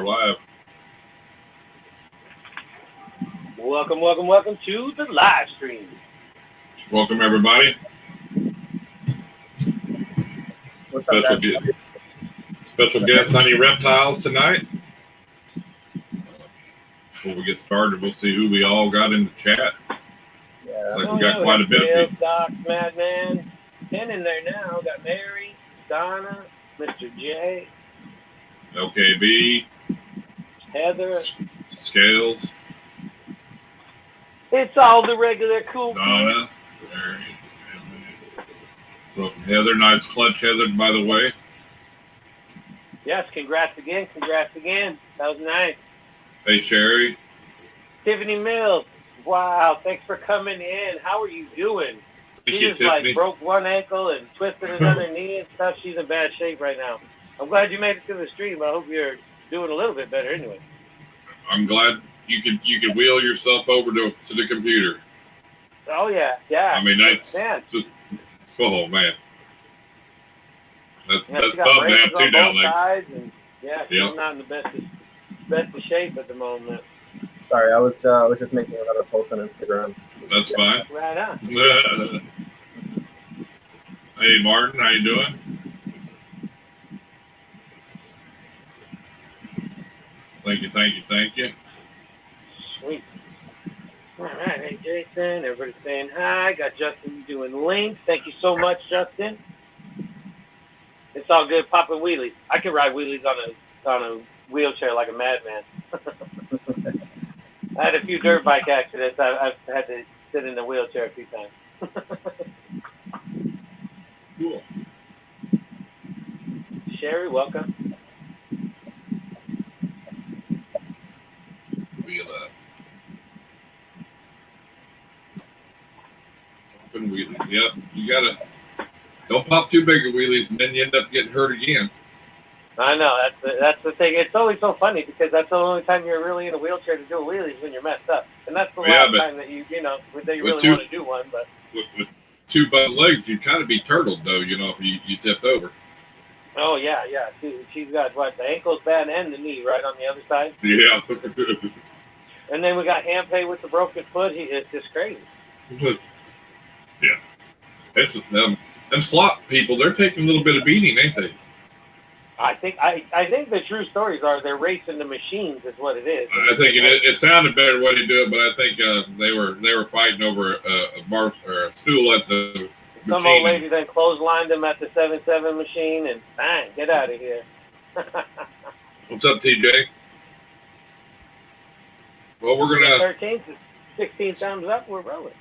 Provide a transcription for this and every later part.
We're live. Welcome, welcome, welcome to the live stream. Welcome, everybody. What's up, Special, guys? special guest on your reptiles tonight. Before we get started, we'll see who we all got in the chat. Yeah. Like we got quite a bit of people. Doc, Madman, 10 in there now. Got Mary, Donna, Mr. J, LKB, Heather. Scales, It's all the regular cool Donna, welcome, Heather. Nice clutch, Heather, by the way. Yes, congrats again, congrats again. That was nice. Hey, Sherry. Tiffany Mills, wow, thanks for coming in. How are you doing? Thank She you, just Tiffany. like broke one ankle and twisted another knee and stuff. She's in bad shape right now. I'm glad you made it to the stream. I hope you're doing a little bit better anyway. I'm glad you could wheel yourself over to the computer. Oh yeah, yeah. I mean, that's man. Oh man, that's Yeah, she got bum to braces have two on down both legs. sides, and yeah, she's Yep. not in the best of shape at the moment. Sorry, I was just making another post on Instagram. That's fine. Right on. Hey, Martin, how you doing? Thank you, thank you, thank you. Sweet. All right, hey Jason, everybody's saying hi. Got Justin doing links. Thank you so much, Justin. It's all good, popping wheelies. I can ride wheelies on a wheelchair like a madman. I had a few dirt bike accidents. I've had to sit in the wheelchair a few times. Cool. Sherry, welcome. Wheel up. Open wheelie. Yep, you gotta don't pop too big of wheelies, and then you end up getting hurt again. I know, that's the thing. It's always so funny because that's the only time you're really in a wheelchair to do a wheelie is when you're messed up, and that's the last time that you want to do one. But with two button legs, you'd kind of be turtled though, if you tipped over. oh yeah. She's got what, the ankle's bad and the knee right on the other side. Yeah. And then we got Hampe with the broken foot. It's just crazy. Yeah. It's them slot people. They're taking a little bit of beating, ain't they? I think the true stories are they're racing the machines is what it is. I think it sounded better way to do it, but I think they were fighting over a bar or a stool at the Some machine. old lady then clotheslined him at the 7-7 machine and bang, get out of here. What's up, TJ? Well, we're gonna 13 to 16 thumbs up. We're rolling.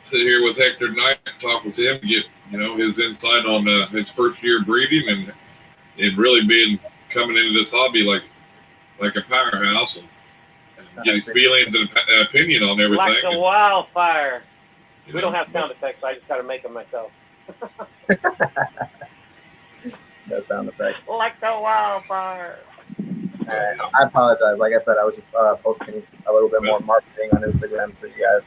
sit here with Hector Knight, talk with him, get his insight on his first year breeding and really coming into this hobby like a powerhouse and get his feelings and opinion on everything. Like a wildfire. We don't have sound effects, so I just got to make them myself. No sound effects. Like a wildfire. I apologize. Like I said, I was just posting a little bit more marketing on Instagram for you guys.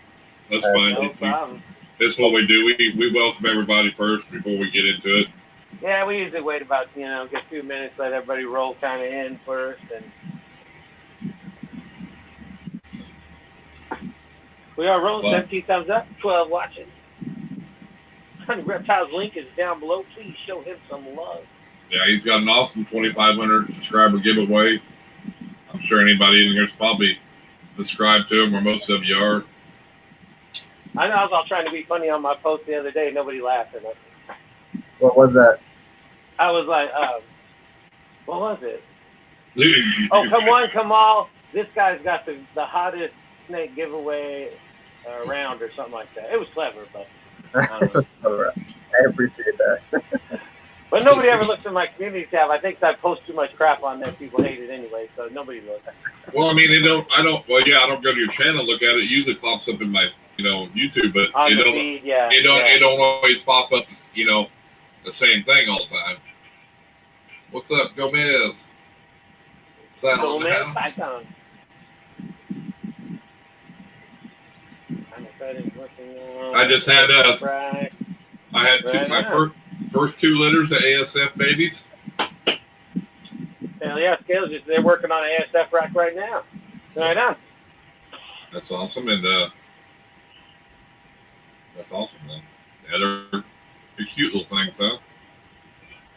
That's fine. No problem. That's what we do. We welcome everybody first before we get into it. Yeah, we usually wait about, get a few minutes, let everybody roll kind of in first. And we are rolling. 17 thumbs up, 12 watching. Honey Reptiles link is down below. Please show him some love. Yeah, he's got an awesome 2,500 subscriber giveaway. I'm sure anybody in here is probably subscribed to him, or most of you are. I know I was all trying to be funny on my post the other day. Nobody laughed at us. What was that? I was like, what was it? Oh, come on, Kamal. This guy's got the hottest snake giveaway around or something like that. It was clever, but I appreciate that. But nobody ever looks at my community tab. I think I post too much crap on there. People hate it anyway, so nobody looks. Well, I mean, I don't go to your channel, look at it. It usually pops up in my, YouTube, but it don't always pop up, the same thing all the time. What's up, Gomez? Gomez Python. I just had I had my first 2 litters of ASF babies. Hell Hell yeah, Scales they're working on an ASF rack right now. Right on. That's awesome, and that's awesome, man. Yeah, they're cute little things, huh?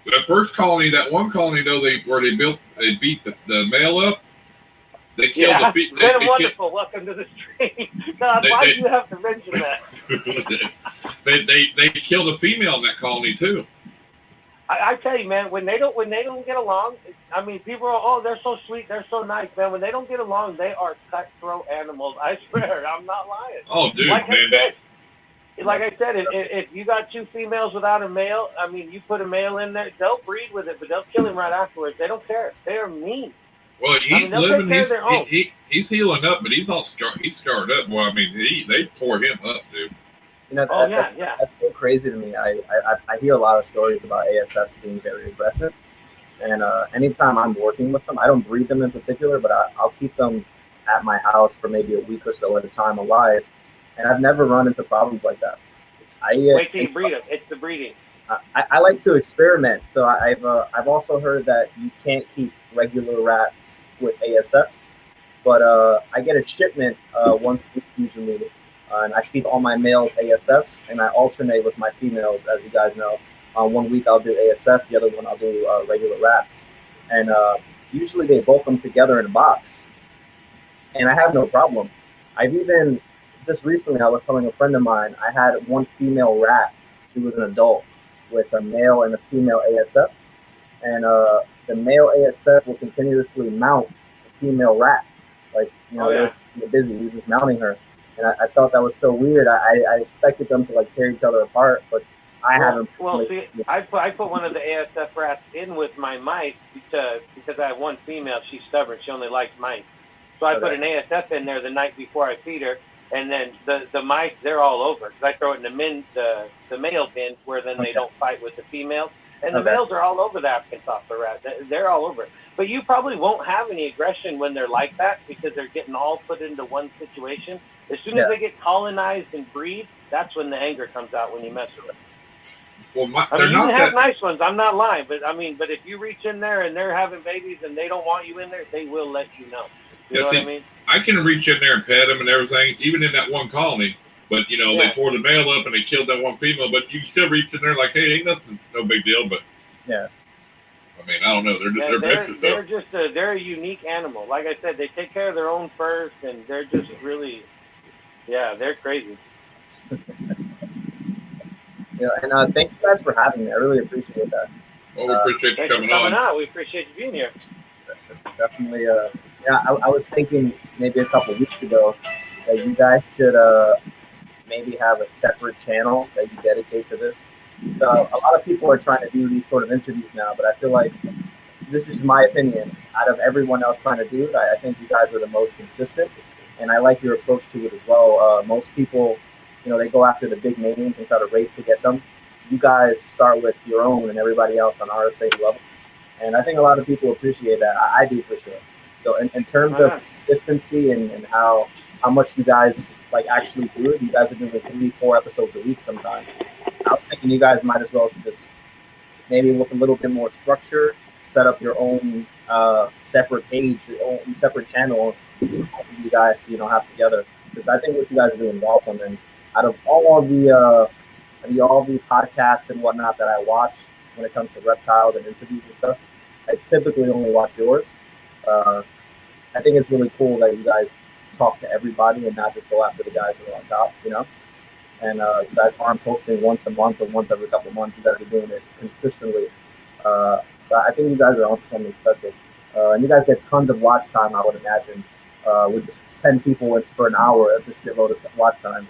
That first colony, that one colony though, they beat the male up. They killed Yeah, the it's been wonderful. Welcome to the stream. God, why do you have to mention that? they killed a female in that colony too. I tell you, man, when they don't get along, I mean, people are, oh, they're so sweet, they're so nice, man. When they don't get along, they are cutthroat animals. I swear, I'm not lying. Oh, dude, like man. I said, if you got two females without a male, I mean, you put a male in there, they'll breed with it, but they'll kill him right afterwards. They don't care. They are mean. Well, he's living. He's healing up, but he's all scarred. He's scarred up. Well, I mean, they tore him up, dude. You know, that's so crazy to me. I hear a lot of stories about ASFs being very aggressive, and anytime I'm working with them, I don't breed them in particular, but I'll keep them at my house for maybe a week or so at a time alive, and I've never run into problems like that. Wait till you breed them. It's the breeding. I like to experiment, so I've also heard that you can't keep regular rats with ASFs, but I get a shipment once a week usually, and I keep all my males ASFs, and I alternate with my females, as you guys know. 1 week I'll do ASF, the other one I'll do regular rats, and usually they bolt them together in a box, and I have no problem. I've even just recently I was telling a friend of mine I had one female rat. She was an adult with a male and a female ASF, and the male ASF will continuously mount the female rat. Like, you know, they're busy. He's just mounting her. And I thought that was so weird. I expected them to like tear each other apart, but I haven't. Well, see, I put one of the ASF rats in with my mice because I have one female. She's stubborn. She only likes mice. So I put an ASF in there the night before I feed her, and then the mice, they're all over. Because I throw it in the male bin where then they don't fight with the females. And the males are all over the African software rat. They're all over it. But you probably won't have any aggression when they're like that because they're getting all put into one situation. As soon as they get colonized and breed, that's when the anger comes out when you mess with them. Well, I mean, you can have nice ones. I'm not lying, but but if you reach in there and they're having babies and they don't want you in there, they will let you know. You know what I mean? I can reach in there and pet them and everything, even in that one colony. But you know, they tore the male up and they killed that one female. But you still reach in there like, hey, ain't nothing, no big deal. But I mean, I don't know. They're a unique animal. Like I said, they take care of their own first, and they're just really, they're crazy. And thank you guys for having me. I really appreciate that. Well, we appreciate you coming on. We appreciate you being here. Definitely. I was thinking maybe a couple of weeks ago that you guys should maybe have a separate channel that you dedicate to this. So a lot of people are trying to do these sort of interviews now, but I feel like this is my opinion. Out of everyone else trying to do it, I think you guys are the most consistent, and I like your approach to it as well. Most people, you know, they go after the big names and try to race to get them. You guys start with your own and everybody else on RSA level, and I think a lot of people appreciate that. I do for sure. So in terms of consistency and how much you guys like actually do it, you guys are doing like 3-4 episodes a week sometimes. I was thinking you guys might as well just maybe with a little bit more structure, set up your own separate page, your own separate channel. You guys, have together, because I think what you guys are doing is awesome. And out of all the podcasts and whatnot that I watch when it comes to reptiles and interviews and stuff, I typically only watch yours. I think it's really cool that you guys talk to everybody and not just go after the guys who are on top, And you guys aren't posting once a month or once every couple of months. You guys are doing it consistently. So I think you guys are on something special. And you guys get tons of watch time, I would imagine. With just 10 people for an hour, that's a shitload of watch time.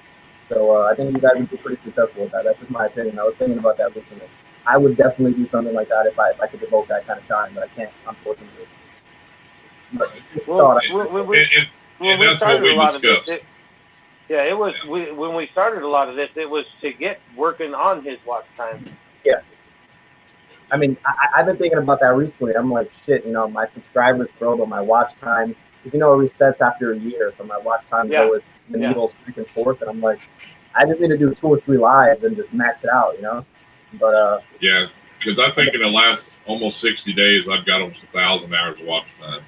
So I think you guys would be pretty successful with that. That's just my opinion. I was thinking about that recently. I would definitely do something like that if I could devote that kind of time, but I can't, unfortunately. But when we started a lot of this, it was when we started a lot of this, it was to get working on his watch time. Yeah. I mean, I've been thinking about that recently. I'm like, shit, my subscribers grow, but my watch time, because it resets after a year, so my watch time goes the needles back and forth, and I'm like, I just need to do 2 or 3 lives and just max it out, But Because I think in the last almost 60 days, I've got almost 1,000 hours of watch time.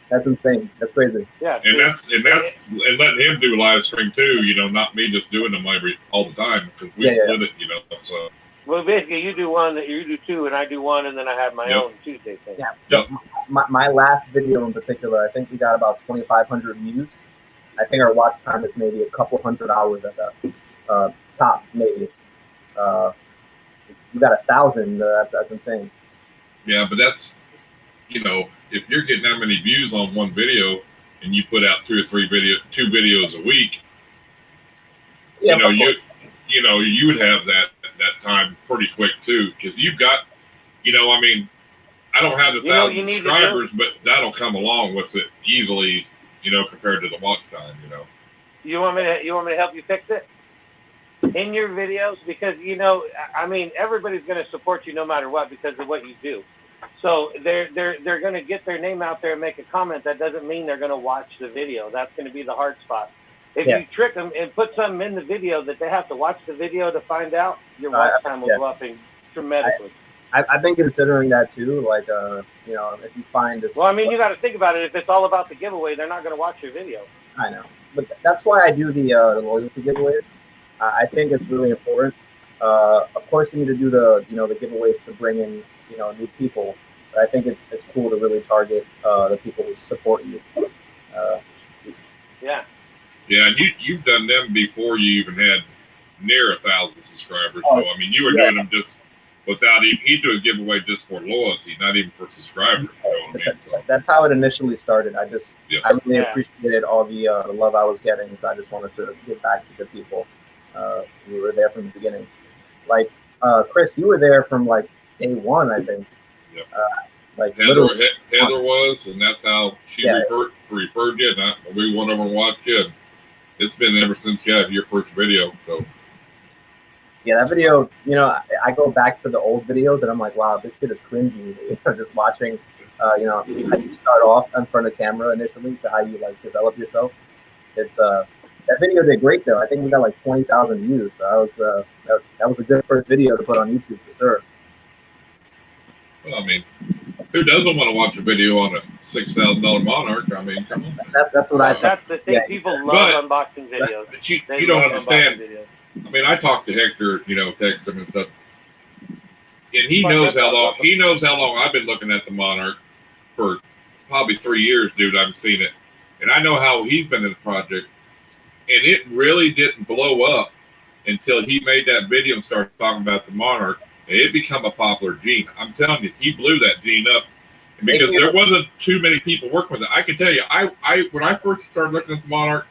That's insane. That's crazy. Yeah, And that's letting him do live stream too. You know, not me just doing them all the time because we split it. You know, so. Well, basically, you do one, you do two, and I do one, and then I have my own Tuesday thing. Yeah. So my last video in particular, I think we got about 2,500 views. I think our watch time is maybe a couple hundred hours at the tops, maybe. You got 1,000. That's insane. Yeah, but that's, you know, if you're getting that many views on one video and you put out two videos a week, you know, you would have that time pretty quick too, because you've got, you know, I mean, I don't have 1,000 subscribers, but that'll come along with it easily, you know, compared to the watch time, you know. You want me to help you fix it in your videos? Because, you know, I mean, everybody's going to support you no matter what because of what you do. So they're going to get their name out there and make a comment. That doesn't mean they're going to watch the video. That's going to be the hard spot. If you trick them and put something in the video that they have to watch the video to find out, your watch time will go up dramatically. I've been considering that too. Like, you know, if you find this. Well, I mean, you got to think about it. If it's all about the giveaway, they're not going to watch your video. I know, but that's why I do the loyalty giveaways. I think it's really important. Of course, you need to do the giveaways to bring in new people. But I think it's cool to really target the people who support you. Yeah, and you've done them before you even had near 1,000 subscribers. So I mean, you were doing them just without even. He do a giveaway just for loyalty, not even for subscribers. You know what I mean? So, that's how it initially started. I really appreciated all the love I was getting. So I just wanted to give back to the people who were there from the beginning. Like Chris, you were there from like day one, I think. Yep. Like Heather was, and that's how she referred you. We went over and watched you. It's been ever since you had your first video. So yeah, that video, you know, I go back to the old videos and I'm like, wow, this shit is cringy. You know, just watching, you know, how you start off in front of camera initially to how you like develop yourself. It's that video did great though. I think we got like 20,000 views. So that was a good first video to put on YouTube for sure. Well, I mean, who doesn't want to watch a video on a $6,000 Monarch? I mean, come on. That's what I thought. That's the thing. People love unboxing videos. But you don't understand. I mean, I talked to Hector, you know, text him and stuff, and he knows how long. He knows how long I've been looking at the Monarch for probably 3 years, dude. I've seen it, and I know how he's been in the project, and it really didn't blow up until he made that video and started talking about the Monarch. It become a popular gene. I'm telling you, he blew that gene up because there wasn't too many people working with it. I can tell you, I when I first started looking at the Monarch,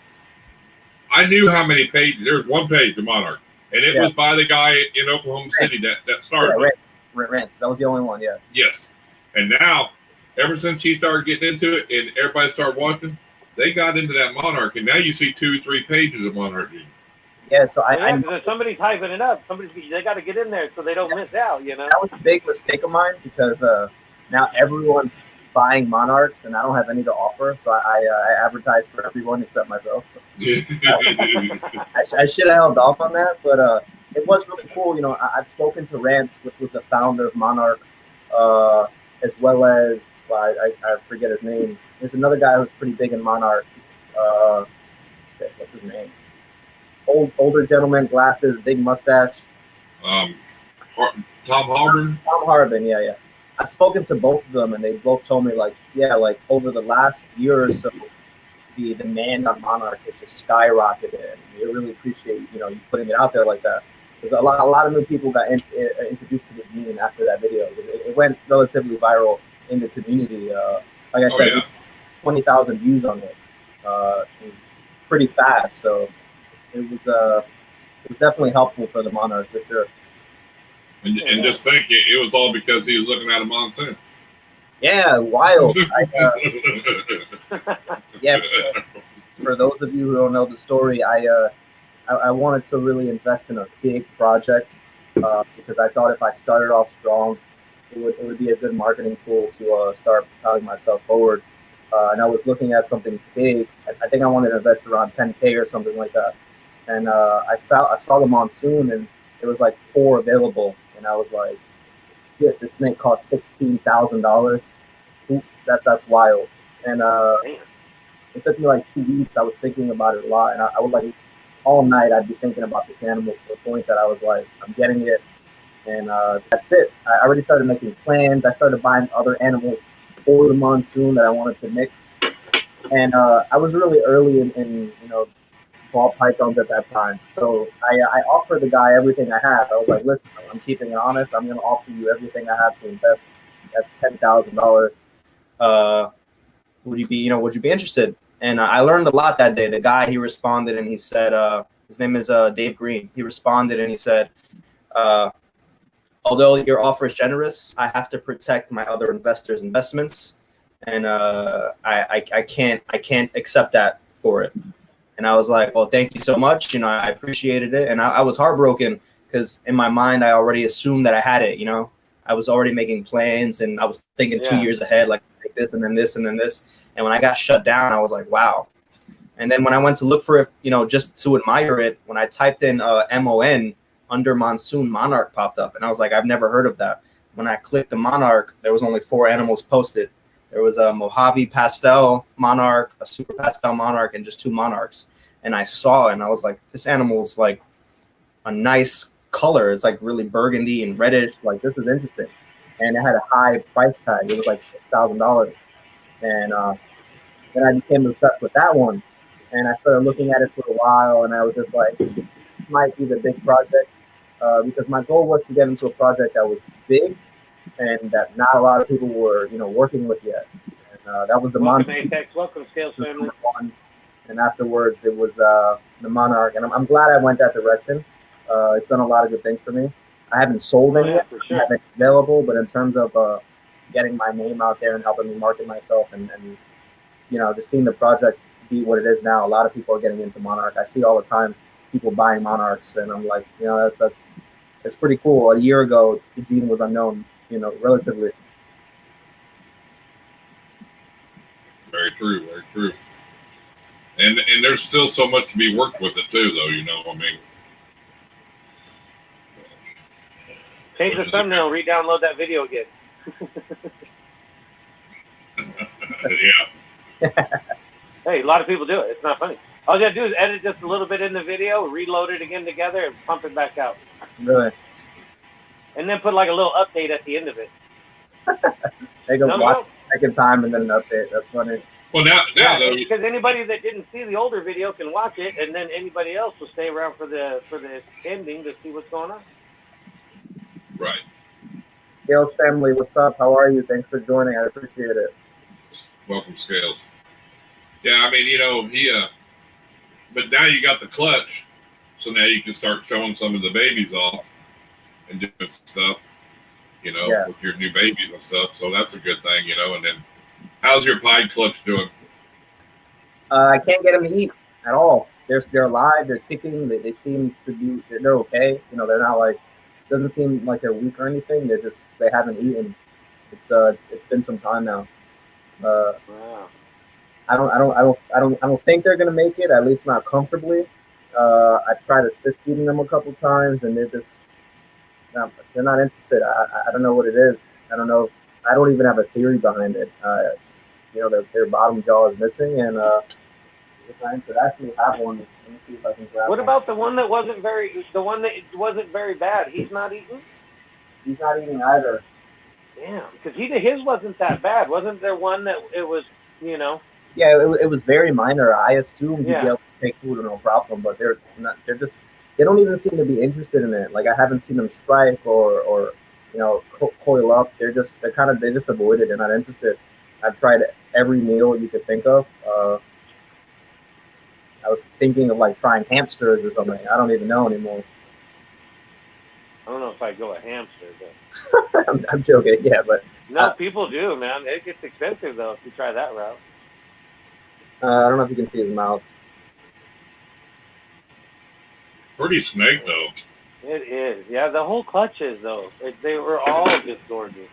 I knew how many pages. There was one page of Monarch, and it was by the guy in Oklahoma City that started. Yeah, Rance. That was the only one. Yeah. Yes, and now ever since he started getting into it, and everybody started watching, they got into that Monarch, and now you see 2 or 3 pages of Monarch gene. Yeah, so somebody's hyping it up. They got to get in there so they don't miss out. You know, that was a big mistake of mine because now everyone's buying Monarchs and I don't have any to offer, so I advertise for everyone except myself. I should have held off on that, but it was really cool. You know, I've spoken to Rance, which was the founder of Monarch, as well as I forget his name. There's another guy who's pretty big in Monarch. What's his name? Older gentleman, glasses, big mustache. Tom Harbin. Tom Harbin, yeah. I've spoken to both of them, and they both told me, like, over the last year or so, the demand on Monarch has just skyrocketed. And we really appreciate, you putting it out there like that. Because a lot of new people got introduced to the gene after that video. It went relatively viral in the community. Like I said, 20,000 views on it, pretty fast. So it was definitely helpful for the Monarch for sure. And just think, it was all because he was looking at a monsoon. Yeah, wild. For those of you who don't know the story, I wanted to really invest in a big project because I thought if I started off strong, it would be a good marketing tool to start propelling myself forward. And I was looking at something big. I think I wanted to invest around 10K or something like that. And I saw the monsoon, and there was like 4 available. And and I was like, shit, this snake cost $16,000. That's wild. And Damn. it took me like 2 weeks. I was thinking about it a lot, and I would like all night I'd be thinking about this animal to the point that I was like, I'm getting it, and that's it. I already started making plans. I started buying other animals for the monsoon that I wanted to mix, and I was really early in ball pythons at that time. So I offered the guy everything I had. I was like, listen, I'm keeping it honest. I'm going to offer you everything I have to invest. That's $10,000. Would you be interested? And I learned a lot that day. The guy, he responded and he said, his name is Dave Green. He responded and he said, although your offer is generous, I have to protect my other investors' investments, and I can't accept that for it. And I was like, well, thank you so much. I appreciated it, and I was heartbroken because in my mind I already assumed that I had it. I was already making plans, and I was thinking 2 years ahead, like this and then this and then this. And when I got shut down, I was like, wow. And then when I went to look for it, just to admire it, when I typed in MON, under monsoon, monarch popped up, and I was like, I've never heard of that. When I clicked the monarch, there was only 4 animals posted. There was a Mojave pastel monarch, a super pastel monarch, and just 2 monarchs. And I saw it, and I was like, this animal's like a nice color. It's like really burgundy and reddish. Like, this is interesting. And it had a high price tag. It was like $6,000. And then I became obsessed with that one. And I started looking at it for a while, and I was just like, this might be the big project. Because my goal was to get into a project that was big and that not a lot of people were, working with yet. And that was the Welcome, monsoon. Apex. Welcome, Scales family. And afterwards, it was the monarch. And I'm glad I went that direction. It's done a lot of good things for me. I haven't sold any yet. For sure. I haven't available, but in terms of getting my name out there and helping me market myself and just seeing the project be what it is now, a lot of people are getting into monarch. I see all the time people buying monarchs, and I'm like, that's pretty cool. A year ago, the gene was unknown, relatively. Very true, very true. And there's still so much to be worked with it too, though. I mean, Change the thumbnail, re-download that video again. yeah. Hey, a lot of people do it. It's not funny. All you gotta do is edit just a little bit in the video, reload it again together, and pump it back out. Really? And then put like a little update at the end of it. They go watch the second time and then an update. That's funny. Well, now though, because anybody that didn't see the older video can watch it, and then anybody else will stay around for the ending to see what's going on. Right. Scales family, what's up? How are you? Thanks for joining. I appreciate it. Welcome, Scales. Yeah, I mean, he but now you got the clutch, so now you can start showing some of the babies off and doing stuff, with your new babies and stuff. So that's a good thing, And then, how's your pied clutch doing? I can't get them to eat at all. They're alive. They're kicking. They seem to be. They're okay. They're not like. Doesn't seem like they're weak or anything. They haven't eaten. It's been some time now. Wow. I don't think they're gonna make it. At least not comfortably. I tried assist feeding them a couple times, and they're not interested. I don't know what it is. I don't know. I don't even have a theory behind it. Their bottom jaw is missing, and if I could actually have one, let me see if I can grab. What about the one that wasn't very bad? He's not eating. He's not eating either. Damn, because his wasn't that bad. Wasn't there one that it was, Yeah, it was very minor. I assumed he'd be able to take food no problem, but they're not. They don't even seem to be interested in it. Like, I haven't seen them strike or coil up. They just avoid it. They're not interested. I've tried every meal you could think of. I was thinking of like trying hamsters or something. I don't even know anymore. I don't know if I'd go a hamster, but I'm joking. Yeah, but no, people do, man. It gets expensive though if you try that route. I don't know if you can see his mouth. Pretty snake though. It is. Yeah, the whole clutches though. They were all just gorgeous.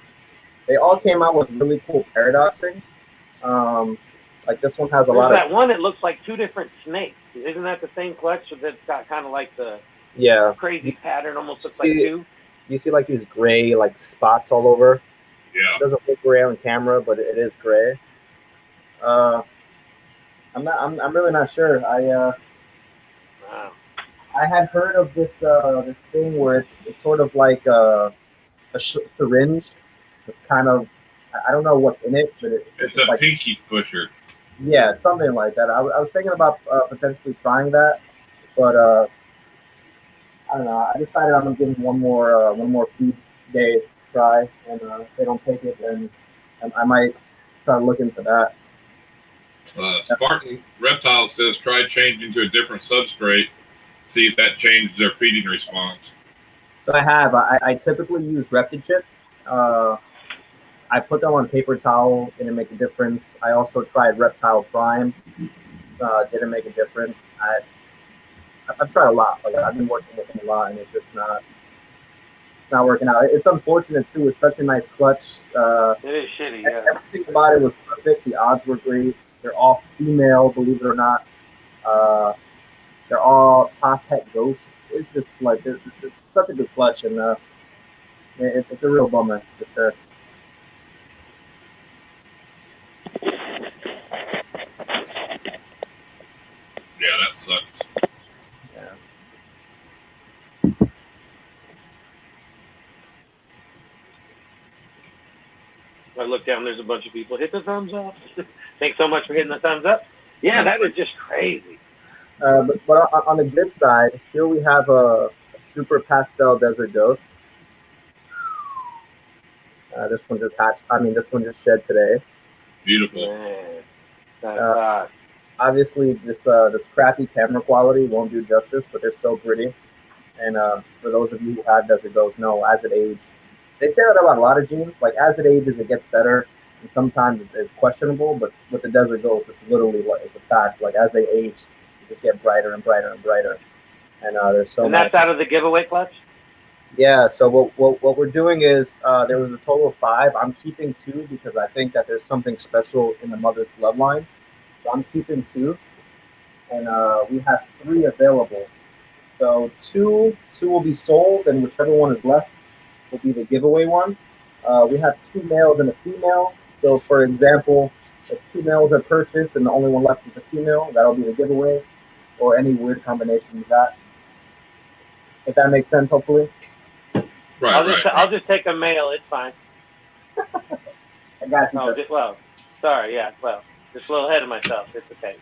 They all came out with really cool paradoxing. Like this one has a lot of that one. It looks like 2 different snakes. Isn't that the same clutch that's got kind of like the crazy pattern? Almost looks like 2. you see like these gray like spots all over. It Yeah. doesn't look gray on camera, but it is gray. I'm really not sure. Wow. I had heard of this thing where it's sort of like a syringe with kind of I don't know what's in it, but It's it's a like pinky pusher. yeah, something like that. I was thinking about potentially trying that, but I don't know. I decided I'm gonna give them one more feed day try, and if they don't take it, then I might try to look into that. Spartan Reptile says try changing to a different substrate, see if that changes their feeding response. So I typically use Reptichip. Uh, I put them on paper towel, didn't make a difference. I also tried Reptile Prime, didn't make a difference. I've tried a lot. Like I've been working with them a lot, and it's not working out. It's unfortunate too. It's such a nice clutch. It is shitty, yeah. Everything about it was perfect. The odds were great. They're all female, believe it or not. They're all past het ghosts. It's just like it's such a good clutch, and it's a real bummer for sure. Yeah, that sucks. Yeah. I look down, there's a bunch of people. Hit the thumbs up. Thanks so much for hitting the thumbs up. Yeah, that was just crazy. But on the good side, here we have a super pastel desert ghost. This one just hatched. I mean, this one just shed today. Beautiful. Man, that's Obviously, this crappy camera quality won't do justice, but they're so pretty. And for those of you who have desert ghosts, know as it ages, they say that about a lot of genes. Like as it ages, it gets better, and sometimes it's questionable. But with the desert ghosts, it's literally like it's a fact. Like as they age, they just get brighter and brighter and brighter. And there's so and much. that's out of the giveaway clutch? Yeah, so what we're doing is there was a total of 5. I'm keeping 2 because I think that there's something special in the mother's bloodline. So I'm keeping 2, and we have 3 available. So two will be sold, and whichever one is left will be the giveaway one. We have 2 males and a female. So for example, if 2 males are purchased and the only one left is a female, that'll be the giveaway, or any weird combination of that. If that makes sense, hopefully. I'll just take a male. It's fine. I got you. No, sorry. Yeah, just a little ahead of myself. It's okay.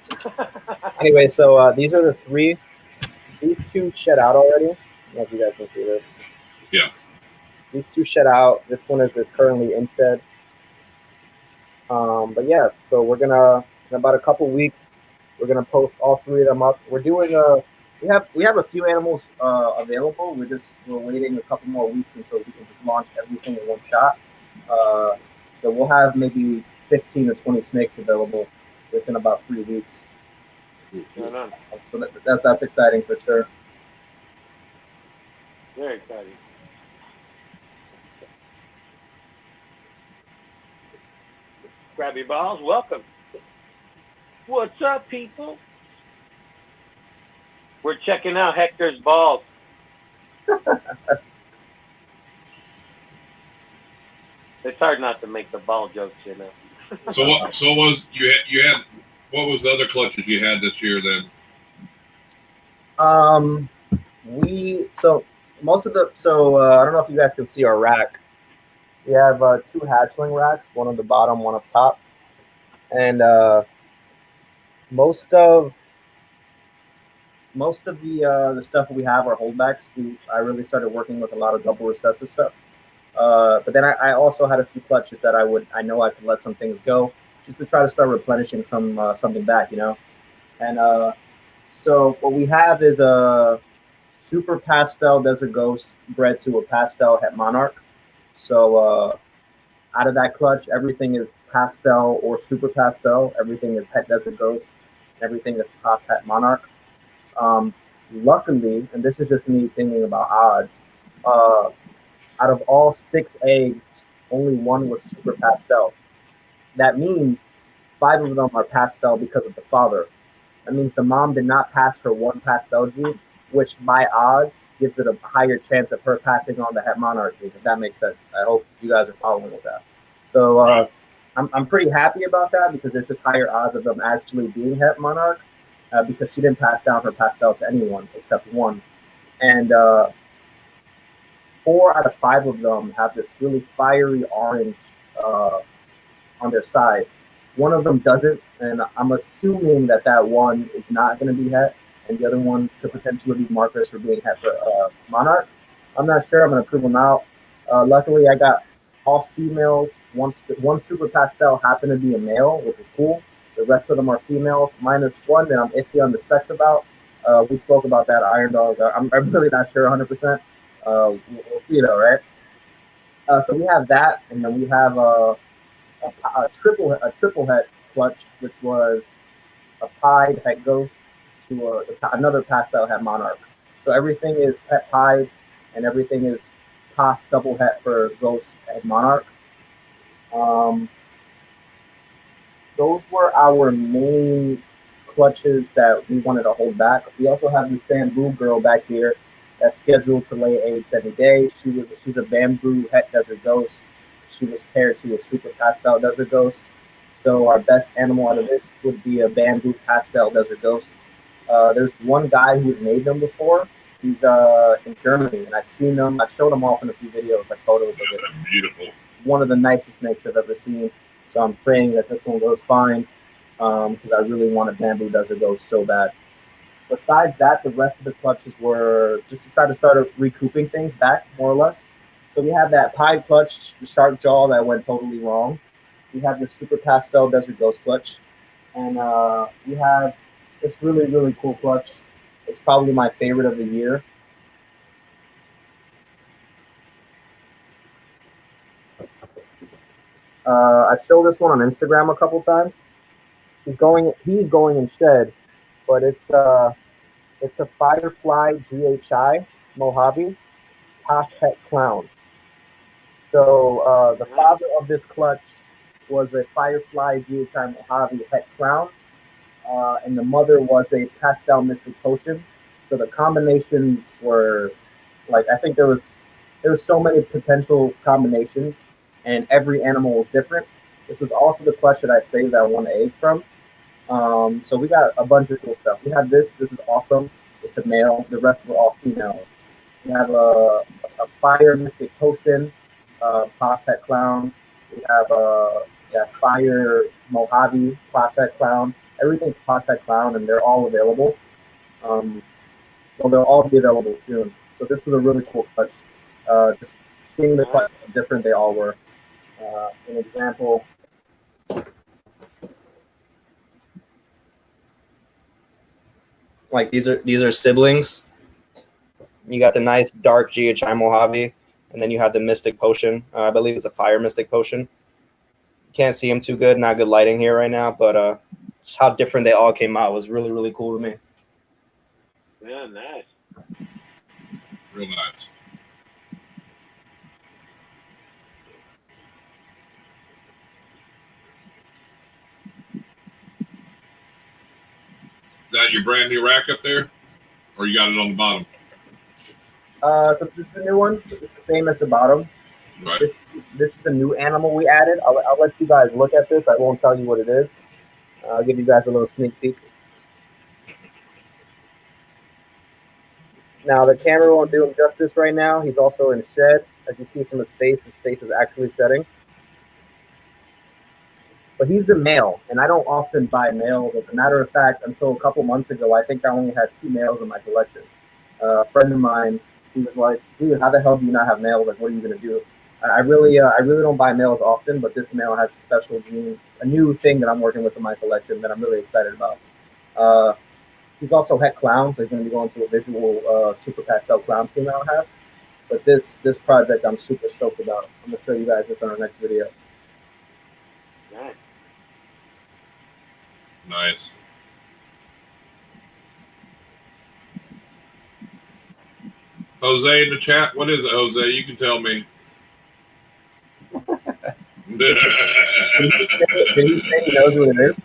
Anyway, so these are the 3. These 2 shed out already. I don't know if you guys can see this. Yeah. These 2 shed out. This one is currently in shed. But yeah, so we're gonna in about a couple weeks, we're gonna post all 3 of them up. We're doing we have a few animals available. We're waiting a couple more weeks until we can just launch everything in one shot. So we'll have maybe 15 or 20 snakes available within about 3 weeks. So that's exciting for sure. Very exciting. Grab your balls. Welcome. What's up, people? We're checking out Hector's balls. It's hard not to make the ball jokes, you know. So was you had what was the other clutches you had this year then? Most of the I don't know if you guys can see our rack. We have 2 hatchling racks, one on the bottom, one up top, and most of the stuff we have are holdbacks. I really started working with a lot of double recessive stuff. But then I also had a few clutches that I know I could let some things go just to try to start replenishing something back, you know. And so what we have is a super pastel desert ghost bred to a pastel het monarch. So out of that clutch, everything is pastel or super pastel. Everything is het desert ghost. Everything is past het monarch. Luckily, and this is just me thinking about odds, out of all 6 eggs, only 1 was super pastel. That means 5 of them are pastel because of the father. That means the mom did not pass her 1 pastel gene, which by odds gives it a higher chance of her passing on the het monarchy, if that makes sense. I hope you guys are following with that. So I'm pretty happy about that because there's just higher odds of them actually being het monarch because she didn't pass down her pastel to anyone except one. And 4 out of 5 of them have this really fiery orange on their sides. One of them doesn't, and I'm assuming that that one is not going to be het, and the other ones could potentially be markers for being het for monarch. I'm not sure. I'm going to prove them out. Luckily, I got all females. One super pastel happened to be a male, which is cool. The rest of them are females, minus one that I'm iffy on the sex about. We spoke about that at Irondogg. I'm really not sure 100%. We'll see though, right? So we have that, and then we have a triple het clutch, which was a pied het ghost to another pastel het monarch. So everything is het pied, and everything is pas double het for ghost and monarch. Those were our main clutches that we wanted to hold back. We also have this bamboo girl back here that's scheduled to lay eggs every day. She's a bamboo het desert ghost. She was paired to a super pastel desert ghost. So our best animal out of this would be a bamboo pastel desert ghost. There's one guy who's made them before. He's in Germany, and I've seen them. I've shown them off in a few videos, like photos of it. Beautiful. One of the nicest snakes I've ever seen. So I'm praying that this one goes fine because I really want a bamboo desert ghost so bad. Besides that, the rest of the clutches were just to try to start recouping things back, more or less. So we have that pie clutch, the shark jaw that went totally wrong. We have this super pastel desert ghost clutch. And we have this really, really cool clutch. It's probably my favorite of the year. I've showed this one on Instagram a couple times. He's going in shed, but it's a Firefly GHI Mojave Pas Het Clown. So the father of this clutch was a Firefly GHI Mojave Het Clown, and the mother was a Pastel Mystic Potion. So the combinations were like, I think there was so many potential combinations, and every animal was different. This was also the clutch that I saved that one egg from. So we got a bunch of cool stuff. We have this. This is awesome. It's a male. The rest were all females. We have a Fire Mystic Potion, Pas Het Clown. We have a Fire Mojave Pas Het Clown. Everything's Pas Het Clown, and they're all available. Well, they'll all be available soon. So this was a really cool clutch. Just seeing the clutch how different they all were. An example. Like these are siblings. You got the nice dark GHI Mojave, and then you have the Mystic Potion. I believe it's a Fire Mystic Potion. Can't see them too good. Not good lighting here right now, but just how different they all came out was really, really cool to me. Yeah, nice. Real nice. Is that your brand new rack up there? Or you got it on the bottom? So this is the new one. It's the same as the bottom. Right. This is a new animal we added. I'll let you guys look at this. I won't tell you what it is. I'll give you guys a little sneak peek. Now, the camera won't do him justice right now. He's also in shed. As you see from his face is actually shedding. But he's a male, and I don't often buy males. As a matter of fact, until a couple months ago, I think I only had 2 males in my collection. A friend of mine, he was like, dude, how the hell do you not have males? Like, what are you going to do? I really don't buy males often, but this male has a special gene, a new thing that I'm working with in my collection that I'm really excited about. He's also het clown, so he's going to be going to a visual super pastel clown female I have. But this project I'm super stoked about. I'm going to show you guys this on our next video. Nice. Nice. Jose in the chat. What is it, Jose? You can tell me. Did he say he knows what it is?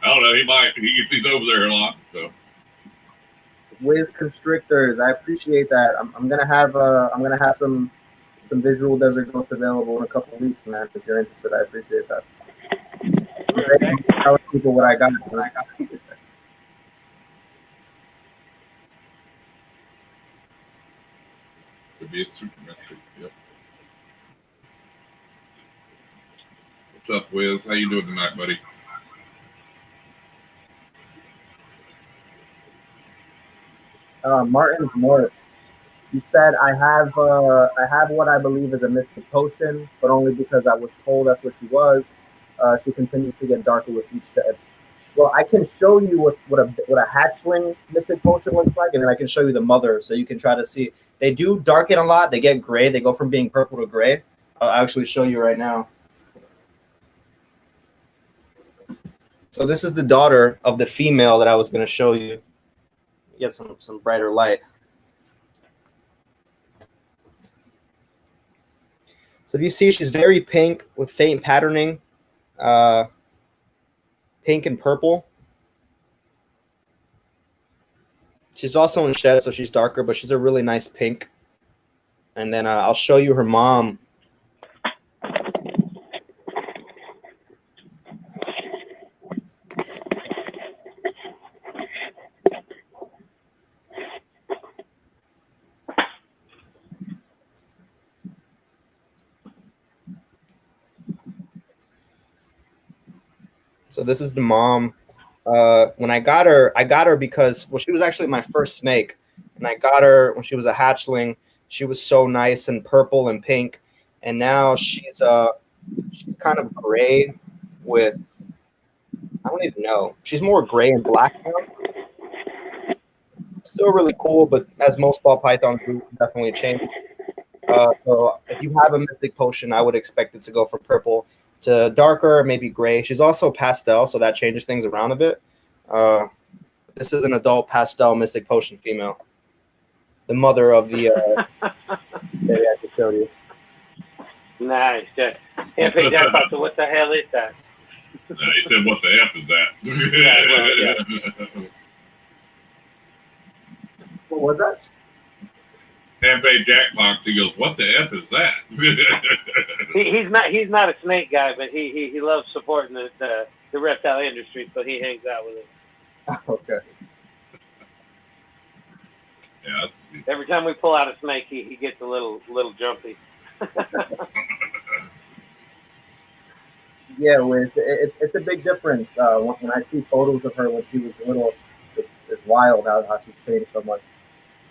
I don't know. He might. He's over there a lot. So Wiz Constrictors. I appreciate that. I'm gonna have some visual desert goats available in a couple of weeks, man. If you're interested, I appreciate that. Just telling people what I got. Could be a super mystic. Yep. What's up, Wiz? How you doing tonight, buddy? Martin's North. You said I have what I believe is a mystic potion, but only because I was told that's what she was. She continues to get darker with each day. Well, I can show you what a hatchling mystic potion looks like, and then I can show you the mother, so you can try to see. They do darken a lot. They get gray. They go from being purple to gray. I'll actually show you right now. So this is the daughter of the female that I was going to show you. Get some brighter light. So if you see, she's very pink with faint patterning, pink and purple. She's also in shed, so she's darker, but she's a really nice pink. And then I'll show you her mom. So this is the mom. When I got her because, well, she was actually my first snake, and I got her when she was a hatchling. She was so nice and purple and pink, and now she's kind of gray with, I don't even know. She's more gray and black now. Still really cool, but as most ball pythons do, definitely change. So if you have a mystic potion, I would expect it to go from purple to darker, maybe gray. She's also pastel, so that changes things around a bit. This is an adult pastel mystic potion female. The mother of the maybe I just showed you. Nice. Can't pay that. So what the hell is that? He said, "What the F is that?" Yeah. What was that? Campaign jackpot. He goes, "What the F is that?" he's not a snake guy, but he loves supporting the reptile industry, so he hangs out with it. Okay. Yeah. Every time we pull out a snake, he gets a little jumpy. Yeah, it's a big difference. When I see photos of her when she was little, it's wild how she's changed so much.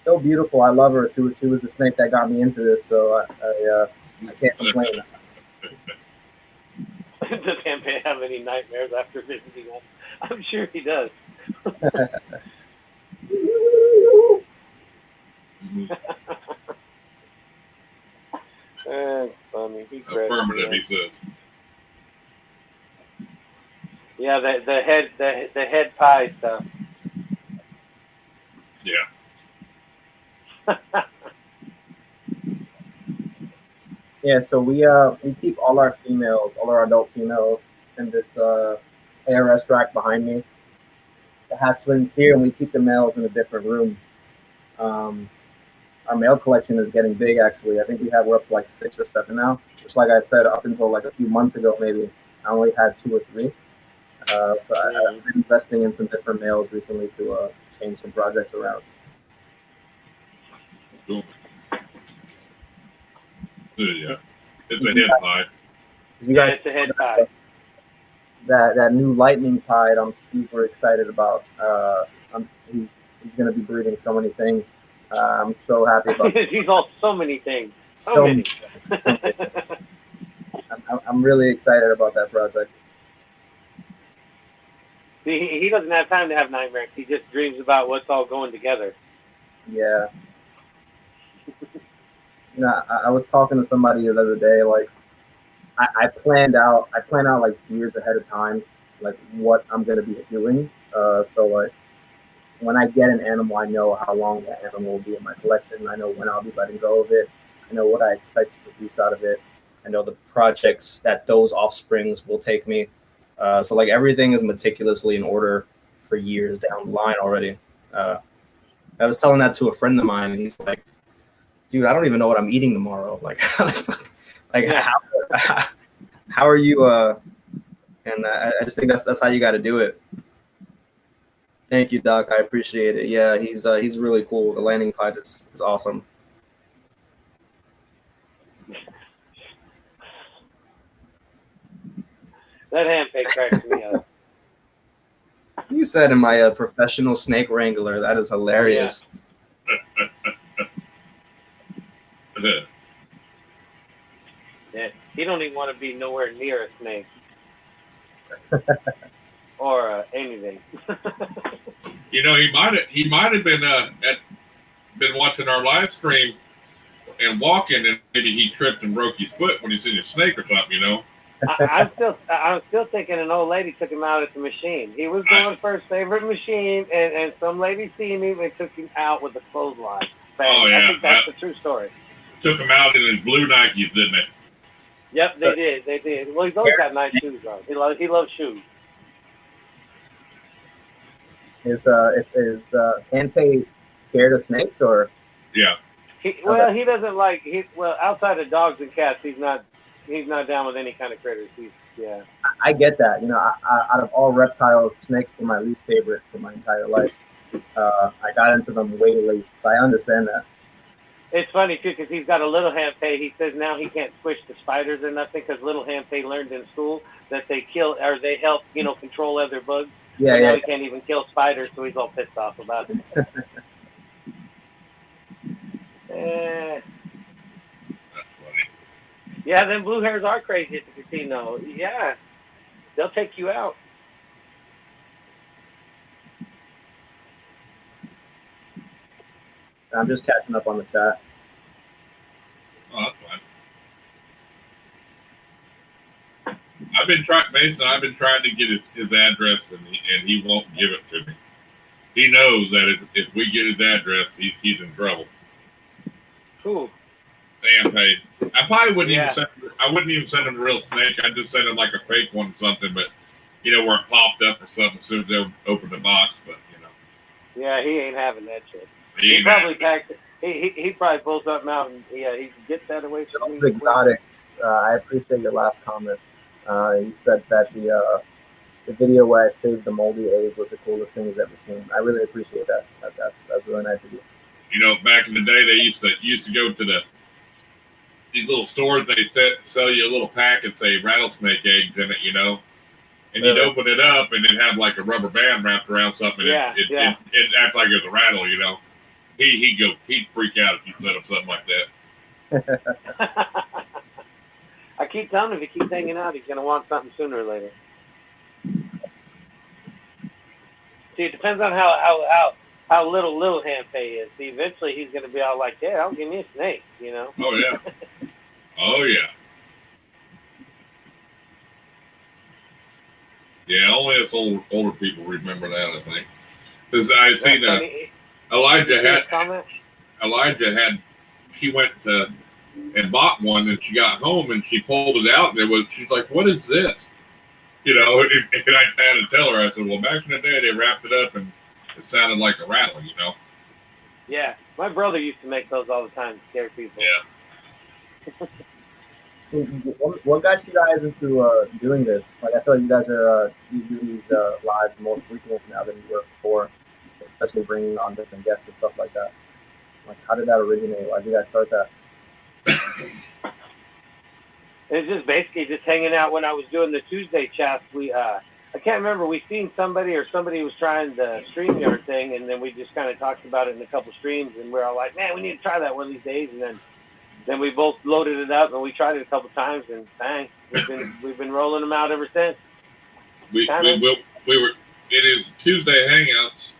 Still beautiful. I love her. She was the snake that got me into this, so I can't complain. Does Campaign have any nightmares after visiting us? I'm sure he does. That's funny. He's Affirmative, he says. Yeah, the head pie stuff. Yeah. Yeah, so we keep all our adult females in this ARS rack behind me. The hatchlings here, and we keep the males in a different room. Our male collection is getting big, actually. I think we're up to like 6 or 7 now. Just like I said, up until like a few months ago, maybe I only had 2 or 3. But I've been investing in some different males recently to change some projects around. Cool. Yeah, it's a head pie. You guys, it's a head pie. That new lightning tide, I'm super excited about. He's going to be breeding so many things. I'm so happy about. He's all so many things. So many. I'm really excited about that project. He doesn't have time to have nightmares. He just dreams about what's all going together. Yeah. You know, I was talking to somebody the other day. Like, I plan out like years ahead of time, like what I'm gonna be doing. So like, when I get an animal, I know how long that animal will be in my collection. I know when I'll be letting go of it. I know what I expect to produce out of it. I know the projects that those offsprings will take me. So like everything is meticulously in order for years down the line already. I was telling that to a friend of mine, and he's like, dude, I don't even know what I'm eating tomorrow. Like, how are you? And I just think that's how you got to do it. Thank you, Doc. I appreciate it. Yeah, he's really cool. The landing pod is awesome. That handpick cracks me up. You said, "Am I a professional snake wrangler?" That is hilarious. Yeah, he don't even want to be nowhere near a snake or anything. You know, he might have been been watching our live stream and walking, and maybe he tripped and broke his foot when he seen a snake or something. You know. I'm still thinking an old lady took him out at the machine. He was going for his favorite machine, and some lady seen him and took him out with a clothesline. Oh yeah, I think that's the true story. Took him out in his blue Nikes, didn't they? Yep, they did. They did. Well, he's always got nice shoes on. He loves shoes. Is Handpay scared of snakes or? Yeah. He doesn't like. Outside of dogs and cats, he's not down with any kind of critters. Yeah. I get that. You know, out of all reptiles, snakes were my least favorite for my entire life. I got into them way late, so I understand that. It's funny too because he's got a little Handpay. He says now he can't squish the spiders or nothing because little Handpay learned in school that they kill or they help control other bugs. Yeah, Now he can't even kill spiders, so he's all pissed off about it. That's funny. Yeah, them blue hairs are crazy at the casino. Yeah, they'll take you out. I'm just catching up on the chat. Oh, that's fine. I've been trying to get his address, and he won't give it to me. He knows that if we get his address, he's in trouble. Cool. Damn, hey, I probably wouldn't even send him a real snake. I'd just send him like a fake one or something, but where it popped up or something as soon as they open the box. But Yeah, he ain't having that shit. He probably packed it. He probably pulls something out and he gets that away from me. Those exotics. I appreciate your last comment. You said that the video where I saved the moldy egg was the coolest thing you've ever seen. I really appreciate that. That's really nice of you. Back in the day, they used to go to these little stores. They sell you a little packet, say rattlesnake eggs in it, and you'd open it up and it'd have like a rubber band wrapped around something. It act like it was a rattle, He'd freak out if you set up something like that. I keep telling him if he keeps hanging out, he's gonna want something sooner or later. See, it depends on how little Handpay is. See, eventually he's gonna be all like, "Yeah, I'll give me a snake," Oh yeah. Oh yeah. Yeah, only us older people remember that, I think. Because I seen she went and bought one, and she got home and she pulled it out, and she's like, "What is this?" And I had to tell her. I said, "Well, back in the day, they wrapped it up, and it sounded like a rattle, Yeah, my brother used to make those all the time to scare people. Yeah. What got you guys into doing this? Like, I feel like you guys you do these lives more frequently now than you were before, especially bringing on different guests and stuff like that. Like, how did that originate? Why did you guys start that? It's just basically just hanging out when I was doing the Tuesday chats. I can't remember. We seen somebody was trying the StreamYard thing, and then we just kind of talked about it in a couple streams, and we're all like, "Man, we need to try that one of these days." And then we both loaded it up, and we tried it a couple times, and bang, we've been rolling them out ever since. We were. It is Tuesday hangouts.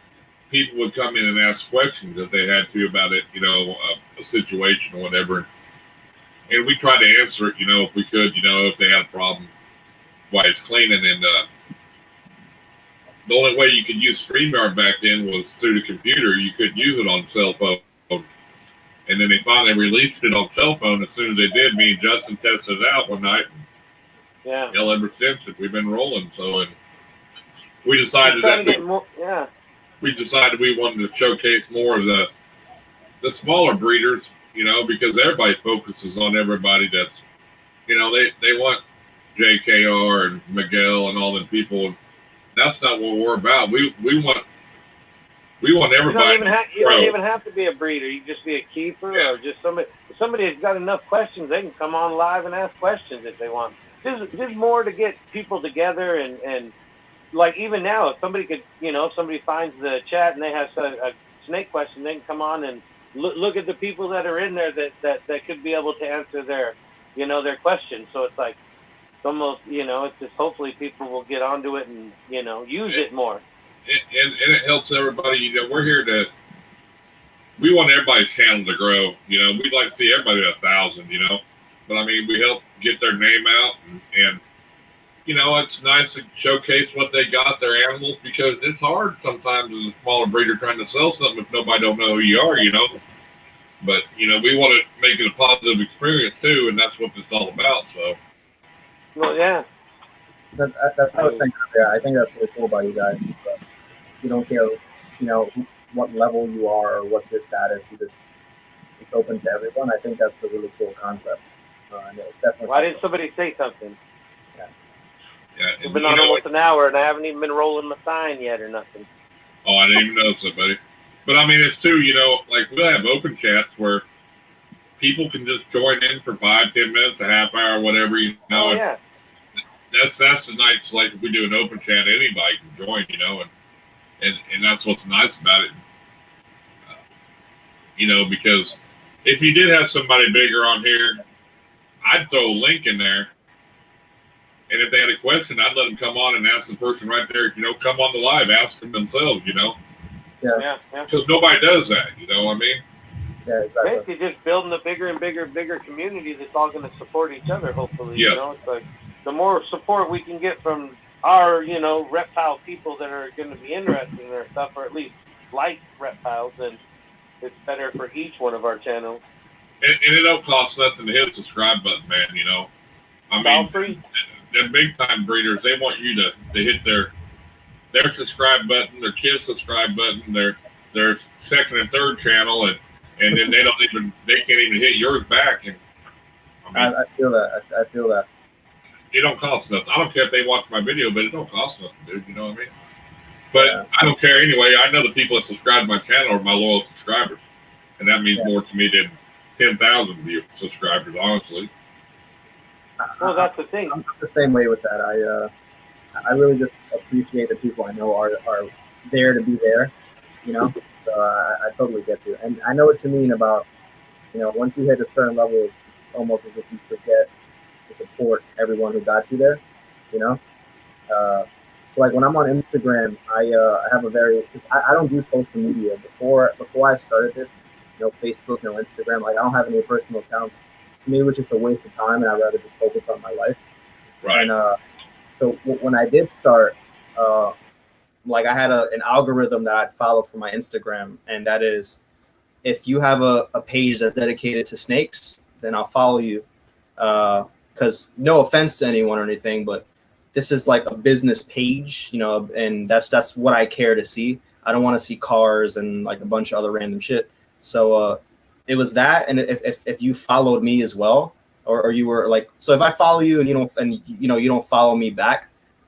People would come in and ask questions if they had to about it, a situation or whatever. And we tried to answer it, if we could, if they had a problem while it's cleaning. And the only way you could use StreamYard back then was through the computer. You couldn't use it on cell phone. And then they finally released it on cell phone. As soon as they did, me and Justin tested it out one night. Yeah. Ever since we've been rolling. So, and we decided that. we decided we wanted to showcase more of the smaller breeders, you know, because everybody focuses on everybody that's, you know, they want JKR and Miguel and all the people. That's not what we're about. We want everybody. You don't even have to be a breeder. You just be a keeper or just somebody. If somebody has got enough questions, they can come on live and ask questions if they want. There's more to get people together and like even now, if somebody could, you know, if somebody finds the chat and they have a snake question, they can come on and look at the people that are in there that could be able to answer their, you know, their questions. So it's like almost, you know, it's just hopefully people will get onto it and, you know, use it more. And it helps everybody. You know, we want everybody's channel to grow. You know, we'd like to see everybody at 1,000. You know, but I mean, we help get their name out, and you know, it's nice to showcase what they got, their animals, because it's hard sometimes as a smaller breeder trying to sell something if nobody don't know who you are. You know, but you know, we want to make it a positive experience too, and that's what it's all about. So, well, yeah. That's what I think. Yeah, I think that's really cool about you guys. But you don't care, you know, what level you are or what's your status. It's open to everyone. I think that's a really cool concept. And it's definitely. Why didn't somebody say something? yeah, We've been on almost an hour, and I haven't even been rolling my sign yet or nothing. Oh, I didn't even know somebody. But I mean, it's too, you know, like we'll have open chats where people can just join in for 5-10 minutes, a half hour, whatever, you know. Oh, yeah. That's the nights, like if we do an open chat, anybody can join, you know, and that's what's nice about it. You know, because if you did have somebody bigger on here, I'd throw a link in there. And if they had a question, I'd let them come on and ask the person right there, you know, come on the live, ask them themselves, you know. Yeah. Because nobody does that, you know what I mean? Yeah, exactly. Basically just building a bigger and bigger community that's all going to support each other, hopefully. Yeah. You know, it's like the more support we can get from our, you know, reptile people that are going to be interested in our stuff, or at least like reptiles, then it's better for each one of our channels. And it don't cost nothing to hit the subscribe button, man, you know. I mean, free. The big time breeders, they want you to hit their subscribe button, their kids subscribe button, their second and third channel, and then they can't even hit yours back. And I feel that. I feel that. It don't cost nothing. I don't care if they watch my video, but it don't cost nothing, dude. You know what I mean? But yeah. I don't care anyway. I know the people that subscribe to my channel are my loyal subscribers, and that means more to me than 10,000 subscribers, honestly. Well, that's the thing. I'm the same way with that. I really just appreciate the people I know are there to be there, you know. So I totally get you, and I know what you mean about, you know, once you hit a certain level, it's almost as if you forget to support everyone who got you there, you know. So like when I'm on Instagram, I have a very I don't do social media before I started this, no Facebook, no Instagram. Like I don't have any personal accounts. To me, it was just a waste of time, and I'd rather just focus on my life. Right. And so when I did start, like I had an algorithm that I'd follow for my Instagram, and that is, if you have a page that's dedicated to snakes, then I'll follow you. Because no offense to anyone or anything, but this is like a business page, you know, and that's what I care to see. I don't want to see cars and like a bunch of other random shit. So it was that, and if you followed me as well, or you were like, so if I follow you and you don't follow me back,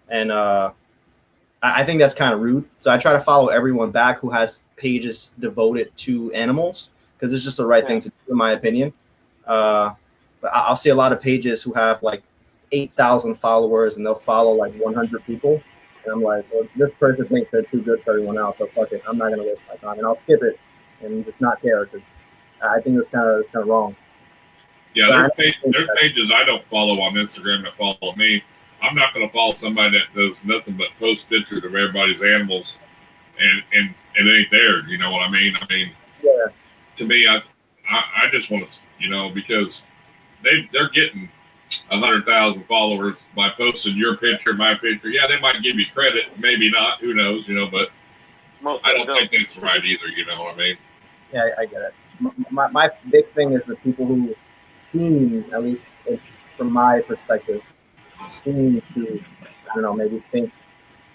and I think that's kind of rude. So I try to follow everyone back who has pages devoted to animals, because it's just the right thing to do, in my opinion. But I'll see a lot of pages who have like 8,000 followers, and they'll follow like 100 people, and I'm like, well, this person thinks they're too good for everyone else, so fuck it, I'm not gonna waste my time, and I'll skip it and just not care, because I think it's kind of wrong. Yeah, there's pages I don't follow on Instagram that follow me. I'm not going to follow somebody that does nothing but post pictures of everybody's animals, and it ain't there. You know what I mean? I mean, yeah. To me, I just want to, you know, because they're getting 100,000 followers by posting your picture, my picture. Yeah, they might give you credit, maybe not. Who knows? You know, but I don't think that's right either. You know what I mean? Yeah, I get it. My big thing is the people who seem, at least from my perspective, seem to, I don't know, maybe think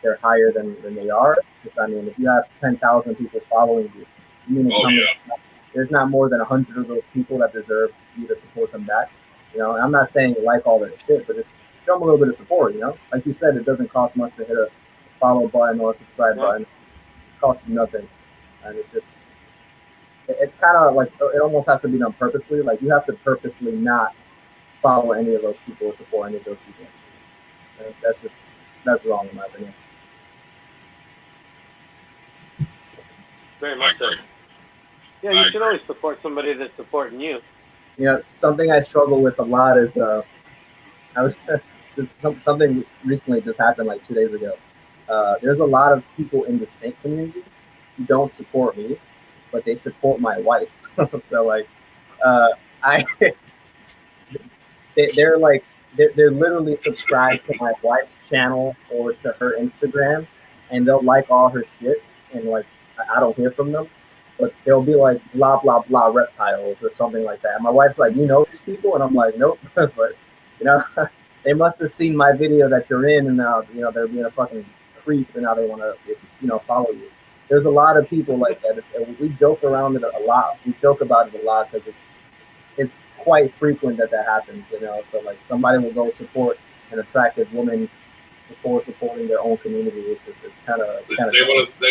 they're higher than they are. Because, I mean, if you have 10,000 people following you, you mean there's not more than 100 of those people that deserve you to support them back. You know, and I'm not saying like all their shit, but just show them a little bit of support. You know, like you said, it doesn't cost much to hit a follow button or a subscribe button. It costs you nothing, and it's kind of like it almost has to be done purposely. Like you have to purposely not follow any of those people or support any of those people. And that's wrong in my opinion. Very much so. Yeah, you should always support somebody that's supporting you. You know, something I struggle with a lot is something recently just happened like 2 days ago. There's a lot of people in the snake community who don't support me, but they support my wife. So like, they're literally subscribed to my wife's channel or to her Instagram, and they'll like all her shit, and like I don't hear from them, but they'll be like blah blah blah reptiles or something like that. And my wife's like, you know these people, and I'm like, nope. But you know, they must have seen my video that you're in, and now you know they're being a fucking creep, and now they want to follow you. There's a lot of people like that. We joke around it a lot. We joke about it a lot because it's quite frequent that happens. You know, so like somebody will go support an attractive woman before supporting their own community. It's kind of they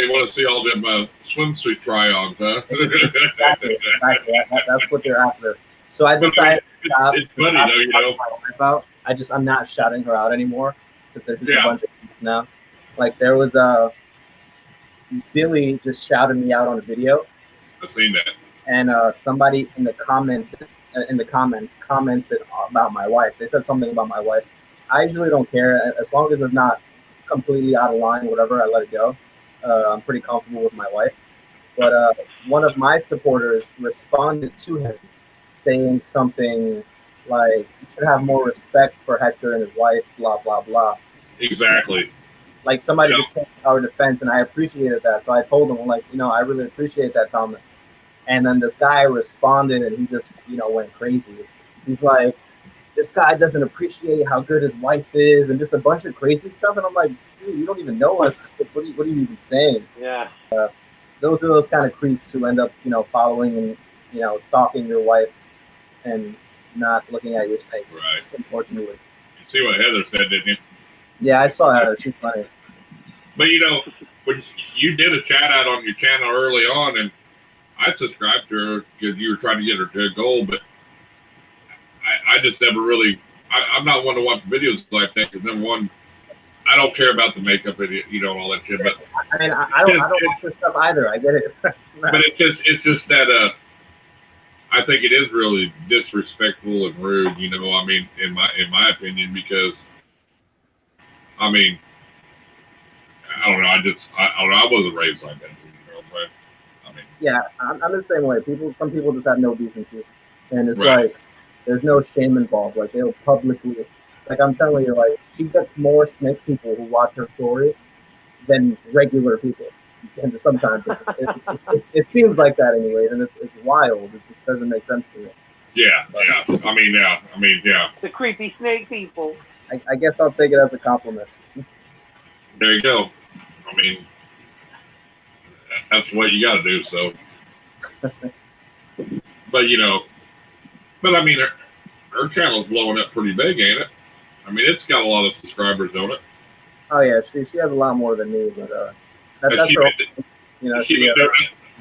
want to see all them swimsuit try-ons, huh? Exactly. That's what they're after. So I decided it's funny though, you know. I'm not shouting her out anymore because there's just a bunch of people now. Like there was Billy just shouted me out on a video. I've seen that. And somebody in the comments commented about my wife. They said something about my wife. I usually don't care as long as it's not completely out of line. Whatever, I let it go. I'm pretty comfortable with my wife. But one of my supporters responded to him saying something like, "You should have more respect for Hector and his wife." Blah blah blah. Exactly. Like somebody just came to our defense, and I appreciated that. So I told him, like, you know, I really appreciate that, Thomas. And then this guy responded, and he just, you know, went crazy. He's like, this guy doesn't appreciate how good his wife is, and just a bunch of crazy stuff. And I'm like, dude, you don't even know us. What are you even saying? Yeah. Those are those kind of creeps who end up, you know, following and, you know, stalking your wife and not looking at your snakes. Right. Unfortunately. You see what Heather said, didn't you? Yeah, I saw Heather. She's funny. But you know, when you did a chat out on your channel early on, and I subscribed to her because you were trying to get her to a goal, but I just never really. I'm not one to watch videos like that because number one, I don't care about the makeup and you know all that shit. But I mean, I don't watch this stuff either. I get it. But it's just that I think it is really disrespectful and rude. You know, I mean, in my opinion, because I mean, I don't know. I don't know. I wasn't raised like that. You know what I'm saying? I mean, yeah, I'm the same way. Some people just have no decency, and it's like there's no shame involved. Like they'll publicly, like I'm telling you, like she gets more snake people who watch her story than regular people. And sometimes it seems like that anyway, and it's wild. It just doesn't make sense to me. Yeah, but, yeah. I mean, yeah. The creepy snake people. I guess I'll take it as a compliment. There you go. I mean, that's what you got to do. So, but you know, I mean, her channel's blowing up pretty big, ain't it? I mean, it's got a lot of subscribers, don't it? Oh yeah, she has a lot more than me, but that's her. You know, she been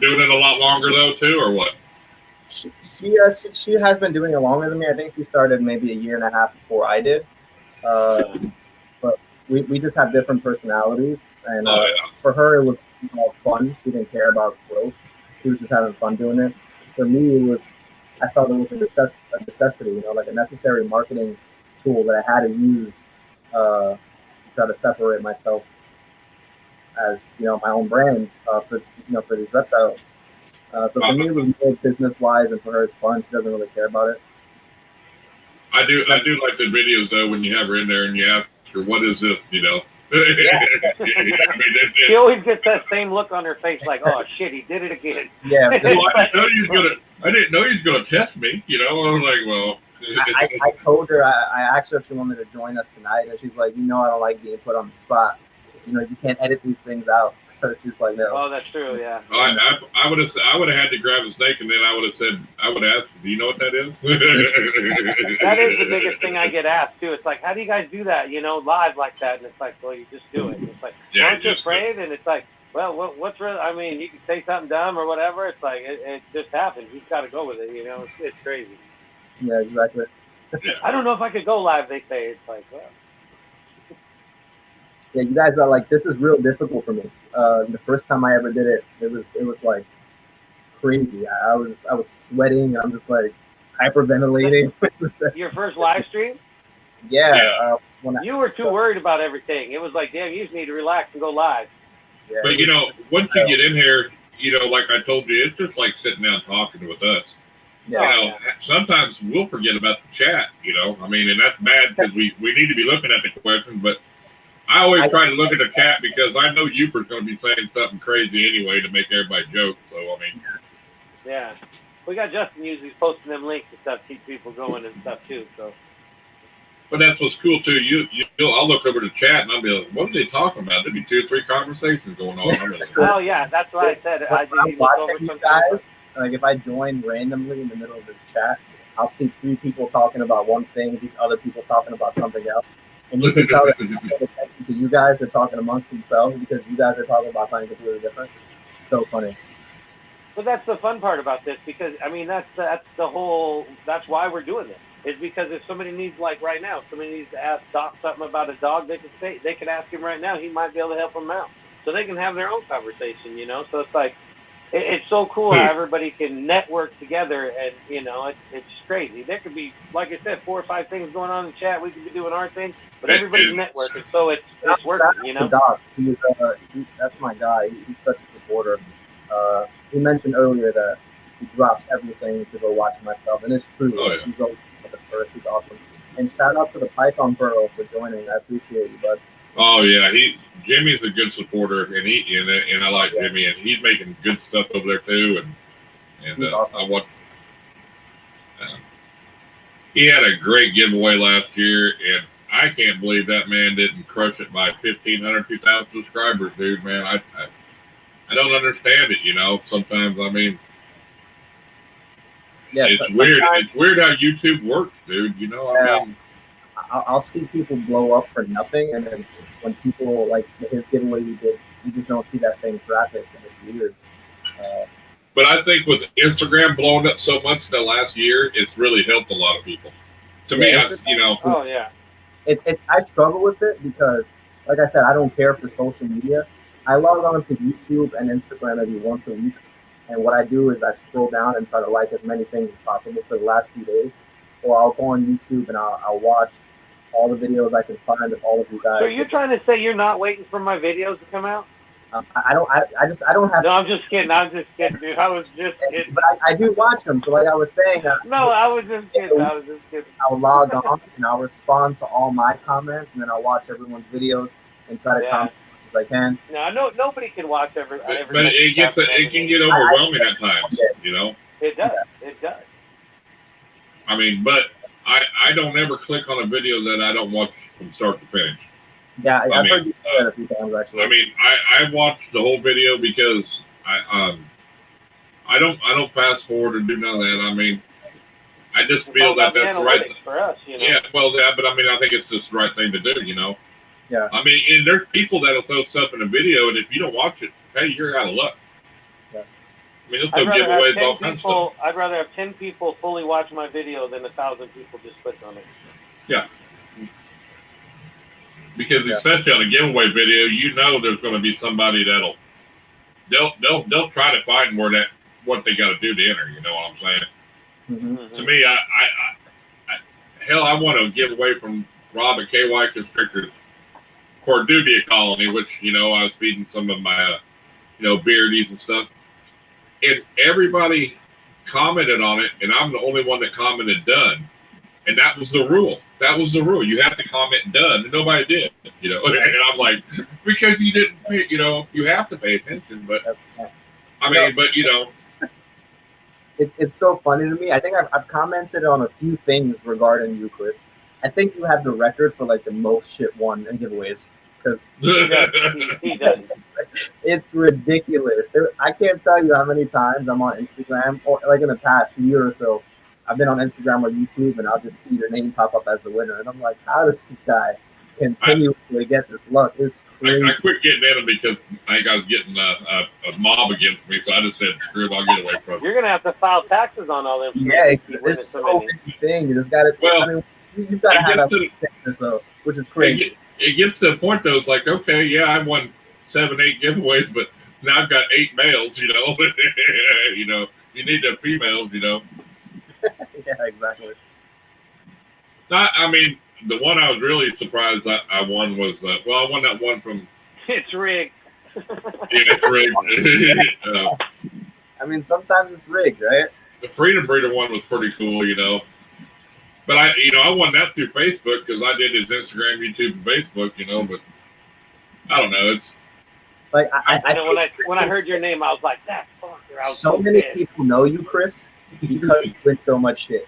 doing it a lot longer though, too, or what? She has been doing it longer than me. I think she started maybe a year and a half before I did. But we just have different personalities, and for her it was fun. She didn't care about growth. She was just having fun doing it. For me, I felt it was a necessity, you know, like a necessary marketing tool that I had to use to try to separate myself as, you know, my own brand for these reptiles. So for me, it was more business-wise, and for her, it's fun. She doesn't really care about it. I do like the videos though when you have her in there and you ask her, "What is this?" You know. Yeah. I mean, she always gets that same look on her face, like, "Oh shit, he did it again." Yeah. Well, I didn't know he was gonna test me. You know, I was like, well. I told her I asked her if she wanted to join us tonight, and she's like, "You know, I don't like being put on the spot." you can't edit these things out. So it's just like, no. Oh, that's true. Yeah. I would have had to grab a snake, and then I would have asked, do you know what that is? That is the biggest thing I get asked too. It's like, how do you guys do that? Live like that, and it's like, well, you just do it. And it's like, aren't you afraid? And it's like, well, what's real? I mean, you can say something dumb or whatever. It's like it just happens. You've got to go with it. It's crazy. Yeah, exactly. Yeah. I don't know if I could go live. They say it's like, well. Yeah, you guys are like, this is real difficult for me. The first time I ever did it, it was like crazy. I was sweating. I'm just like hyperventilating. Your first live stream? Yeah. You were too worried about everything. It was like, damn, you just need to relax and go live. Yeah, but once you get in here, like I told you, it's just like sitting down talking with us. Yeah. Sometimes we'll forget about the chat. I mean, and that's bad because we need to be looking at the questions, but I always try to look at the chat because I know Youper's going to be saying something crazy anyway to make everybody joke. So, I mean. Yeah. We got Justin usually posting them links and stuff, keep people going and stuff too. So. But that's what's cool too. I'll look over the chat and I'll be like, what are they talking about? There'll be 2 or 3 conversations going on. Oh yeah, that's what I said. I just look over you guys. Like if I join randomly in the middle of the chat, I'll see 3 people talking about one thing, these other people talking about something else. And you can tell that you guys are talking amongst themselves because you guys are talking about something completely different. So funny. But that's the fun part about this because I mean that's why we're doing this. Is because if somebody needs, like right now, somebody needs to ask Doc something about a dog, they can ask him right now. He might be able to help them out, so they can have their own conversation. So it's like it's so cool how everybody can network together, and it's crazy. There could be, like I said, 4 or 5 things going on in the chat. We could be doing our thing, but everybody's networking, so it's working. Doc, that's my guy. He's such a supporter. He mentioned earlier that he drops everything to go watch my stuff, and it's true. Oh, yeah. He's always the first. He's awesome. And shout out to the Python Burrow for joining. I appreciate you, bud. Oh yeah, Jimmy's a good supporter, and I like Jimmy, and he's making good stuff over there too. And awesome. I want. He had a great giveaway last year, and I can't believe that man didn't crush it by 1,500, 2,000 subscribers, dude. Man, I don't understand it. Sometimes I mean. Yeah, it's weird. It's weird how YouTube works, dude. I mean, I'll see people blow up for nothing, and then when people like his giveaway he did, you just don't see that same traffic, and it's weird. But I think with Instagram blowing up so much the last year, it's really helped a lot of people. To me, Oh yeah. I struggle with it because, like I said, I don't care for social media. I log on to YouTube and Instagram maybe once a week. And what I do is I scroll down and try to like as many things as possible for the last few days. Or I'll go on YouTube and I'll watch all the videos I can find of all of you guys. So you're trying to say you're not waiting for my videos to come out? I don't have. No, I'm just kidding. Dude. I was just kidding. But I do watch them. So like I was saying. No, I was just kidding. I'll log on and I'll respond to all my comments, and then I'll watch everyone's videos and try to comment as much as I can. No, nobody can watch every. But it can get overwhelming at times. It does. I mean, but I don't ever click on a video that I don't watch from start to finish. Yeah, I've heard you say that a few times actually. I mean, I watched the whole video because I don't fast forward or do none of that. I mean, I just feel that that's the right thing for us. Yeah, well, yeah, but I mean, I think it's just the right thing to do. Yeah. I mean, and there's people that'll throw stuff in a video, and if you don't watch it, hey, you're out of luck. Yeah. I mean, they'll throw giveaways, all kinds of stuff. I'd rather have 10 people fully watch my video than 1,000 people just click on it. Yeah. Because especially on a giveaway video, there's going to be somebody they'll try to find what they got to do to enter. You know what I'm saying? Mm-hmm. To me, I want to give away from Rob at KY Constrictors for a dubia colony, which I was feeding some of my beardies and stuff, and everybody commented on it, and I'm the only one that commented done, and that was the rule. You have to comment done, and nobody did. And I'm like, because you didn't pay, you have to pay attention. But I mean, it's so funny to me. I think I've commented on a few things regarding you, Chris. I think you have the record for like the most shit won in giveaways. because He does. He does. it's ridiculous. I can't tell you how many times I'm on Instagram, or like in the past year or so, I've been on Instagram or YouTube, and I'll just see your name pop up as the winner, and I'm like, how does this guy continuously get this luck? It's crazy. I quit getting in them because I think I was getting a mob against me, so I just said, screw it, I'll get away from it. You're gonna have to file taxes on all them. Yeah, there's so many things. You just got to. Well, I mean, you've got to have that or so, which is crazy. It gets to the point though. It's like, okay, yeah, I won 7, 8 giveaways, but now I've got 8 males. You know, you know, you need the females. You know. Yeah, exactly. I mean, the one I was really surprised I won was I won that one from. It's rigged. Yeah, it's rigged. I mean, sometimes it's rigged, right? The Freedom Breeder one was pretty cool, you know. But I won that through Facebook because I did his Instagram, YouTube, and Facebook, you know. But I don't know. It's like when I heard your name, I was like, "That fucker!" I was so many people know you, Chris, because you win so much shit.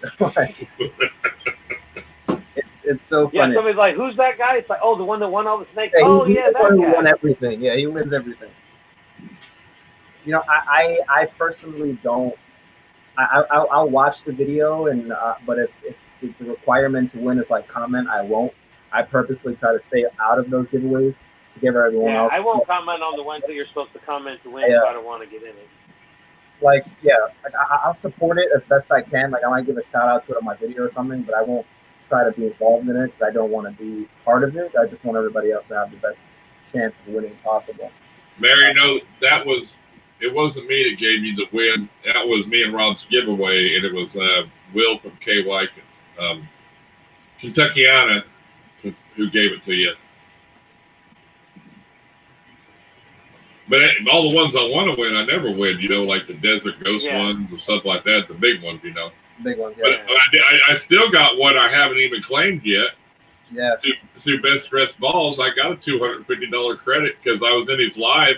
It's so funny. Yeah, somebody's like, "Who's that guy?" It's like, "Oh, the one that won all the snakes." Yeah, oh, yeah, that guy. He won everything. Yeah, he wins everything. You know, I personally don't. I'll watch the video, and but if the requirement to win is like comment, I won't. I purposely try to stay out of those giveaways to give everyone else. I won't comment on the ones that you're supposed to comment to win if I don't want to get in it. Like, yeah, like I'll support it as best I can. Like, I might give a shout out to it on my video or something, but I won't try to be involved in it because I don't want to be part of it. I just want everybody else to have the best chance of winning possible. Mary, no, it wasn't me that gave you the win. That was me and Rob's giveaway, and it was Will from KY Kentuckiana who gave it to you. But all the ones I want to win, I never win. You know, like the Desert Ghost ones and stuff like that, the big ones. You know, big ones. Yeah. But I still got one I haven't even claimed yet. Yeah. To Best Dressed Balls, I got a $250 credit because I was in his live,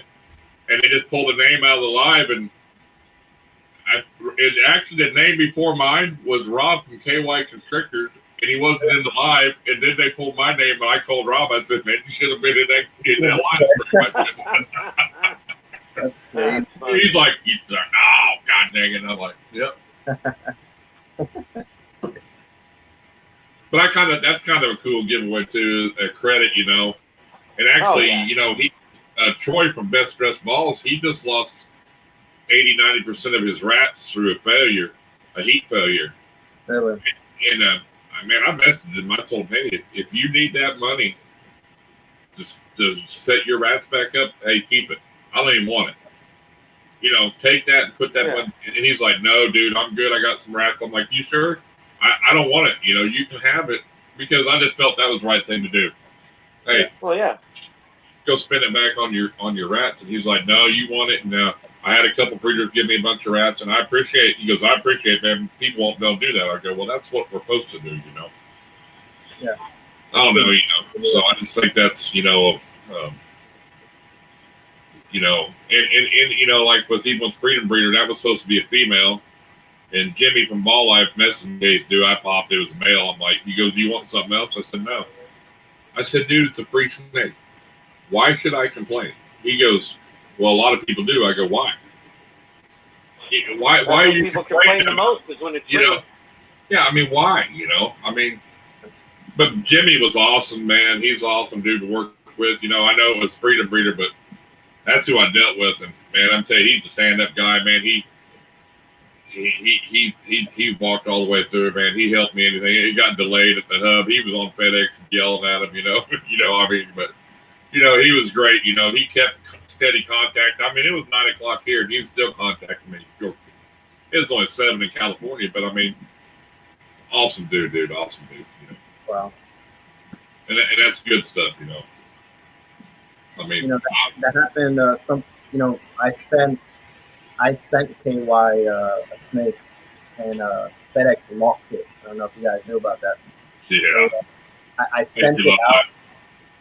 and they just pulled a name out of the live, and it actually the name before mine was Rob from KY Constrictors, and he wasn't in the live, and then they pulled my name, and I called Rob. I said, "Man, you should have been in that live." That's crazy. He's like, "Oh, god dang it!" I'm like, "Yep." But that's kind of a cool giveaway too, a credit, you know. And actually, you know, Troy from Best Dressed Balls, he just lost 80-90% of his rats through a heat failure. Really? And man, I messaged him. I told him, hey, if you need that money just to set your rats back up, hey, keep it. I don't even want it. You know, take that and put that money. And he's like, no, dude, I'm good. I got some rats. I'm like, you sure? I don't want it. You know, you can have it, because I just felt that was the right thing to do. Hey, well, yeah, go spend it back on your rats. And he's like, no, you want it. And I had a couple breeders give me a bunch of rats, and I appreciate it. He goes, I appreciate it, man. People don't do that. I go, well, that's what we're supposed to do, you know. Yeah. I don't know, you know. So I just think that's, you know, you know, and you know, like with even with Freedom Breeder, that was supposed to be a female. And Jimmy from Ball Life messaged me, dude, I popped, it was a male. I'm like, he goes, do you want something else? I said, no. I said, dude, it's a free snake. Why should I complain? He goes, well, a lot of people do. I go, why? Why are you people complain the most is when it's you know? Yeah, I mean, why? You know, I mean, but Jimmy was awesome, man. He's an awesome dude to work with. You know, I know it was Freedom Breeder, but that's who I dealt with. And man, I'm telling you, he's a stand-up guy, man. He walked all the way through, man. He helped me anything. It got delayed at the hub. He was on FedEx yelling at him, you know. I mean, but you know, he was great. You know, he kept steady contact. I mean, it was 9 o'clock here, and he was still contacting me. It was only 7 in California, but I mean, awesome dude, awesome dude. You know. Wow. And that's good stuff, you know. I mean, you know, that happened. You know, I sent KY a snake, and FedEx lost it. I don't know if you guys knew about that. Yeah. So, I sent it out,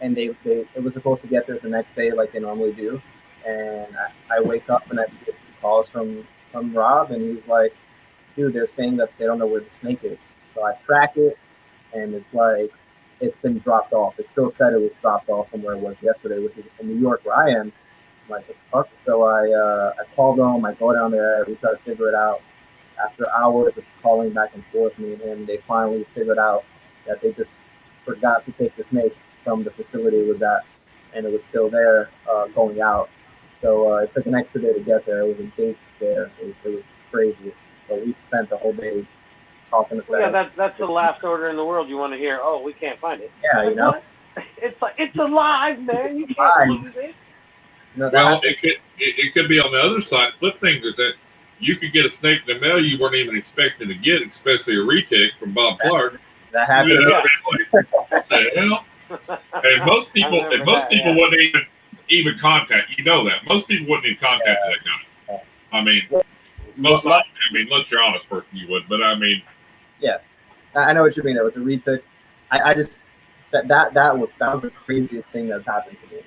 and it was supposed to get there the next day, like they normally do. And I wake up and I see a few calls from Rob, and he's like, "Dude, they're saying that they don't know where the snake is." So I track it, and it's like it's been dropped off. It still said it was dropped off from where it was yesterday, which is in New York, where I am. I'm like, what the fuck? So I called them. I go down there. We try to figure it out. After hours of calling back and forth, me and him, they finally figured out that they just forgot to take the snake from the facility it was at, and it was still there going out. So it took an extra day to get there. It was a date there. It was crazy. But we spent the whole day talking to Well, yeah, that's the last order in the world you want to hear. Oh, we can't find it. Yeah, you know. What? It's like it's alive, man. You It's can't alive. lose it. No, Well, it could be on the other side. Flip thing is that you could get a snake in the mail you weren't even expecting to get, especially a retake from Bob Clark. that happened. You know, like, what the hell? And most people, wouldn't even contact. You know that most people wouldn't even contact that guy. I mean, most of I mean, unless you're honest person, you would. But I mean, yeah, I know what you mean. It was a retake. I just that was the craziest thing that's happened to me.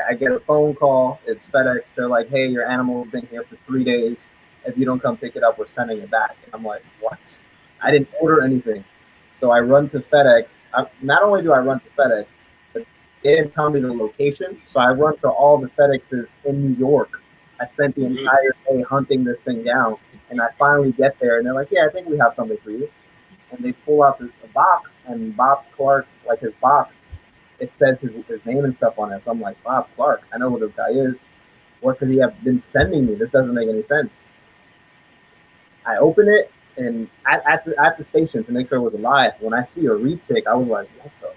I get a phone call. It's FedEx. They're like, "Hey, your animal's been here for 3 days. If you don't come pick it up, we're sending it back." And I'm like, "What? I didn't order anything." So I run to FedEx. Not only do I run to FedEx, but they didn't tell me the location. So I run to all the FedExes in New York. I spent the entire day hunting this thing down, and I finally get there, and they're like, "Yeah, I think we have something for you." And they pull out the box, and Bob Clark's, like his box, it says his name and stuff on it. So I'm like, Bob Clark, I know who this guy is. What could he have been sending me? This doesn't make any sense. I open it, and at the station to make sure it was alive. When I see a retic, I was like, what the?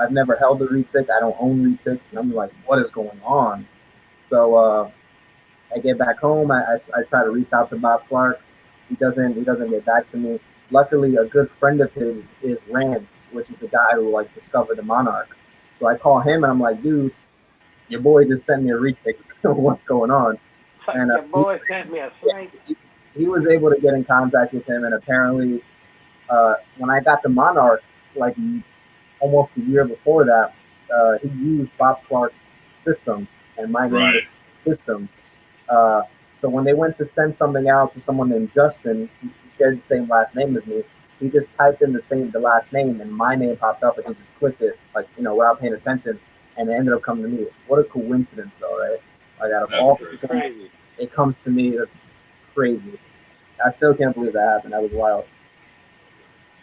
I've never held a retic. I don't own retics, and I'm like, what is going on? So I get back home. I try to reach out to Bob Clark. He doesn't get back to me. Luckily, a good friend of his is Rance, which is the guy who like discovered the monarch. So I call him, and I'm like, dude, your boy just sent me a retic. What's going on? And your boy sent me a snake. He was able to get in contact with him, and apparently, when I got the monarch, like almost a year before that, he used Bob Clark's system and my system. So when they went to send something out to someone named Justin, he shared the same last name as me. He just typed in the last name, and my name popped up, and he just clicked it, like, you know, without paying attention, and it ended up coming to me. What a coincidence, though, right? Like, out of all things, it comes to me. That's crazy. I still can't believe that happened. That was wild.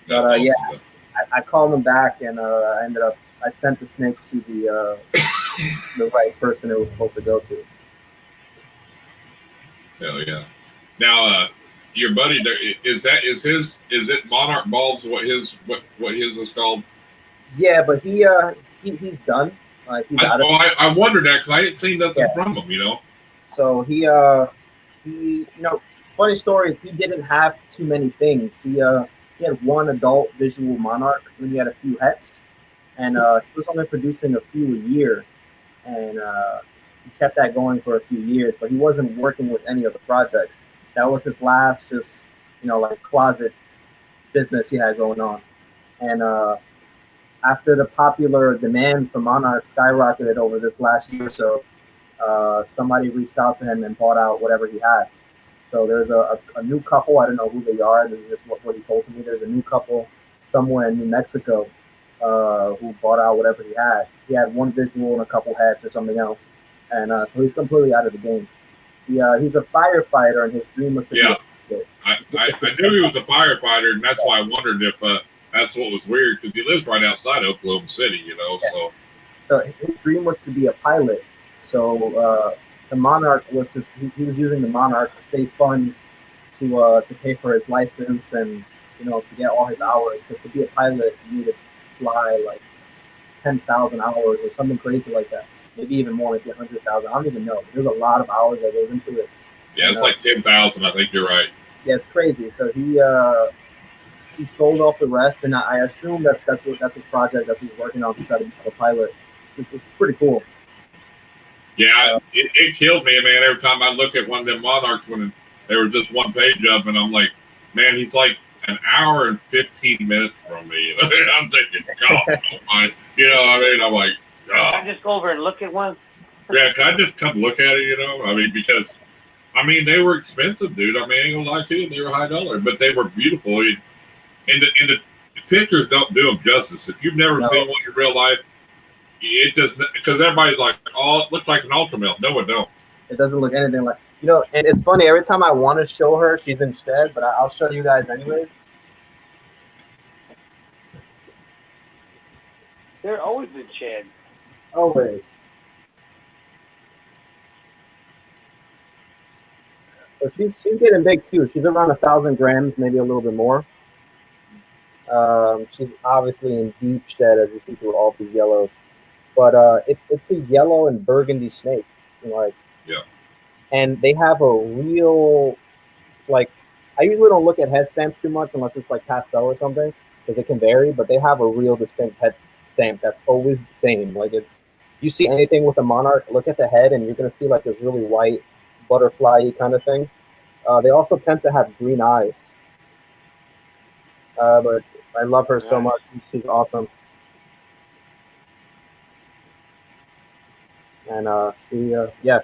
But awesome. Yeah, I called him back, and I sent the snake to the right person it was supposed to go to. Hell yeah! Now, your buddy there, is it Monarch Bulbs? What his is called? Yeah, but he's done. I wondered that because I didn't see nothing from him. You know. So he you know, funny story is he didn't have too many things. He had one adult visual monarch, and he had a few hets, and he was only producing a few a year, and he kept that going for a few years, but he wasn't working with any of the projects. That was his last, just, you know, like closet business he had going on. And after the popular demand for monarch skyrocketed over this last year or so, somebody reached out to him and bought out whatever he had. So there's a new couple. I don't know who they are. This is just what he told me. There's a new couple somewhere in New Mexico who bought out whatever he had. He had one visual and a couple hats or something else. And so he's completely out of the game. He's a firefighter, and his dream was to be I knew he was a firefighter, and that's why I wondered if that's what was weird, because he lives right outside Oklahoma City, you know. Yeah. So his dream was to be a pilot. So the Monarch was he was using the Monarch to save funds to pay for his license and, you know, to get all his hours. Because to be a pilot, you need to fly like 10,000 hours or something crazy like that. Maybe even more, maybe 100,000. I don't even know. There's a lot of hours that goes into it. Yeah, it's like 10,000. I think you're right. Yeah, it's crazy. So he sold off the rest, and I assume that's his project that he's working on to try to become a pilot. This is pretty cool. Yeah, it killed me, man. Every time I look at one of them monarchs when they were just one page up, and I'm like, man, he's like an hour and 15 minutes from me. I'm thinking, God, you know, I mean, I'm like, can I just go over and look at one? Yeah, can I just come look at it, you know? I mean, because, I mean, they were expensive, dude. I mean, I ain't gonna lie to you, they were high dollar, but they were beautiful. And pictures don't do them justice. If you've never No. seen one in real life, it does not, because everybody's like, oh, it looks like an ultra male. No, it don't. It doesn't look anything like, you know, and it's funny, every time I want to show her, she's in shed, but I'll show you guys anyways. They're always in shed. Always. So she's getting big too. She's around 1,000 grams, maybe a little bit more. She's obviously in deep shed, as you see through all these yellows. But it's a yellow and burgundy snake, you know, like. Yeah. And they have a real, like, I usually don't look at head stamps too much unless it's like pastel or something, because it can vary. But they have a real distinct head stamp that's always the same. Like, it's, you see anything with a monarch, look at the head, and you're gonna see like this really white, butterfly kind of thing. They also tend to have green eyes. But I love her so much. She's awesome. And yeah.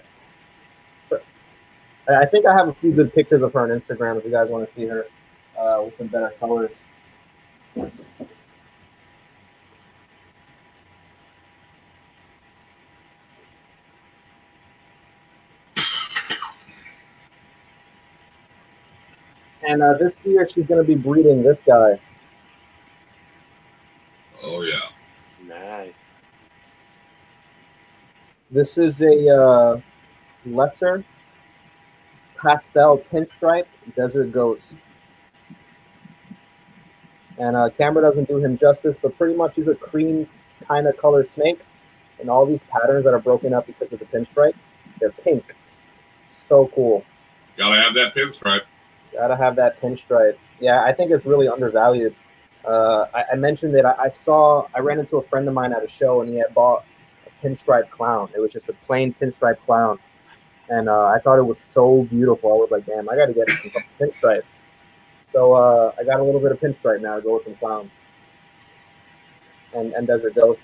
I think I have a few good pictures of her on Instagram if you guys want to see her with some better colors. And this year she's going to be breeding this guy. Oh, yeah. Nice. This is a lesser pastel pinstripe desert ghost. And camera doesn't do him justice, but pretty much he's a cream kind of color snake. And all these patterns that are broken up because of the pinstripe, they're pink. So cool. Gotta have that pinstripe. Gotta have that pinstripe. Yeah, I think it's really undervalued. I mentioned that I ran into a friend of mine at a show, and he had bought a pinstripe clown. It was just a plain pinstripe clown. And I thought it was so beautiful. I was like, damn, I got to get some pinstripe. So I got a little bit of pinstripe now to go with some clowns. And desert ghost.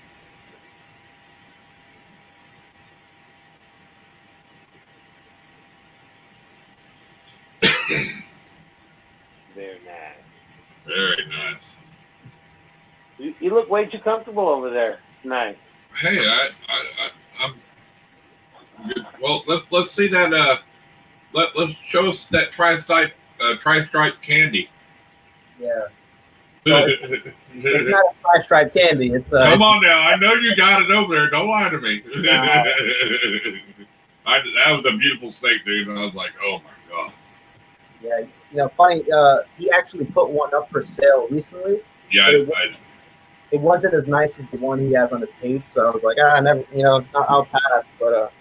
Very nice. Very nice. You look way too comfortable over there. Nice. Hey, I'm good. Well, let's see that. Let's show us that tri-stripe candy. Yeah. Well, it's not a tri-stripe candy. It's come on now. I know you got it over there. Don't lie to me. That was a beautiful snake, dude. And I was like, oh my god. Yeah, you know, funny. He actually put one up for sale recently. Yeah, it wasn't as nice as the one he has on his page, so I was like, never, you know, I'll pass. But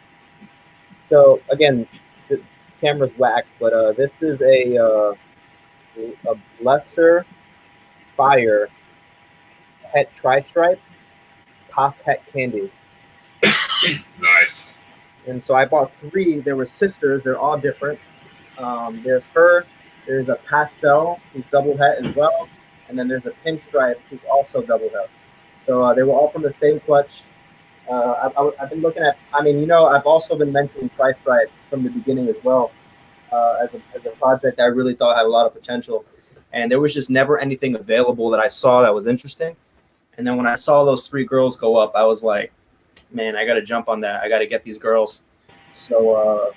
so again, the camera's whack. But this is a lesser fire het tri-stripe Toss het candy. Nice. And so I bought 3. They were sisters. They're all different. There's her. There's a pastel who's double het as well. And then there's a pinstripe who's also double het. So they were all from the same clutch. I've been looking at, I mean, you know, I've also been mentioning tri-stripe from the beginning as well as a project that I really thought had a lot of potential. And there was just never anything available that I saw that was interesting. And then when I saw those 3 girls go up, I was like, man, I got to jump on that. I got to get these girls. So,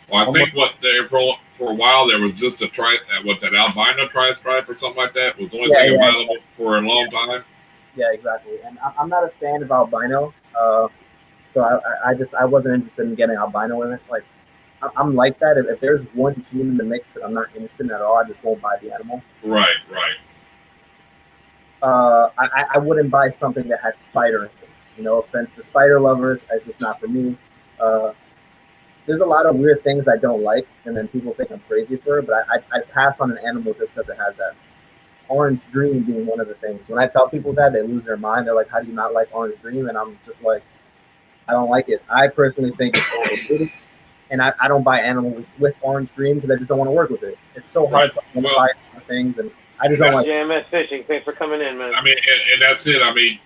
well, I think what they for a while there was just that albino tri-stripe or something like that was the only thing available for a long time. Yeah, exactly. And I'm not a fan of albino, so I wasn't interested in getting albino in it. Like, I'm like that. If there's one gene in the mix that I'm not interested in at all, I just won't buy the animal. Right. I wouldn't buy something that had spider in it. You know, offense to spider lovers, it's just not for me. There's a lot of weird things I don't like, and then people think I'm crazy for it, but I pass on an animal just because it has that. Orange Dream being one of the things. When I tell people that, they lose their mind. They're like, how do you not like Orange Dream? And I'm just like, I don't like it. I personally think it's overrated, and I don't buy animals with Orange Dream because I just don't want to work with it. It's so hard to buy things, and I just don't like it. JMS Fishing, thanks for coming in, man. I mean, and that's it. I mean,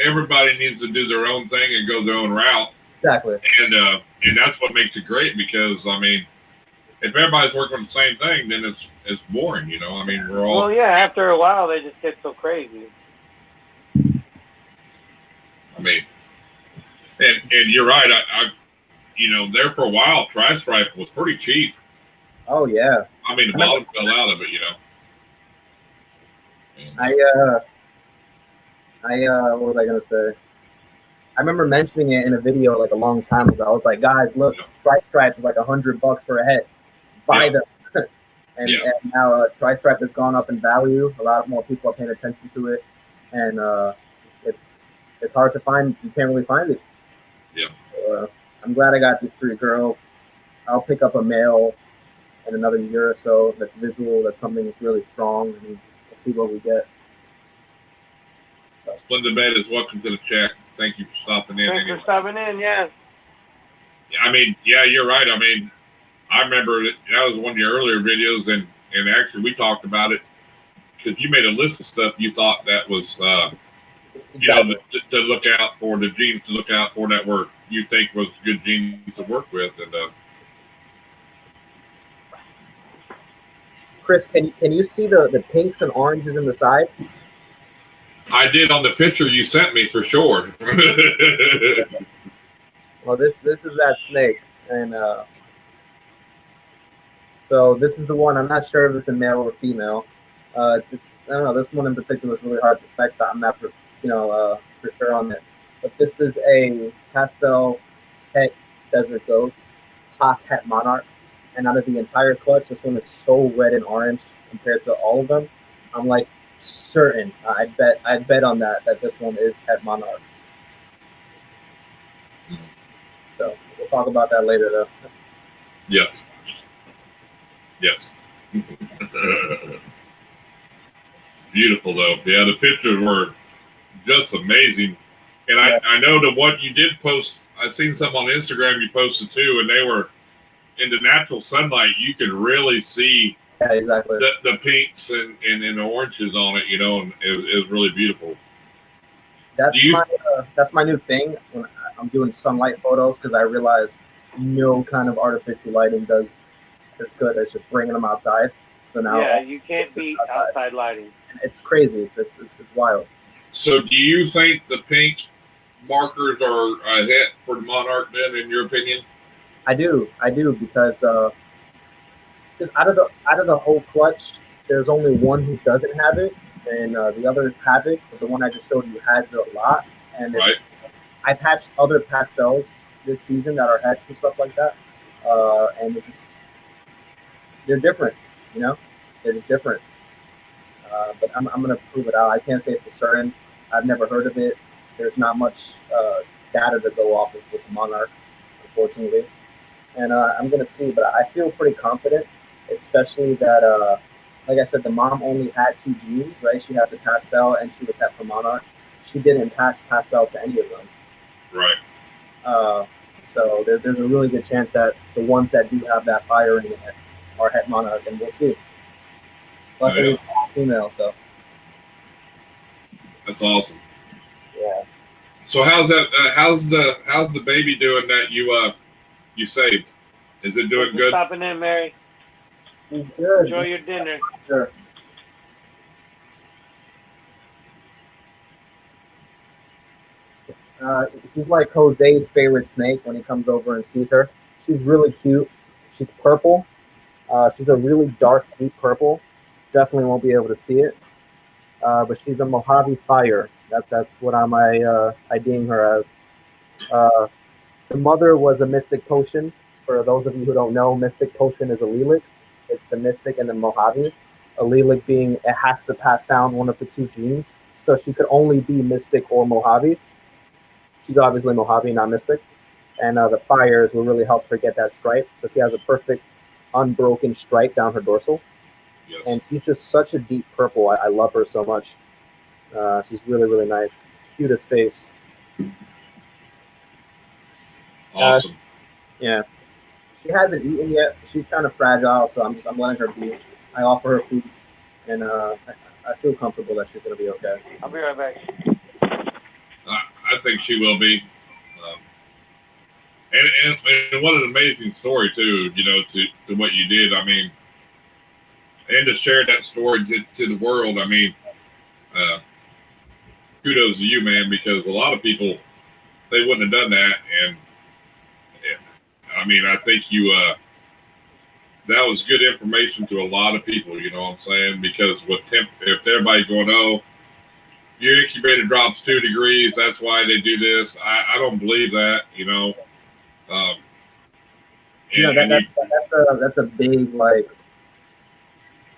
everybody needs to do their own thing and go their own route. Exactly. And that's what makes it great because, I mean, if everybody's working on the same thing, then it's boring. You know, I mean, we're all. Well, yeah. After a while, they just get so crazy. I mean, and you're right. I you know, there for a while, Tri-Stripe was pretty cheap. Oh yeah. I mean, the bottom fell out of it. You know. And, what was I gonna say? I remember mentioning it in a video like a long time ago. I was like, guys, look, Tri-Stripe is like $100 for a head. Buy them. And now Tri-Stripe has gone up in value. A lot more people are paying attention to it, and it's hard to find. You can't really find it. Yeah. So, I'm glad I got these 3 girls. I'll pick up a male in another year or so. That's visual. That's something that's really strong, and we'll see what we get. Splendid Bed is welcome to the chat. Thank you for stopping in. Thanks for stopping in. Yeah. I mean, yeah, you're right. I mean, I remember that was one of your earlier videos, and actually we talked about it because you made a list of stuff you thought that was, you know, to look out for, the genes to look out for that were you think was good genes to work with, and Chris, can you see the pinks and oranges in the side? I did on the picture you sent me for sure. Well, this is that snake, and so this is the one. I'm not sure if it's a male or female. It's I don't know. This one in particular is really hard to sex. I'm not for sure on it. But this is a pastel het desert ghost, Haas het monarch, and out of the entire clutch, this one is so red and orange compared to all of them. I'm like certain. I'd bet on that this one is het monarch. So we'll talk about that later, though. Yes. Beautiful though. Yeah, the pictures were just amazing. And yeah. I know the one you did post, I've seen some on Instagram you posted too, and they were in the natural sunlight. You could really see exactly the pinks and the oranges on it, you know, and it was really beautiful. That's my new thing when I'm doing sunlight photos, because I realize no kind of artificial lighting does as good as just bringing them outside. So now you can't beat outside lighting. It's crazy. It's wild. So do you think the pink markers are a hit for the monarch then, in your opinion? I do because just out of the whole clutch, there's only one who doesn't have it, and the others have it. But the one I just showed you has it a lot. And I've hatched other pastels this season that are hatched and stuff like that, and they're different, you know. They're just different. But I'm gonna prove it out. I can't say for certain. I've never heard of it. There's not much data to go off of with the monarch, unfortunately. And I'm gonna see, but I feel pretty confident, especially that, like I said, the mom only had 2 genes, right? She had the pastel and she was het for monarch. She didn't pass pastel to any of them. Right. So there's a really good chance that the ones that do have that fire in it are het monarch, and we'll see. Luckily, it's all female, so. That's awesome. Yeah. So how's that? How's the baby doing that you saved? Is it doing good? Stopping in, Mary. He's good. Enjoy your dinner. Sure. She's like Jose's favorite snake when he comes over and sees her. She's really cute. She's purple. She's a really dark, deep purple. Definitely won't be able to see it. But she's a Mojave Fire. That's what I'm IDing her as. The mother was a Mystic Potion. For those of you who don't know, Mystic Potion is a Lilac. It's the Mystic and the Mojave. A Lilac being it has to pass down one of the 2 genes. So she could only be Mystic or Mojave. She's obviously Mojave, not Mystic. And the fires will really help her get that stripe. So she has a perfect unbroken stripe down her dorsal. Yes. And she's just such a deep purple. I love her so much. She's really, really nice. Cutest face. Awesome. Yeah. She hasn't eaten yet. She's kind of fragile, so I'm letting her be. I offer her food, and I feel comfortable that she's going to be okay. I'll be right back. I think she will be. And what an amazing story too, you know, to what you did. I mean, and to share that story to the world. I mean, uh, kudos to you, man, because a lot of people they wouldn't have done that. And I mean, I think you that was good information to a lot of people. You know what I'm saying? Because with if everybody going, oh, your incubator drops 2 degrees, that's why they do this. I don't believe that. You know. Um, that's a big like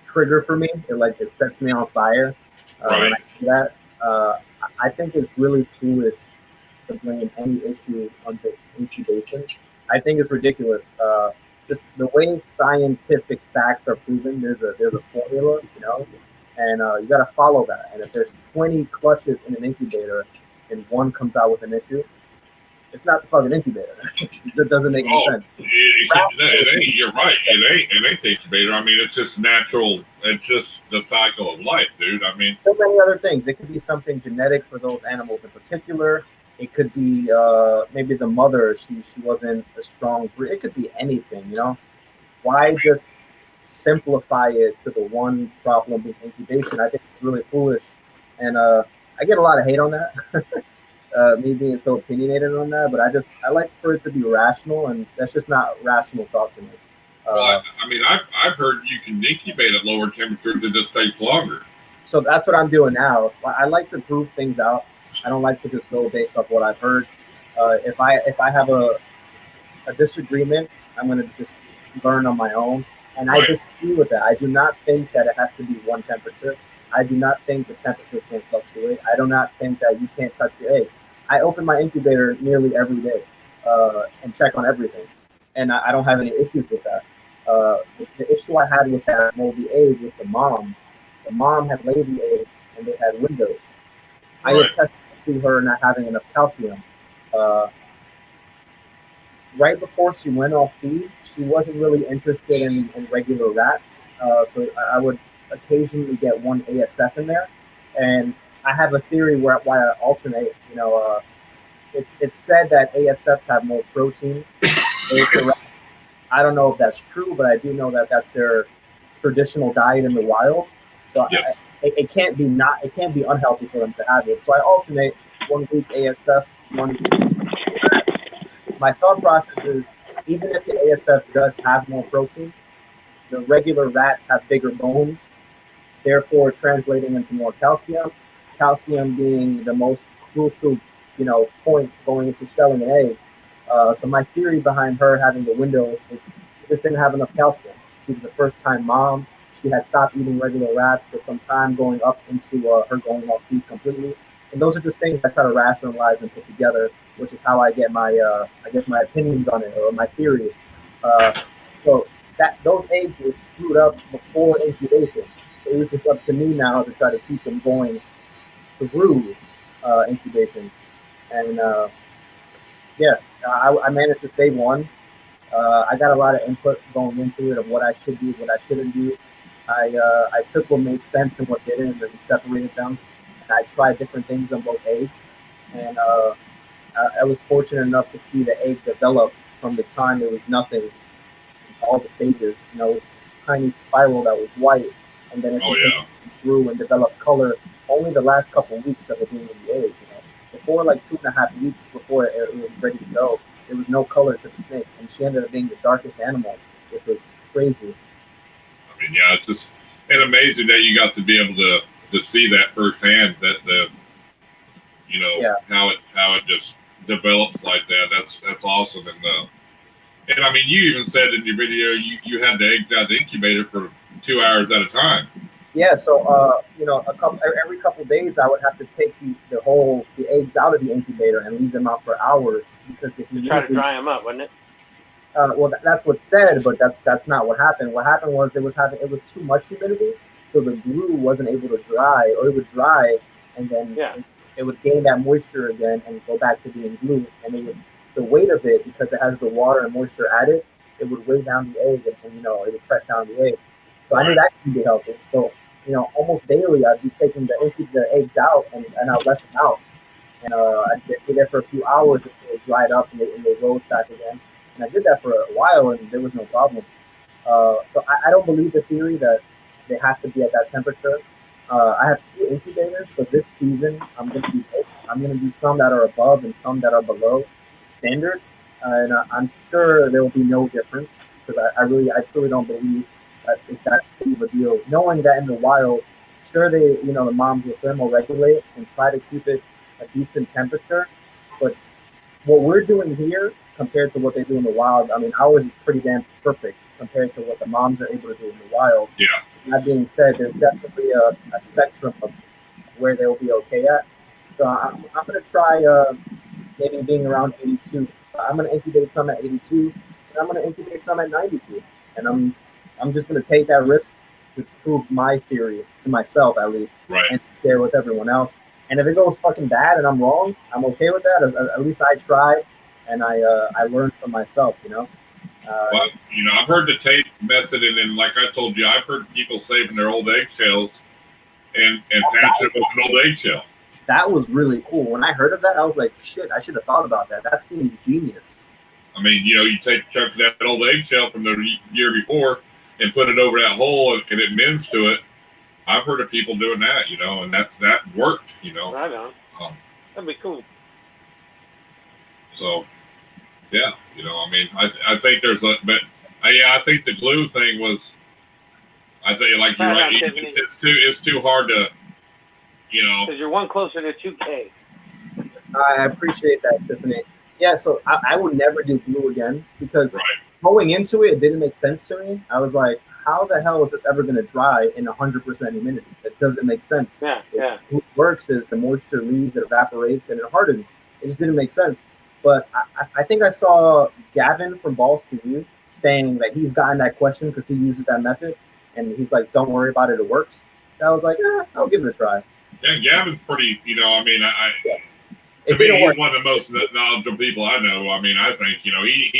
trigger for me. It sets me on fire right. when I do that. I think it's really foolish to blame any issue on just incubation. I think it's ridiculous. Just the way scientific facts are proven, there's a formula, you know, and you got to follow that. And if there's 20 clutches in an incubator and one comes out with an issue, it's not the fucking incubator. That doesn't make any sense. It ain't. You're right. It ain't the incubator. I mean, it's just natural. It's just the cycle of life, dude. I mean, so many other things. It could be something genetic for those animals in particular. It could be maybe the mother. She wasn't a strong breed. It could be anything. You know, why just simplify it to the one problem with incubation? I think it's really foolish, and I get a lot of hate on that. Me being so opinionated on that, but I like for it to be rational, and that's just not rational thoughts in me. Well, I mean, I've heard you can incubate at lower temperatures. It just takes longer. So that's what I'm doing now. So I like to prove things out. I don't like to just go based off what I've heard. If I have a disagreement, I'm going to just learn on my own, and I disagree with that. I do not think that it has to be one temperature. I do not think the temperatures can fluctuate. I do not think that you can't touch your eggs. I open my incubator nearly every day and check on everything, and I don't have any issues with that. The issue I had with that moldy egg was the mom. The mom had laid the eggs, and they had windows. I attested to her not having enough calcium. Right before she went off feed, she wasn't really interested in regular rats, so I would occasionally get one ASF in there, and I have a theory why I alternate. You know, it's said that ASFs have more protein. I don't know if that's true, but I do know that that's their traditional diet in the wild. So yes. It can't be unhealthy for them to have it. So I alternate 1 week ASF, 1 week. My thought process is, even if the ASF does have more protein, the regular rats have bigger bones, therefore translating into more calcium. Calcium being the most crucial, you know, point going into shelling an egg. So my theory behind her having the windows is she just didn't have enough calcium. She was a first-time mom. She had stopped eating regular rats for some time, going up into her going off feed completely. And those are just things I try to rationalize and put together, which is how I get my, my opinions on it, or my theory. So those eggs were screwed up before incubation. It was just up to me now to try to keep them going through incubation. And I managed to save one. I got a lot of input going into it of what I should do, what I shouldn't do. I took what made sense and what didn't, and then separated them. And I tried different things on both eggs. And I was fortunate enough to see the egg develop from the time it was nothing, all the stages. You know, it was a tiny spiral that was white, and then it grew and developed color only the last couple of weeks of it being in the egg. You know, before like 2.5 weeks before it was ready to go, there was no color to the snake, and she ended up being the darkest animal, which was crazy. I mean, yeah, it's just amazing that you got to be able to see that firsthand. That how it just develops like that. That's awesome. And I mean, you even said in your video you had the eggs out the incubator for 2 hours at a time. Yeah, so every couple of days I would have to take the eggs out of the incubator and leave them out for hours because the humidity. Try to dry them up, wouldn't it? Well, that's what's said, but that's not what happened. What happened was it was too much humidity, so the glue wasn't able to dry, or it would dry and then it would gain that moisture again and go back to being glue. And the weight of it, because it has the water and moisture added, it would weigh down the egg, and it would press down the egg. So I knew that could be healthy. So almost daily I'd be taking the eggs out and I'd let them out. and I stayed there for a few hours until it dried up and they rose back again. And I did that for a while, and there was no problem. So I don't believe the theory that they have to be at that temperature. I have two incubators, so this season I'm going to do both. I'm going to do some that are above and some that are below standard, and I'm sure there will be no difference because I truly don't believe that it's that big of a deal. Knowing that in the wild, sure the moms will thermoregulate and try to keep it a decent temperature, but what we're doing here compared to what they do in the wild, I mean, ours is pretty damn perfect compared to what the moms are able to do in the wild. Yeah. That being said, there's definitely a spectrum of where they'll be okay at. So I'm going to try maybe being around 82. I'm going to incubate some at 82, and I'm going to incubate some at 92. And I'm just going to take that risk to prove my theory to myself at least, Right. and share with everyone else. And if it goes fucking bad and I'm wrong, I'm okay with that. At least I tried, and I learned from myself. Well, I've heard the tape method, and then, like I told you, I've heard people saving their old eggshells and patching it with an old eggshell. That was really cool. When I heard of that, I was like, shit, I should have thought about that. That seems genius. I mean, you take a chunk of that old eggshell from the year before and put it over that hole, and it mends to it. I've heard of people doing that, and that worked, Right on. That'd be cool. So, yeah, I mean, I think there's I think the glue thing was, I think, like you're right, it's too hard to, Because you're one closer to 2K. I appreciate that, Tiffany. Yeah, so I would never do glue again because right. Going into it, it didn't make sense to me. I was like, how the hell is this ever going to dry in 100% humidity? That doesn't make sense. Yeah. What works is the moisture leaves, it evaporates, and it hardens. It just didn't make sense. But I think I saw Gavin from Balls to You saying that he's gotten that question because he uses that method. And he's like, don't worry about it, it works. And I was like, I'll give it a try. Yeah, Gavin's pretty, I mean, It didn't work. He's one of the most knowledgeable people I know. I mean, I think, he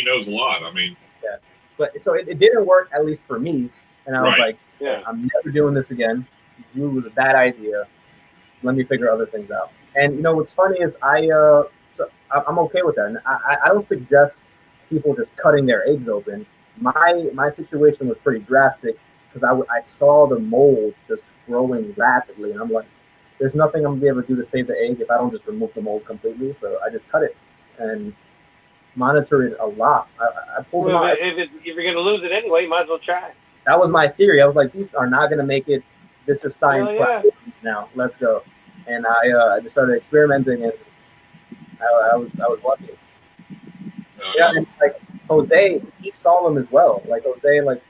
knows a lot. I mean, yeah. But so it didn't work, at least for me. And I was right. like, I'm never doing this again. Glue was a bad idea. Let me figure other things out. And what's funny is I'm okay with that. And I don't suggest people just cutting their eggs open. My situation was pretty drastic because I saw the mold just growing rapidly, and I'm like, there's nothing I'm gonna be able to do to save the egg if I don't just remove the mold completely. So I just cut it and monitor it a lot. I pulled them out. If you're gonna lose it anyway, you might as well try. That was my theory. I was like, these are not gonna make it. This is science class now. Let's go. And I just started experimenting, and I was lucky. Yeah, and like Jose, he saw them as well. Like Jose, like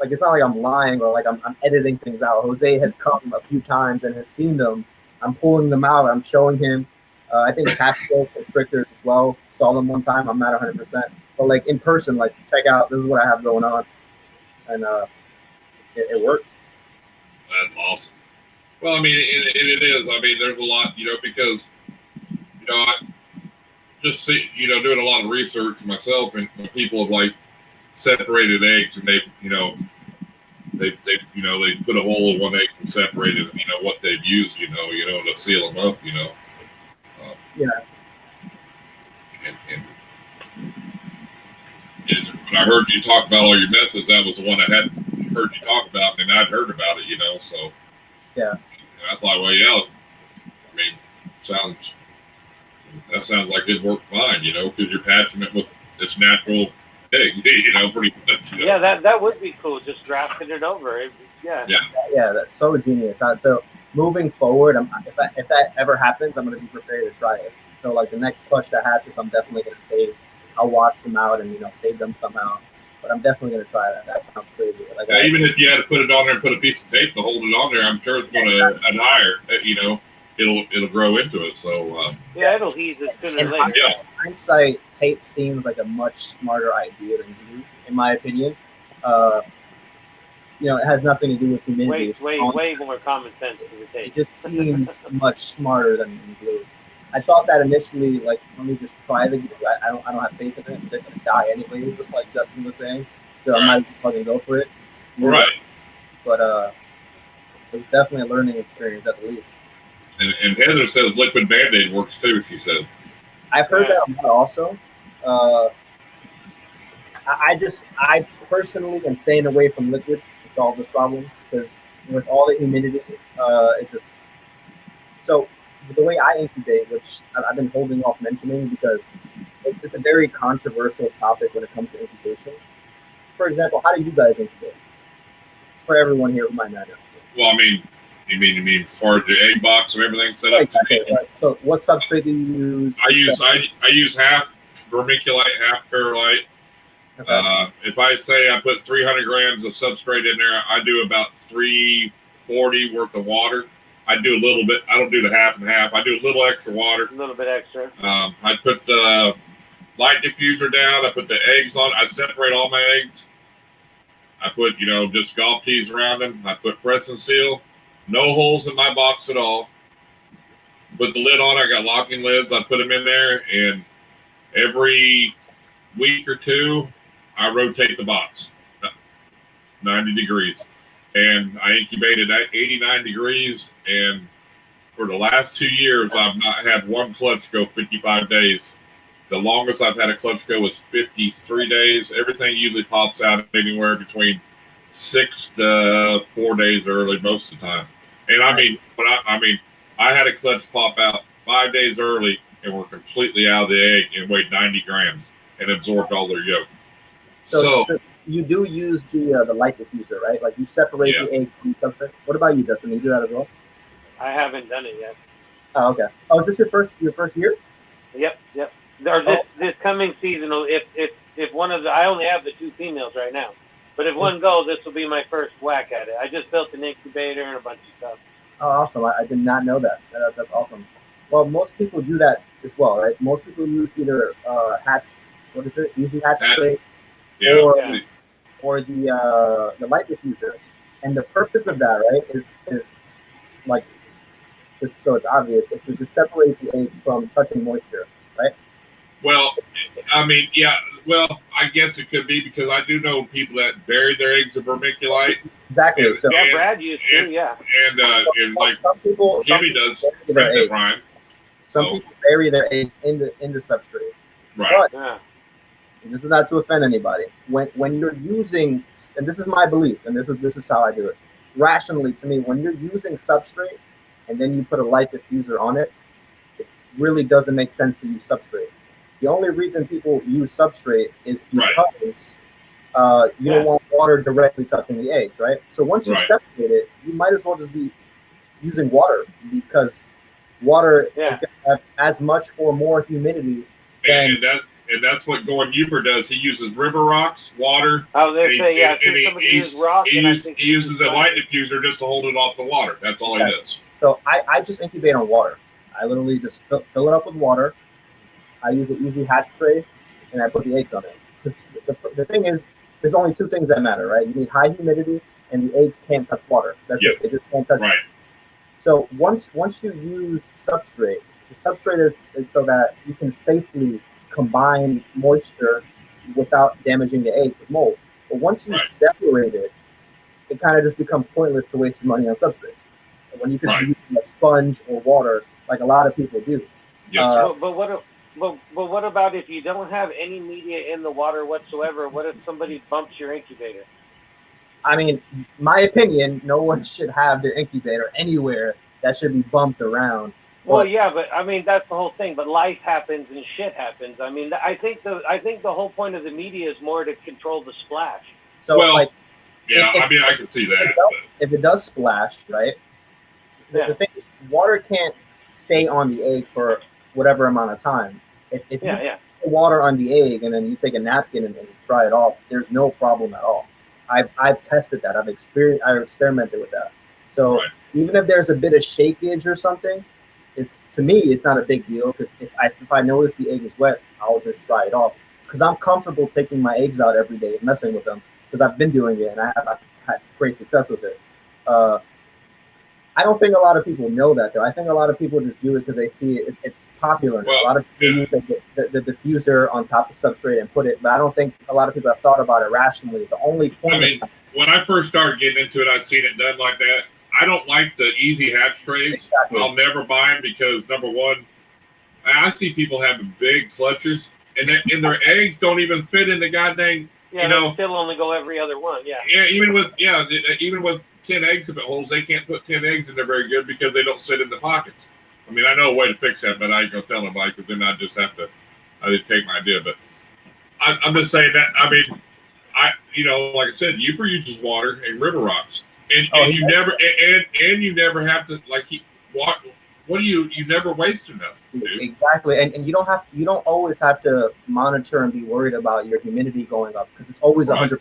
it's not like I'm lying or like I'm editing things out. Jose has come a few times and has seen them. I'm pulling them out. I'm showing him. I think Pascal Constrictors as well saw them one time. I'm not 100%, but like in person, like check out. This is what I have going on, and it worked. That's awesome. Well, I mean, it is. I mean, there's a lot, because, I just see, doing a lot of research myself, and people have like separated eggs, and they put a hole in one egg and separated, what they've used, to seal them up, Yeah. And when I heard you talk about all your methods, that was the one I had heard you talk about, and I'd heard about it, so. Yeah. I thought, well, yeah, I mean, that sounds like it'd work fine, because you're patching it with its natural egg, pretty much. Yeah, that would be cool, just drafting it over. Yeah, that's so genius. So moving forward, if that ever happens, I'm going to be prepared to try it. So like the next clutch that happens, I'm definitely going to save. I'll wash them out and save them somehow. But I'm definitely going to try that. That sounds crazy. Like even if you had to put it on there and put a piece of tape to hold it on there, I'm sure it's going to adhere. It'll grow into it. So it'll ease it sooner or later. Yeah. Hindsight, tape seems like a much smarter idea than glue, in my opinion. It has nothing to do with humidity. Way more common sense to the tape. It just seems much smarter than glue. I thought that initially, like, let me just try the glue. I don't have faith in it. They're gonna die anyways, just like Justin was saying. So I might fucking go for it. Right. But it was definitely a learning experience at least. And Heather says liquid Band-Aid works too. She says. I've heard that a lot also. I personally am staying away from liquids to solve this problem because with all the humidity, it's just so the way I incubate, which I've been holding off mentioning because it's a very controversial topic when it comes to incubation. For example, how do you guys incubate? For everyone here who might not know. Well, I mean, you mean as far as the egg box and everything set up? Exactly, right. So, what substrate do you use? I use half vermiculite, half perlite. Okay. If I say I put 300 grams of substrate in there, I do about 340 worth of water. I do a little bit. I don't do the half and half. I do a little extra water. A little bit extra. I put the light diffuser down. I put the eggs on. I separate all my eggs. I put, just golf tees around them. I put press and seal. No holes in my box at all. Put the lid on. I got locking lids. I put them in there, and every week or two, I rotate the box 90 degrees. And I incubated at 89 degrees. And for the last 2 years, I've not had one clutch go 55 days. The longest I've had a clutch go was 53 days. Everything usually pops out anywhere between 6 to 4 days early most of the time. And I had a clutch pop out 5 days early and were completely out of the egg and weighed 90 grams and absorbed all their yolk. So you do use the light diffuser, right? Like you separate the egg from the substrate. What about you, Justin? You do that as well? I haven't done it yet. Oh, okay. Oh, is this your first year? Yep. Or this coming season, if one of I only have the 2 females right now, but if one goes, this will be my first whack at it. I just built an incubator and a bunch of stuff. Oh, awesome! I did not know that. That's awesome. Well, most people do that as well, right? Most people use either easy hatch tray, or the light diffuser, and the purpose of that, right, is like just so it's obvious, is to just separate the eggs from touching moisture, right? Well, Well, I guess it could be because I do know people that bury their eggs in vermiculite. Exactly. So Brad used to, yeah. And like Jimmy does, Brian. Some people bury their eggs in the substrate. Right. But, and this is not to offend anybody. When you're using, and this is my belief, and this is how I do it. Rationally, to me, when you're using substrate and then you put a light diffuser on it, it really doesn't make sense to use substrate. The only reason people use substrate is because you don't want water directly touching the eggs, right? So once you separate it, you might as well just be using water because water is going to have as much or more humidity. And that's what Gordon Huber does. He uses river rocks, water. I was going to say, he uses the light diffuser just to hold it off the water. That's all he does. So I just incubate on water. I literally just fill it up with water. I use an easy hatch tray, and I put the eggs on it. Because the thing is, there's only 2 things that matter, right? You need high humidity, and the eggs can't touch water. That's it. They just can't touch it. So once you use substrate, the substrate is so that you can safely combine moisture without damaging the eggs with mold. But once you separate it, it kind of just becomes pointless to waste your money on substrate. And when you can use a sponge or water, like a lot of people do. Yes, sir. But what about if you don't have any media in the water whatsoever? What if somebody bumps your incubator? I mean, my opinion, no one should have their incubator anywhere that should be bumped around. Well, yeah, but I mean that's the whole thing. But life happens and shit happens. I mean, I think the whole point of the media is more to control the splash. So, I can see that. If it does splash, right? The thing is, water can't stay on the egg for whatever amount of time. If you put water on the egg and then you take a napkin and dry it off, there's no problem at all. I've tested that. I've experimented with that. So even if there's a bit of shakeage or something, to me it's not a big deal because if I notice the egg is wet, I'll just dry it off because I'm comfortable taking my eggs out every day and messing with them because I've been doing it and I've had great success with it. I don't think a lot of people know that, though. I think a lot of people just do it because they see it's popular. A lot of people use the diffuser on top of substrate and put it, but I don't think a lot of people have thought about it rationally. The only point. I mean, when I first started getting into it, I seen it done like that. I don't like the easy hatch trays. Exactly. I'll never buy them because number one, I see people having big clutches, and their eggs don't even fit in the goddamn. Yeah, you know, they still only go every other one. Yeah. Yeah, even with 10 eggs if it holds, they can't put 10 eggs in there very good because they don't sit in the pockets. I mean, I know a way to fix that, but I ain't gonna tell nobody because then I just have to. I didn't take my idea, but I'm just saying that. I mean, like I said, Uper uses water and river rocks, and you never and you never have to what do you never wasted nothing, dude. Exactly, and you don't always have to monitor and be worried about your humidity going up because it's always 100%.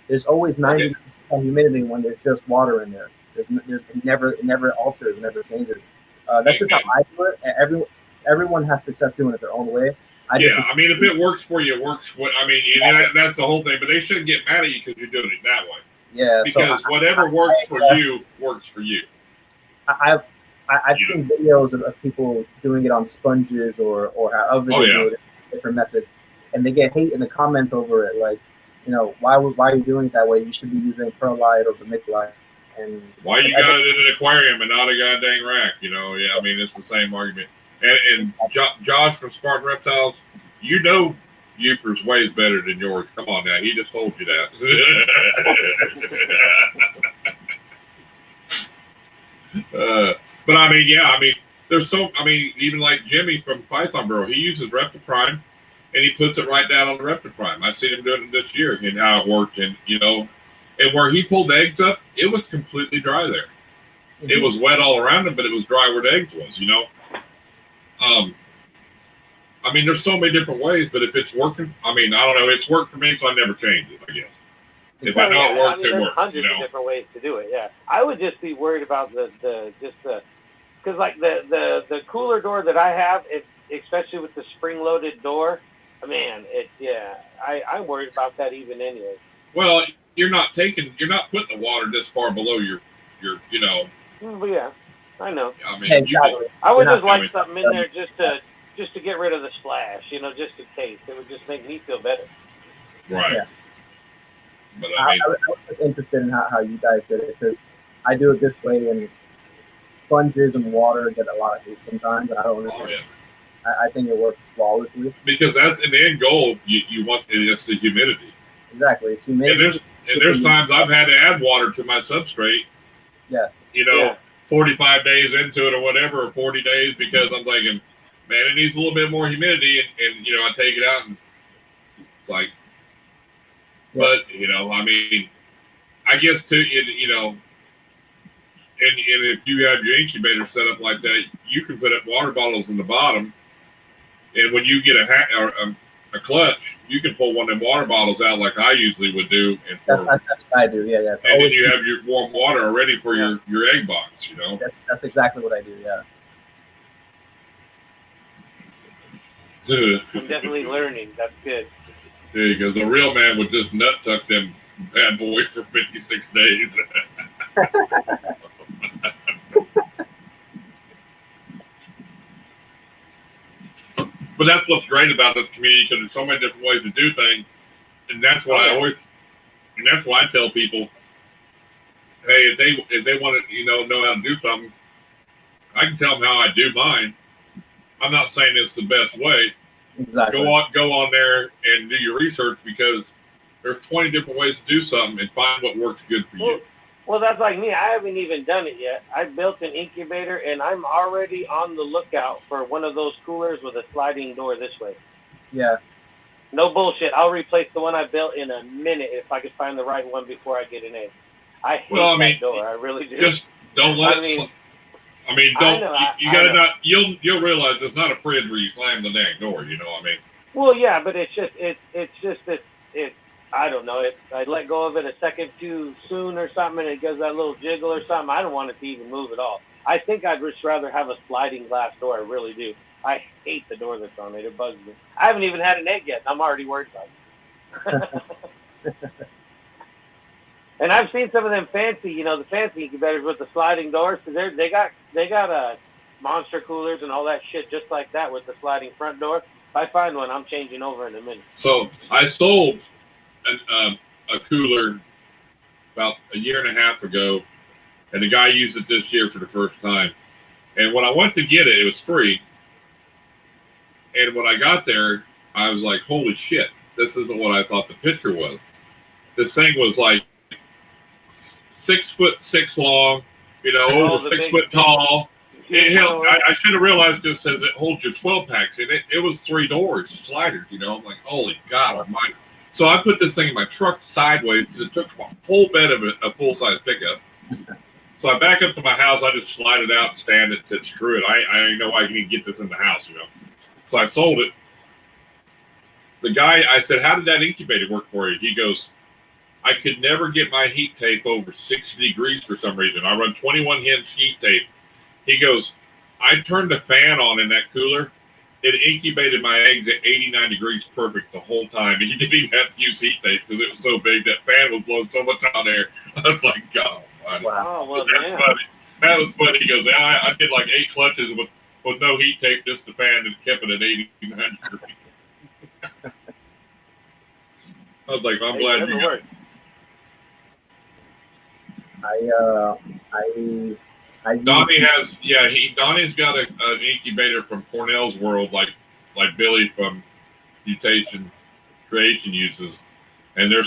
There's always 90% humidity when there's just water in there. It never alters, never changes. That's just how I do it. Everyone has success doing it their own way. I mean, if it works for you, it works for. I mean, that's the whole thing. But they shouldn't get mad at you because you're doing it that way. Yeah, because whatever works for you works for you. I've seen videos of people doing it on sponges or however they do it, different methods, and they get hate in the comments over it. Like, why are you doing it that way? You should be using perlite or vermiculite. And why you got it in an aquarium and not a goddamn rack? I mean, it's the same argument. And Josh from Spartan Reptiles, Uper's way better than yours. Come on now, he just told you that. But I mean, there's even like Jimmy from Python Bro, he uses Reptiprime, and he puts it right down on the Reptiprime. I seen him doing it this year and how it worked, and and where he pulled the eggs up, it was completely dry there. Mm-hmm. It was wet all around him, but it was dry where the eggs was. I mean, there's so many different ways, but if it's working, I mean, I don't know. It's worked for me, so I never change it, I guess. If I know it works, it works. Hundreds of different ways to do it. Yeah, I would just be worried about because like the cooler door that I have, especially with the spring-loaded door, man, I'm worried about that even anyway. Well, you're not putting the water this far below your. But yeah, I know. I mean, exactly. I would just like something in there just to get rid of the splash, just in case. It would just make me feel better. Right. Yeah. But I was interested in how you guys did it because I do it this way, and sponges and water get a lot of hate sometimes. I don't understand. I think it works flawlessly. Because that's in the end goal. You want it's the humidity. Exactly, it's humidity. And there's times I've had to add water to my substrate. Yeah. 45 days into it or whatever, or 40 days, because I'm thinking, man, it needs a little bit more humidity, and I take it out, and it's like, but I mean, I guess too, and if you have your incubator set up like that, you can put up water bottles in the bottom, and when you get a clutch, you can pull one of them water bottles out like I usually would do. And that's what I do. Yeah. And then you have your warm water ready for your egg box. That's exactly what I do. Yeah. I'm definitely learning. That's good. There you go. The real man would just nut tuck them bad boys for 56 days. But that's what's great about this community, because there's so many different ways to do things, and that's what that's why I tell people, hey, if they want to know how to do something, I can tell them how I do mine. I'm not saying it's the best way. Exactly. Go on there and do your research, because there's 20 different ways to do something, and find what works good for you. Well, that's like me. I haven't even done it yet. I built an incubator, and I'm already on the lookout for one of those coolers with a sliding door this way. Yeah. No bullshit. I'll replace the one I built in a minute if I can find the right one before I get an egg. I hate that door. I really do. Just don't let it. You gotta not. You'll realize it's not a fridge where you slam the dang door. Well, yeah, but it's just I don't know. I let go of it a second too soon or something, and it does that little jiggle or something. I don't want it to even move at all. I think I'd just rather have a sliding glass door. I really do. I hate the door that's on it. It bugs me. I haven't even had an egg yet. I'm already worried about it. And I've seen some of them fancy, the fancy incubators with the sliding doors, because they got monster coolers and all that shit just like that with the sliding front door. If I find one, I'm changing over in a minute. So I sold a cooler about a year and a half ago And the guy used it this year for the first time. And when I went to get it, it was free. And when I got there, I was like, holy shit, this isn't what I thought the picture was. This thing was like 6'6" long, over 6 foot tall. I should have realized this says it holds your 12 packs. And it was 3 doors, sliders, I'm like, holy God almighty. So I put this thing in my truck sideways because it took a whole bed of a full-size pickup. So I back up to my house. I just slide it out, stand it, said, screw it. I know I can get this in the house, So I sold it. The guy, I said, how did that incubator work for you? He goes, I could never get my heat tape over 60 degrees for some reason. I run 21-inch heat tape. He goes, I turned the fan on in that cooler. It incubated my eggs at 89 degrees perfect the whole time. He didn't even have to use heat tape because it was so big. That fan was blowing so much out there. I was like, God. Wow. Well, that's funny. That was funny. He goes, yeah, I did like 8 clutches with no heat tape, just the fan, and kept it at 89 degrees. I was like, I'm glad you got it. Donnie's got an incubator from Cornell's World, like Billy from Mutation Creation uses, and they're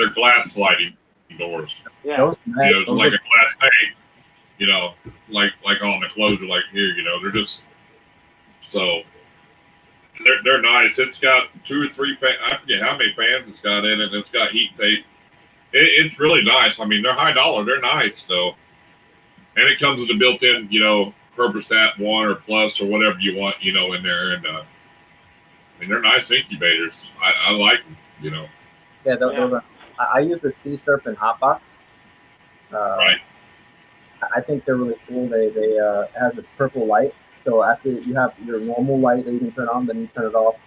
glass sliding doors. Yeah, like a glass tank, like on the closure, like here, they're just so they're nice. It's got 2 or 3 I forget how many fans it's got in it. It's got heat tape. It's really nice. I mean, they're high dollar. They're nice though. And it comes with a built-in, Purposat 1 or Plus or whatever you want, in there. And they're nice incubators. I like them, Yeah, those are, I use the Sea Serpent Hotbox. Right. I think they're really cool. They it has this purple light. So after you have your normal light that you can turn on, then you turn it off,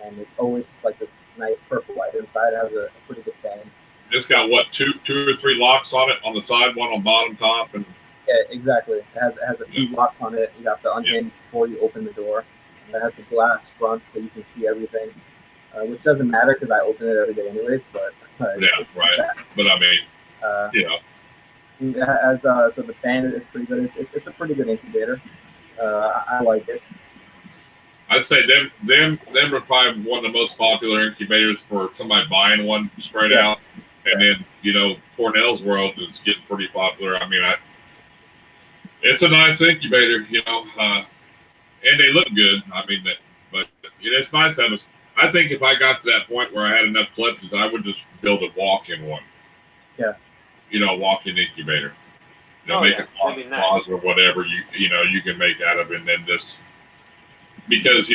and it's always just like this nice purple light inside. It has a pretty good fan. It's got what, two or three locks on it, on the side, one on bottom, top, and yeah, exactly. It has a few locks on it. You have to unhinge before you open the door. And it has the glass front, so you can see everything, which doesn't matter because I open it every day anyways. But yeah, right. But I mean, it has so the fan is pretty good. It's a pretty good incubator. I like it. I'd say them are probably one of the most popular incubators for somebody buying one straight out. And then, Cornell's World is getting pretty popular. I mean, it's a nice incubator, and they look good. I mean, but it's nice to have I think if I got to that point where I had enough clutches, I would just build a walk-in one. Yeah. Walk-in incubator. Make a closet or whatever you can make out of it, and then just because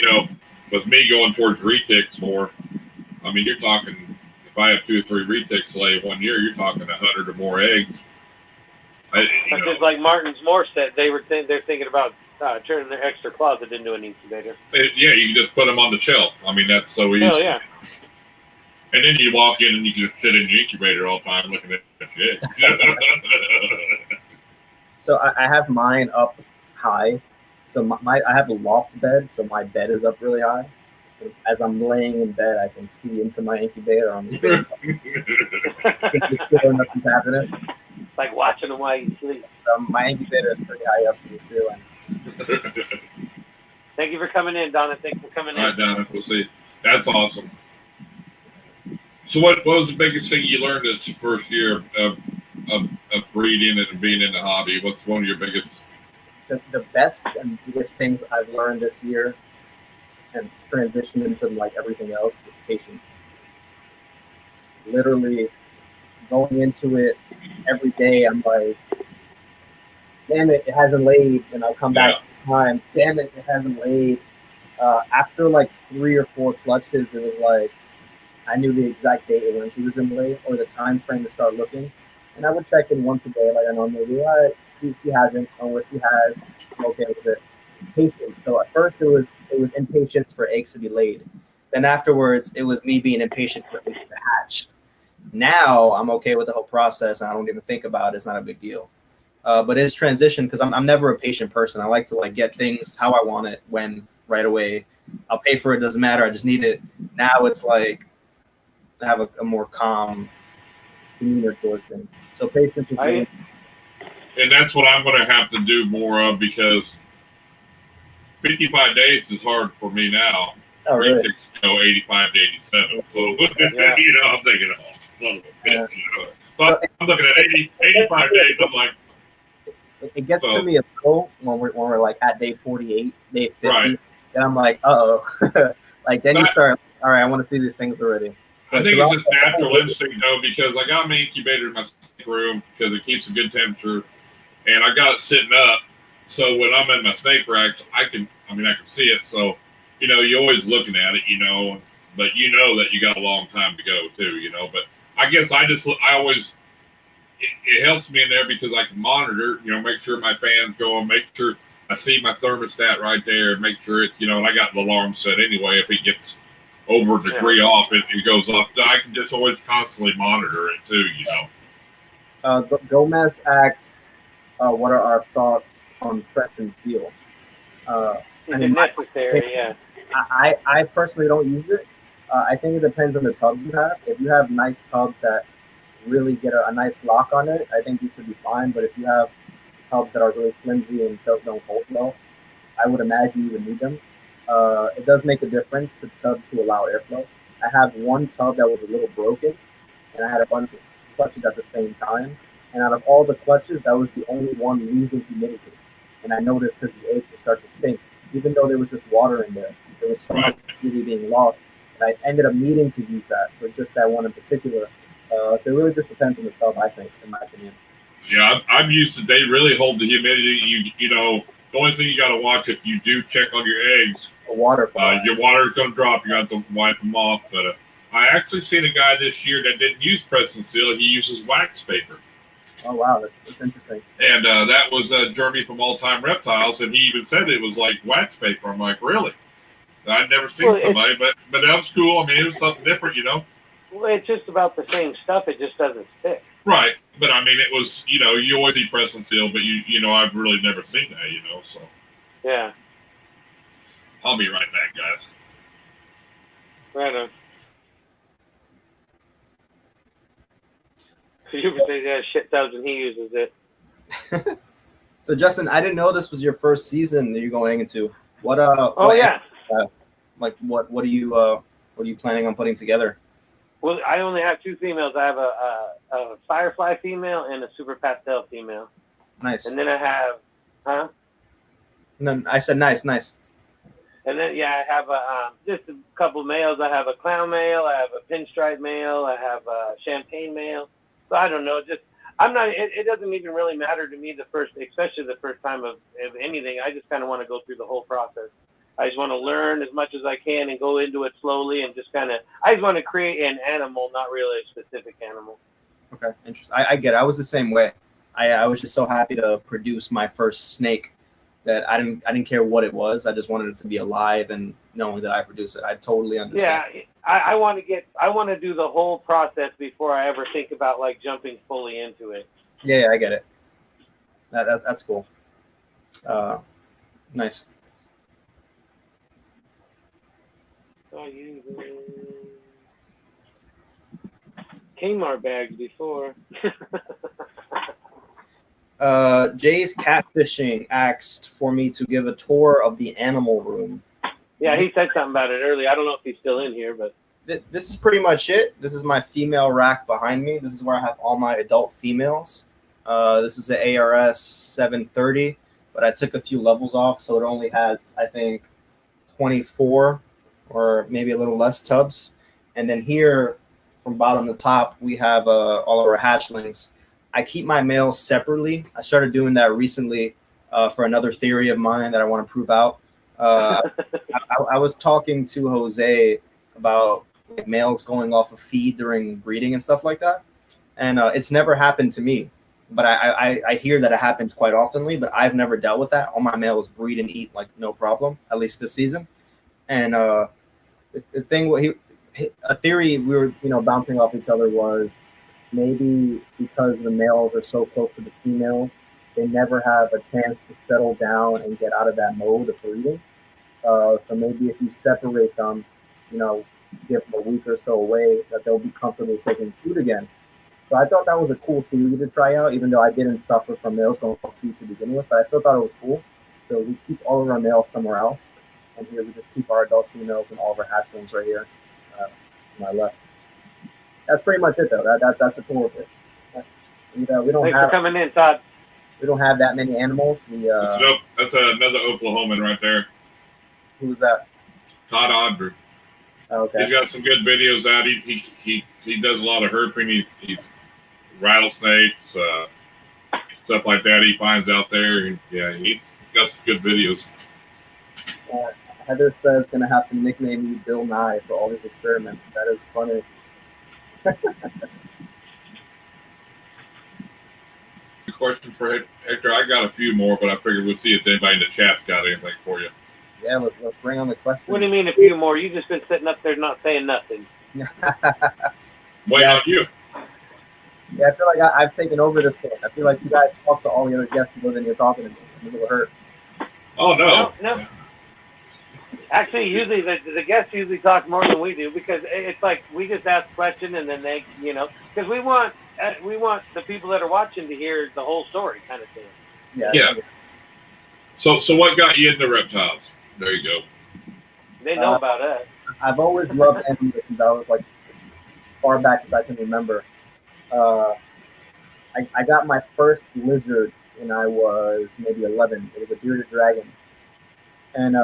with me going towards retics more, I mean, you're talking. If I have 2 or 3 retics lay 1 year, you're talking 100 or more eggs. Just like Martin's Moore said, they're thinking about turning their extra closet into an incubator. Yeah, you can just put them on the shelf. I mean, that's so easy. Oh yeah. And then you walk in and you can just sit in your incubator all the time looking at the eggs. So I have mine up high. So I have a loft bed, so my bed is up really high. As I'm laying in bed, I can see into my incubator on the ceiling. Nothing's happening. It's like watching them while you sleep. So my incubator is pretty high up to the ceiling. Thank you for coming in, Donna. Thanks for coming in. All right, Donna. We'll see. That's awesome. So what was the biggest thing you learned this first year of breeding and being in the hobby? What's one of your biggest? The best and biggest things I've learned this year and transition into like everything else is patience. Literally going into it every day, I'm like, damn it hasn't laid, and I'll come back times. Damn it hasn't laid. After like 3 or 4 clutches, it was like I knew the exact date when she was in lay or the time frame to start looking, and I would check in once a day, like I normally do. All right, she hasn't, or if she has, I'm okay with it. Patience. So at first it was impatience for eggs to be laid. Then afterwards it was me being impatient for eggs to hatch. Now I'm okay with the whole process and I don't even think about it. It's not a big deal. But it's transition because I'm never a patient person. I like to like get things how I want it when right away. I'll pay for it. Doesn't matter. I just need it. Now it's like I have a more calm demeanor towards things. So patience is and that's what I'm going to have to do more of because 55 days is hard for me now. Oh, really? Rejects go 85 to 87. So, Yeah. I'm thinking, oh, son of a bitch, Yeah. But I'm looking at 85 days, I'm like, It gets to me a little when we're like at day 48, day 50, right. and I'm like, uh-oh. Like, then you start, all right, I want to see these things already. I think it's just natural instinct, though, because I got my incubator in my snake room because it keeps a good temperature, and I got it sitting up. So when I'm in my snake rack, I can see it. So, you're always looking at it, but that you got a long time to go too, But I guess I always, it helps me in there because I can monitor, make sure my fan's going, make sure I see my thermostat right there, make sure it, and I got the alarm set anyway. If it gets over a degree off, it goes off. I can just always constantly monitor it too, Gomez asks, what are our thoughts on press and seal? Necessary, yeah. I personally don't use it. I think it depends on the tubs you have. If you have nice tubs that really get a nice lock on it, I think you should be fine. But if you have tubs that are really flimsy and don't hold well, I would imagine you would need them. It does make a difference to tubs to allow airflow. I have one tub that was a little broken, and I had a bunch of clutches at the same time. And out of all the clutches, that was the only one losing humidity. And I noticed because the eggs would start to sink, even though there was just water in there. There was so much humidity being lost. And I ended up needing to use that for just that one in particular. So it really just depends on the tub, I think, in my opinion. Yeah, I'm used to. They really hold the humidity. The only thing you got to watch if you do check on your eggs, your water's going to drop. You got to wipe them off. But I actually seen a guy this year that didn't use press and seal. He uses wax paper. Oh wow, that's interesting. And that was Jeremy from All Time Reptiles, and he even said it was like wax paper. I'm like, really? I'd never seen somebody, but that was cool. I mean, it was something different, Well, it's just about the same stuff. It just doesn't stick. Right, but I mean, it was, you always see press and seal, but I've really never seen that, so. Yeah. I'll be right back, guys. Right on. You would say that shit tubs and he uses it. So Justin, I didn't know this was your first season that you're going into. What yeah. What are you planning on putting together? Well, I only have two females. I have a Firefly female and a Super Pastel female. Nice. And then I have, No, I said nice. And then I have just a couple males. I have a clown male. I have a pinstripe male. I have a champagne male. So I don't know. I'm not. It doesn't even really matter to me especially the first time of anything. I just kind of want to go through the whole process. I just want to learn as much as I can and go into it slowly and just I just want to create an animal, not really a specific animal. Okay, interesting. I get it. I was the same way. I was just so happy to produce my first snake that I didn't care what it was. I just wanted it to be alive and knowing that I produce it. I totally understand. Yeah, I want to do the whole process before I ever think about jumping fully into it. Yeah, I get it. That's cool. Nice. Kmart bags before. Jay's Catfishing asked for me to give a tour of the animal room. Yeah, he said something about it earlier. I don't know if he's still in here, but this is pretty much it. This is my female rack behind me. This is where I have all my adult females. This is the ARS 730, but I took a few levels off, so it only has, I think, 24 or maybe a little less tubs. And then here, from bottom to top, we have all of our hatchlings. I keep my males separately. I started doing that recently for another theory of mine that I want to prove out. I was talking to Jose about males going off of feed during breeding and stuff like that. And it's never happened to me. But I hear that it happens quite oftenly, but I've never dealt with that. All my males breed and eat no problem, at least this season. And the thing, a theory we were bouncing off each other was maybe because the males are so close to the females, they never have a chance to settle down and get out of that mode of breeding. So maybe if you separate them, give them a week or so away, that they'll be comfortable taking food again. So I thought that was a cool theory to try out, even though I didn't suffer from males going for feet to begin with. But I still thought it was cool. So we keep all of our males somewhere else, and here we just keep our adult females and all of our hatchlings right here to my left. That's pretty much it, though. That's the core of it. We don't Thanks for have coming in, Todd. that many animals. That's another Oklahoman right there. Who's that? Todd Audrey. Oh, okay. He's got some good videos out. He does a lot of herping. He's rattlesnakes, stuff like that. He finds out there. And, yeah, he's got some good videos. Heather says gonna have to nickname you Bill Nye for all his experiments. That is funny. Question for Hector. I got a few more, but I figured we'd see if anybody in the chat's got anything for you. Yeah, let's bring on the questions. What do you mean a few more? You've just been sitting up there not saying nothing. Wait on you. Yeah, I feel like I've taken over this thing. I feel like you guys talk to all the other guests more than you're talking to me. I'm a little hurt. Oh no. No. Actually, usually the guests usually talk more than we do because it's like we just ask questions and then they, because we want the people that are watching to hear the whole story, kind of thing. Yeah. So what got you into reptiles? There you go. They know about us. I've always loved animals since I was like as far back as I can remember. I got my first lizard when I was maybe 11. It was a bearded dragon, and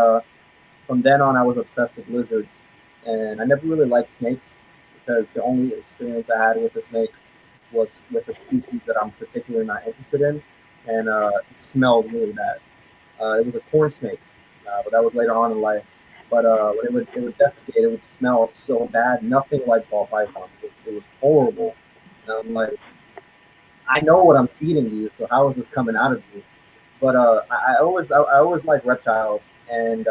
from then on, I was obsessed with lizards. And I never really liked snakes because the only experience I had with a snake was with a species that I'm particularly not interested in, and it smelled really bad. It was a corn snake, but that was later on in life. But it would defecate. It would smell so bad. Nothing like ball pythons. It was horrible. And I'm like, I know what I'm feeding you, so how is this coming out of you? But I always liked reptiles, and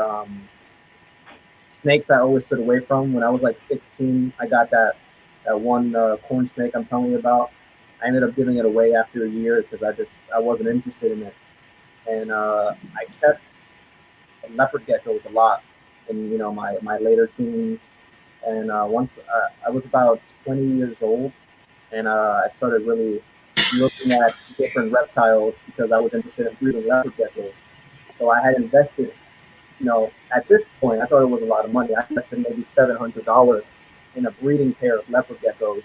snakes I always stood away from. When I was like 16, I got that one corn snake I'm telling you about. I ended up giving it away after a year because I wasn't interested in it. And I kept leopard geckos a lot in my later teens. And once I was about 20 years old, and I started really looking at different reptiles because I was interested in breeding leopard geckos. So I had invested, at this point, I thought it was a lot of money. I invested maybe $700 in a breeding pair of leopard geckos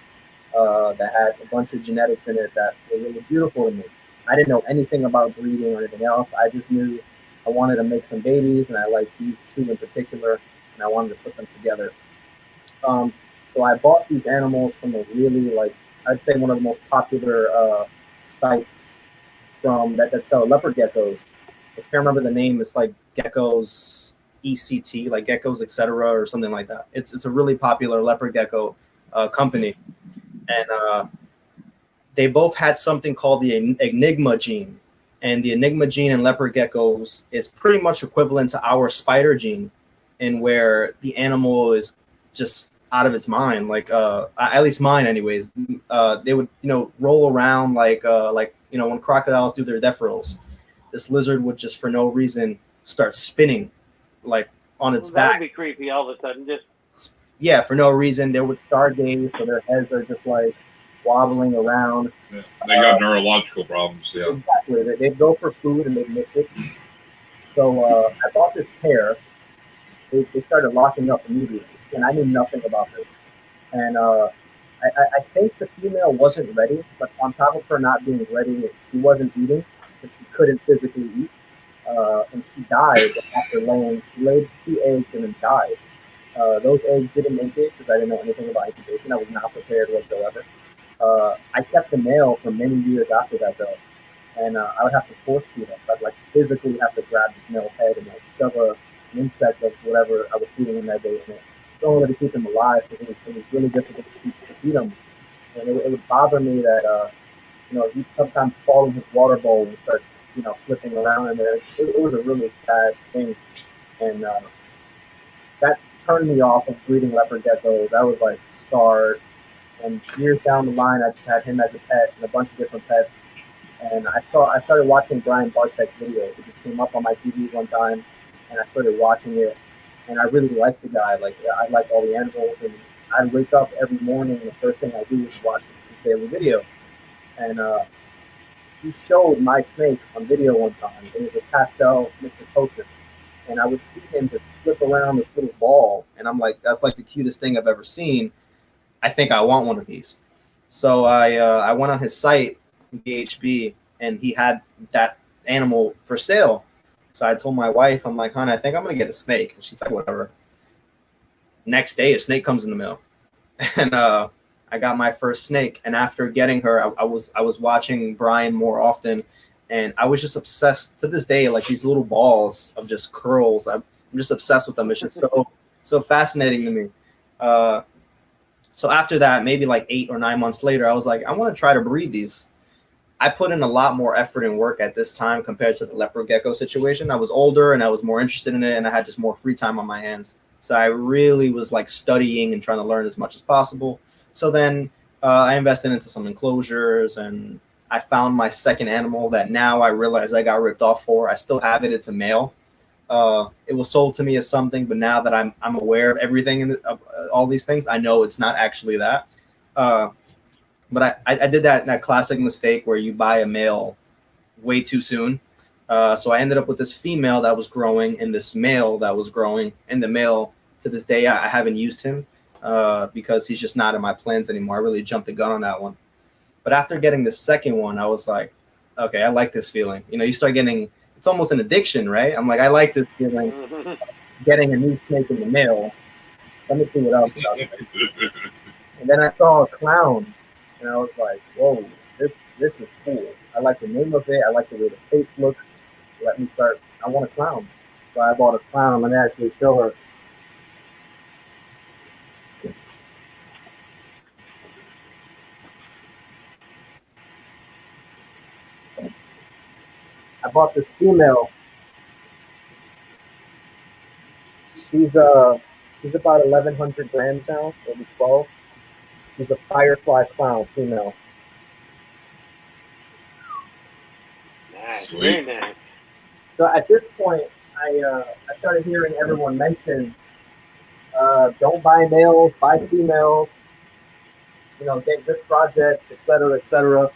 that had a bunch of genetics in it that were really beautiful to me. I didn't know anything about breeding or anything else. I just knew I wanted to make some babies, and I liked these two in particular, and I wanted to put them together. So I bought these animals from a really, I'd say one of the most popular sites that sell leopard geckos. I can't remember the name. It's like Geckos ECT, like Geckos Etc. or something like that. It's a really popular leopard gecko company, and they both had something called the Enigma gene, and the Enigma gene in leopard geckos is pretty much equivalent to our spider gene, in where the animal is just out of its mind, at least mine anyways. They would roll around like when crocodiles do their death rolls. This lizard would just for no reason start spinning like on its back. That would be creepy all of a sudden. Yeah, for no reason. They would stargaze, so their heads are just like wobbling around. Yeah, they got neurological problems. Yeah, exactly. They'd go for food and they'd miss it. So I bought this pair. They started locking up immediately, and I knew nothing about this. And I think the female wasn't ready, but on top of her not being ready, she wasn't eating because she couldn't physically eat. And she died after laying. She laid 2 eggs and then died. Those eggs didn't make it because I didn't know anything about incubation. I was not prepared whatsoever. I kept the male for many years after that, though. And I would have to force feed him. I'd physically have to grab this male's head and shove an insect of whatever I was feeding him that day in it. It's the only way to keep him alive because it was really difficult to feed him. And it would bother me that he'd sometimes fall in his water bowl and start flipping around in there. It was a really sad thing, and that turned me off of breeding leopard geckos. I was scarred. And years down the line, I just had him as a pet and a bunch of different pets. And I started watching Brian Bartek's videos. It just came up on my TV one time, and I started watching it. And I really liked the guy. I liked all the animals, and I'd wake up every morning, and the first thing I do is watch his they have a video, and he showed my snake on video one time. It was a pastel Mr. Poker, and I would see him just flip around this little ball, and I'm like, that's like the cutest thing I've ever seen. I think I want one of these. So I went on his site, BHB, and he had that animal for sale. So I told my wife, I'm like, honey, I think I'm gonna get a snake. And she's like, whatever. Next day, a snake comes in the mail, and I got my first snake. And after getting her, I was watching Brian more often, and I was just obsessed to this day. Like these little balls of just curls, I'm just obsessed with them. It's just so fascinating to me. So after that, maybe like 8 or 9 months later, I was like, I want to try to breed these. I put in a lot more effort and work at this time compared to the leopard gecko situation. I was older and I was more interested in it, and I had just more free time on my hands. So I really was like studying and trying to learn as much as possible. So then I invested into some enclosures, and I found my second animal that now I realize I got ripped off for. I still have it. It's a male. It was sold to me as something, but now that I'm aware of everything and all these things, I know it's not actually that. But I did that classic mistake where you buy a male way too soon. So I ended up with this female that was growing and this male that was growing. And the male, to this day, I haven't used him because he's just not in my plans anymore. I really jumped the gun on that one. But after getting the second one, I was like, okay, I like this feeling. You know, you start getting, it's almost an addiction, right? I'm like, I like this feeling, getting a new snake in the mail. Let me see what else is out there. And then I saw clowns, and I was like, whoa, this is cool. I like the name of it. I like the way the face looks. Let me start. I want a clown. So I bought a clown. Let me actually show her. I bought this female. She's about 1,100 grams now, maybe 12. She's a firefly clown female. Nice, very nice. So at this point, I started hearing everyone mention, don't buy males, buy females. You know, get good projects, etc., etc.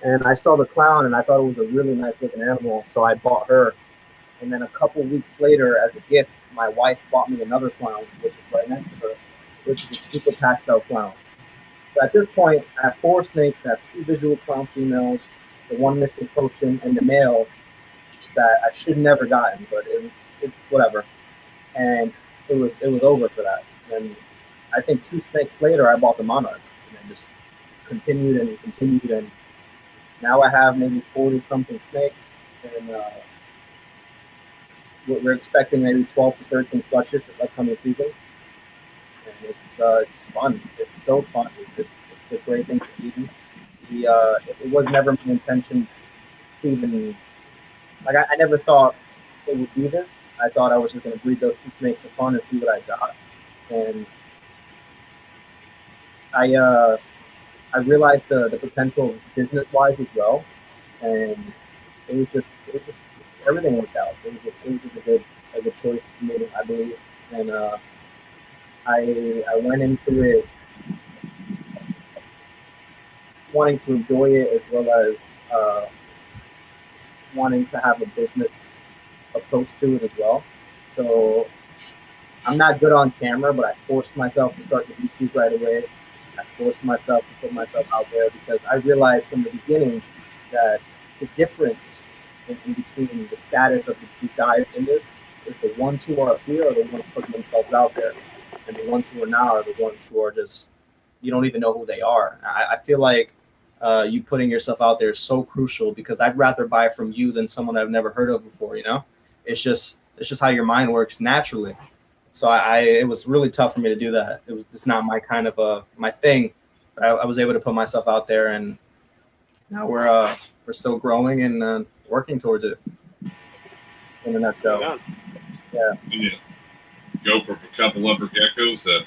And I saw the clown, and I thought it was a really nice looking animal, so I bought her. And then a couple weeks later, as a gift, my wife bought me another clown, which is right next to her, which is a super pastel clown. So at this point, I have 4 snakes. I have 2 visual clown females, the one Mystic Potion, and the male that I should never gotten, but it's whatever. And it was over for that. And I think 2 snakes later, I bought the monarch, and then just continued, and now I have maybe 40 something snakes, and we're expecting maybe 12 to 13 clutches this upcoming season. And it's fun. It's so fun. It's a great thing to do. It was never my intention to even, like, I never thought it would be this. I thought I was just going to breed those 2 snakes for fun and see what I got. And I realized the potential business wise as well, and it was just everything worked out. It was just a good choice for me, I believe. And I went into it wanting to enjoy it as well as wanting to have a business approach to it as well. So I'm not good on camera, but I forced myself to start the YouTube right away. I forced myself to put myself out there because I realized from the beginning that the difference in between the status of these guys in this is the ones who are up here are the ones putting themselves out there, and the ones who are now are the ones who are just, you don't even know who they are. I feel like you putting yourself out there is so crucial because I'd rather buy from you than someone I've never heard of before. You know, it's just how your mind works naturally. So it was really tough for me to do that. It's not my kind of my thing. But I was able to put myself out there, and now we're still growing and working towards it. In a nutshell. Yeah. Go from a couple leopard geckos to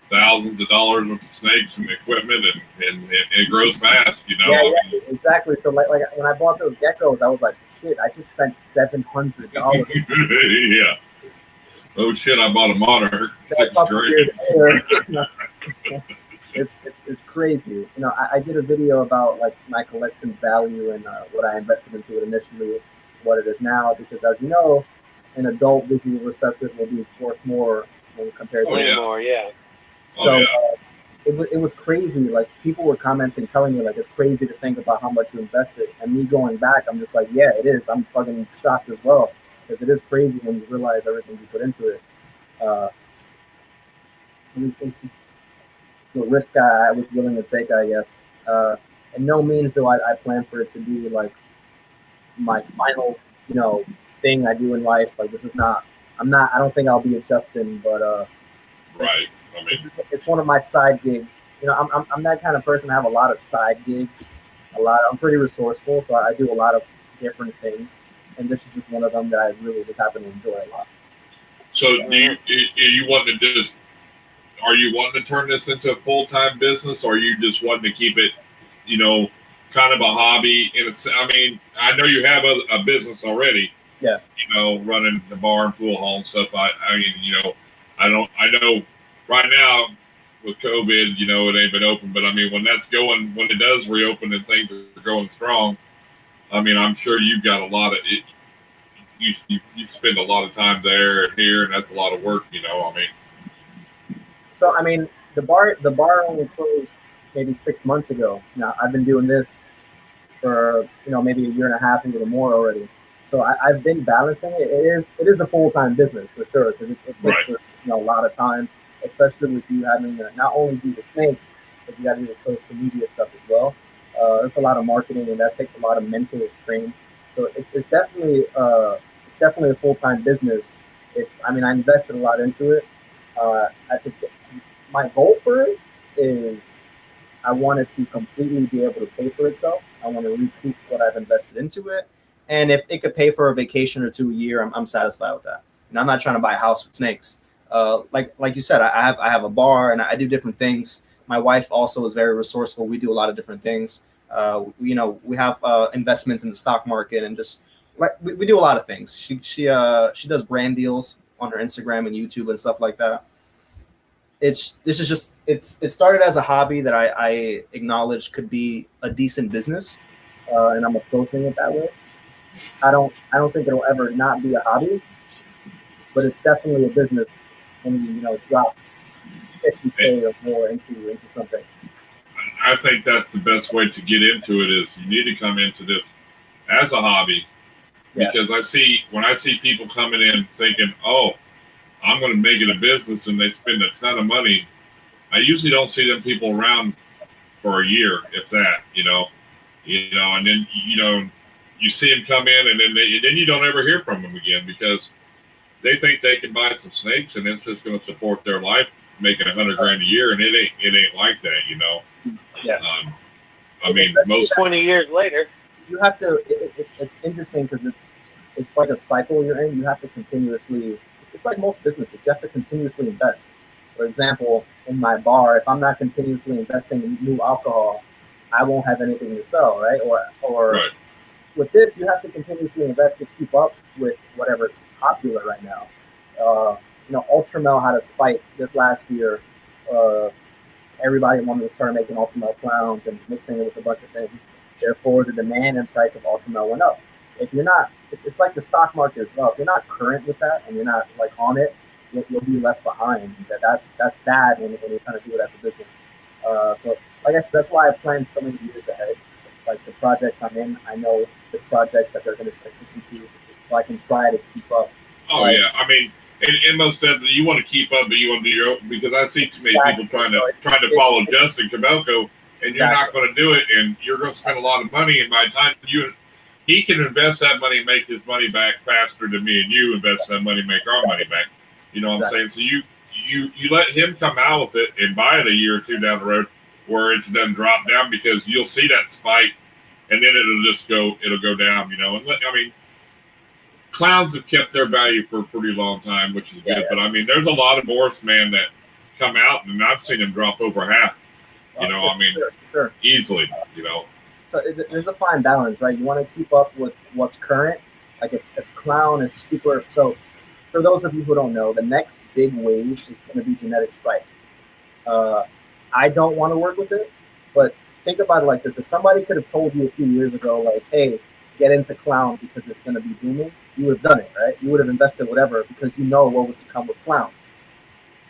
thousands of dollars worth of snakes and equipment, and it grows fast, you know. Yeah, exactly. So like when I bought those geckos, I was like, shit, I just spent $700. Yeah. Oh shit! I bought a monarch. $6 grand. It's crazy. You know, I did a video about like my collection value and what I invested into it initially, what it is now, because as you know, an adult visual recessive will be worth more when compared to Oh, yeah. More, yeah. so. Oh, yeah. It was crazy. Like people were commenting, telling me like it's crazy to think about how much you invested. And me going back, I'm just like, yeah, it is. I'm fucking shocked as well because it is crazy when you realize everything you put into it. Uh, it's just the risk I was willing to take, I guess. And no means do I plan for it to be like my final, you know, thing I do in life. Like this is not. I'm not. I don't think I'll be a Justin, but Right. I mean, it's one of my side gigs. You know, I'm that kind of person. I have a lot of side gigs. I'm pretty resourceful, so I do a lot of different things, and this is just one of them that I really just happen to enjoy a lot. so you want to just, are you wanting to turn this into a full-time business, or are you just wanting to keep it, you know, kind of a hobby? I mean, I know you have a business already. Yeah. You know, running the bar and pool hall and stuff. I mean, you know, I know right now with COVID, you know, it ain't been open, but I mean, when it does reopen and things are going strong, I mean, I'm sure you've got a lot of it. You spend a lot of time there and here, and that's a lot of work, you know. I mean, So I mean, the bar only closed maybe 6 months ago. Now I've been doing this for maybe a year and a half, even more already. So I've been balancing it. It is the full time business for sure because it takes Right. a lot of time, especially with you having to not only do the snakes, but you got to do the social media stuff as well. It's a lot of marketing, and that takes a lot of mental strain. So it's definitely a full time business. I mean I invested a lot into it. I think my goal for it is I want it to completely be able to pay for itself. I want to recoup what I've invested into it. And if it could pay for a vacation or two a year, I'm satisfied with that. And I'm not trying to buy a house with snakes. Like you said, I have a bar and I do different things. My wife also is very resourceful. We do a lot of different things. We have investments in the stock market and just we do a lot of things. She does brand deals on her Instagram and YouTube and stuff like that. It started as a hobby that I acknowledge could be a decent business, and I'm approaching it that way. I don't think it'll ever not be a hobby, but it's definitely a business when you drop 50K or more into something. I think that's the best way to get into it. Is you need to come into this as a hobby, because when I see people coming in thinking, oh, I'm going to make it a business, and they spend a ton of money. I usually don't see them people around for a year, if that, and then you see them come in, and then you don't ever hear from them again because they think they can buy some snakes and it's just going to support their life, making $100,000 a year, and it ain't like that, Yeah. I mean, most 20 years later, you have to. It's interesting because it's like a cycle you're in. You have to continuously. It's like most businesses. You have to continuously invest. For example, in my bar, if I'm not continuously investing in new alcohol, I won't have anything to sell, right? Or right. With this, you have to continuously invest to keep up with whatever's popular right now. Ultramel had a spike this last year. Everybody wanted to start making Ultramel clowns and mixing it with a bunch of things. Therefore, the demand and price of Ultramel went up. If you're not, it's like the stock market as well. If you're not current with that and you're not like on it, you'll be left behind. That's bad when you're trying to do it as a business. So, like I said, that's why I plan so many years ahead. Like the projects I'm in, I know the projects that they're going to transition to, so I can try to keep up. Oh yeah, I mean, and most definitely you want to keep up, but you want to do your own, because I see too many people trying to follow Justin Cabelco, and you're not going to do it, and you're going to spend a lot of money, and by the time he can invest that money and make his money back faster than me and you invest that money and make our money back. You know what I'm saying? So you let him come out with it and buy it a year or two down the road where it doesn't drop down, because you'll see that spike and then it'll go down, And I mean, clowns have kept their value for a pretty long time, which is good. But I mean, there's a lot of Morris man that come out and I've seen them drop over half, Sure. Easily, So there's a fine balance, right? You want to keep up with what's current. Like if clown is super. So for those of you who don't know, the next big wave is going to be genetic strike. I don't want to work with it. But think about it like this: if somebody could have told you a few years ago, like, "Hey, get into clown because it's going to be booming," you would have done it, right? You would have invested whatever because you know what was to come with clown.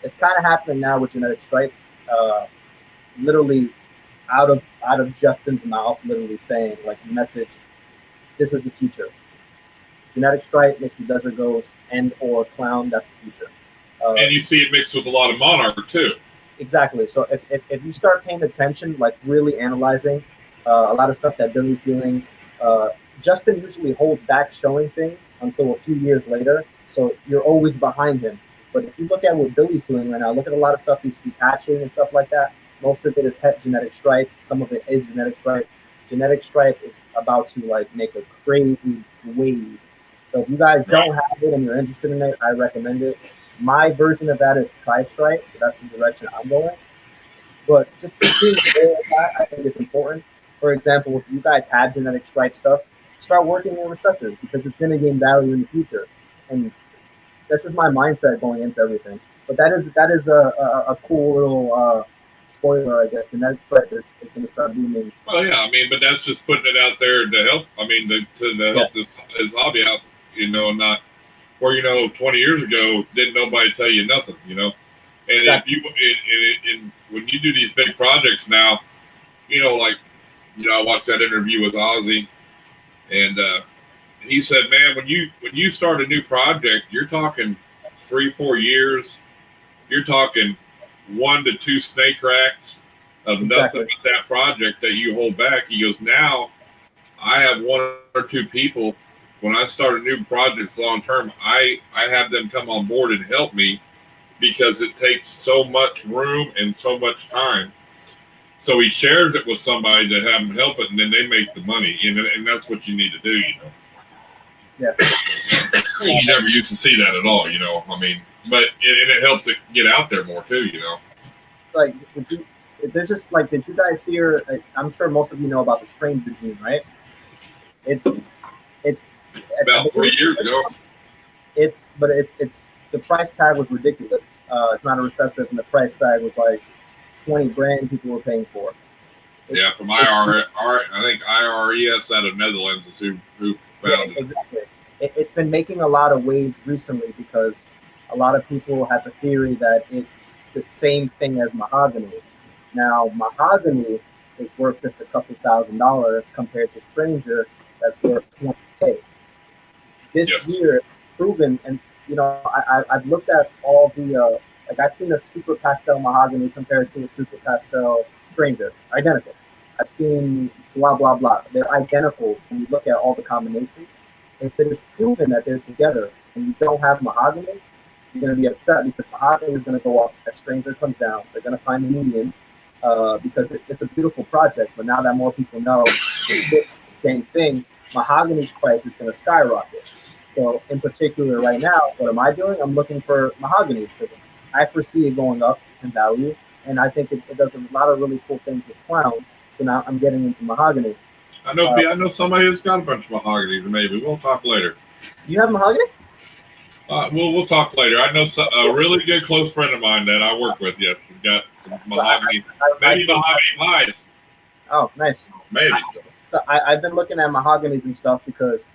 It's kind of happening now with genetic stripe. Uh, Literally, out of Justin's mouth, literally saying like, message, this is the future. Genetic stripe mixed with desert ghost and or clown. That's the future. And you see it mixed with a lot of monarch too. Exactly. So if you start paying attention, like really analyzing a lot of stuff that Billy's doing, Justin usually holds back showing things until a few years later. So you're always behind him. But if you look at what Billy's doing right now, look at a lot of stuff he's hatching and stuff like that. Most of it is genetic stripe. Some of it is genetic stripe. Genetic stripe is about to like make a crazy wave. So if you guys don't have it and you're interested in it, I recommend it. My version of that is tri-stripe, so that's the direction I'm going. But just being aware of that, I think is important. For example, if you guys have genetic stripe stuff, start working in recessives because it's going to gain value in the future. And that's just my mindset going into everything. But that is a cool little spoiler, I guess. Genetic stripe is going to start booming. Well, yeah, I mean, but that's just putting it out there to help. I mean, to help this hobby out, not where 20 years ago didn't nobody tell you nothing, And Exactly. if you when you do these big projects now, I watched that interview with Ozzy, and he said, man, when you start a new project, you're talking 3-4 years, you're talking 1 to 2 snake racks of nothing but that project that you hold back. He goes, now I have 1 or 2 people. When I start a new project long term, I have them come on board and help me because it takes so much room and so much time. So he shares it with somebody to have them help it, and then they make the money. And that's what you need to do, Yeah. You never used to see that at all, I mean, but it helps it get out there more too, Like, there's just like, did you guys hear? I'm sure most of you know about the Stranger gene, right? It's about 3 years ago. It's the price tag was ridiculous. It's not a recessive, and the price tag was like 20 grand people were paying for. From I think IRES out of Netherlands is who found it. Exactly. It's been making a lot of waves recently because a lot of people have a theory that it's the same thing as mahogany. Now, mahogany is worth just a couple $1,000s compared to Stranger that's worth $20K. This year, proven, and I've looked at all the like I've seen a super pastel mahogany compared to a super pastel Stranger, identical. I've seen blah blah blah. They're identical when you look at all the combinations. If it is proven that they're together and you don't have mahogany, you're going to be upset because mahogany is going to go up as Stranger comes down. They're going to find a median because it's a beautiful project. But now that more people know the same thing, mahogany's price is going to skyrocket. So in particular, right now, what am I doing? I'm looking for mahoganies because I foresee it going up in value, and I think it does a lot of really cool things with clown. So now I'm getting into mahogany. I know somebody who's got a bunch of mahoganies. Maybe we'll talk later. You have mahogany? We'll talk later. I know a really good close friend of mine that I work with. Yes, he's got some mahogany. Maybe mahogany pies. Oh, nice. Maybe. So I've been looking at mahoganies and stuff because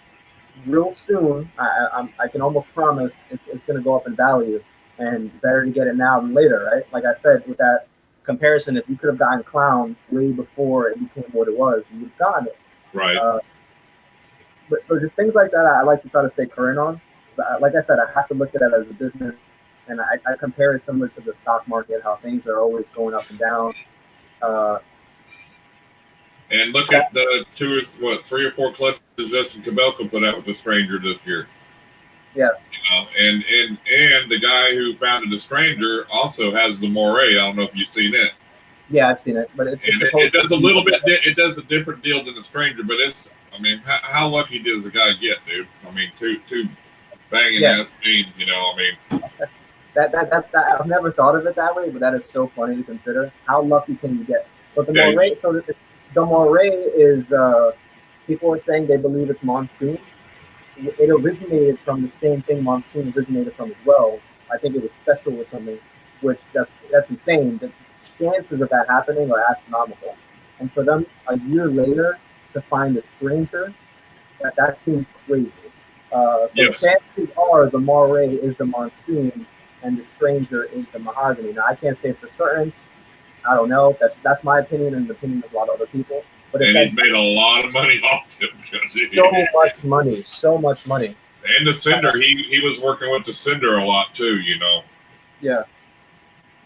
real soon, I can almost promise it's going to go up in value, and better to get it now than later, right? Like I said, with that comparison, if you could have gotten clown way before it became what it was, you would have gotten it. Right. But so just things like that, I like to try to stay current on. Like I said, I have to look at it as a business, and I compare it similar to the stock market, how things are always going up and down. And look at the 3 or 4 clips that Justin Cabelco put out with the Stranger this year. Yeah. And the guy who founded the Stranger also has the Moray. I don't know if you've seen it. Yeah, I've seen it, but it does a little bit. It does a different deal than the Stranger, but it's. I mean, how lucky does a guy get, dude? I mean, two banging ass teams. I mean, that's that. I've never thought of it that way, but that is so funny to consider. How lucky can you get? But the Moray, so the Moray is. People are saying they believe it's monsoon. It originated from the same thing monsoon originated from as well. I think it was special or something, which that's insane. The chances of that happening are astronomical. And for them a year later to find a stranger, that seems crazy. So Yes. chances are the moray is the monsoon and the stranger is the mahogany. Now I can't say for certain. I don't know. That's my opinion and the opinion of a lot of other people. But if And that's he's made a lot of money off him. so much money. And the Cinder, he was working with the Cinder a lot too, you know. Yeah.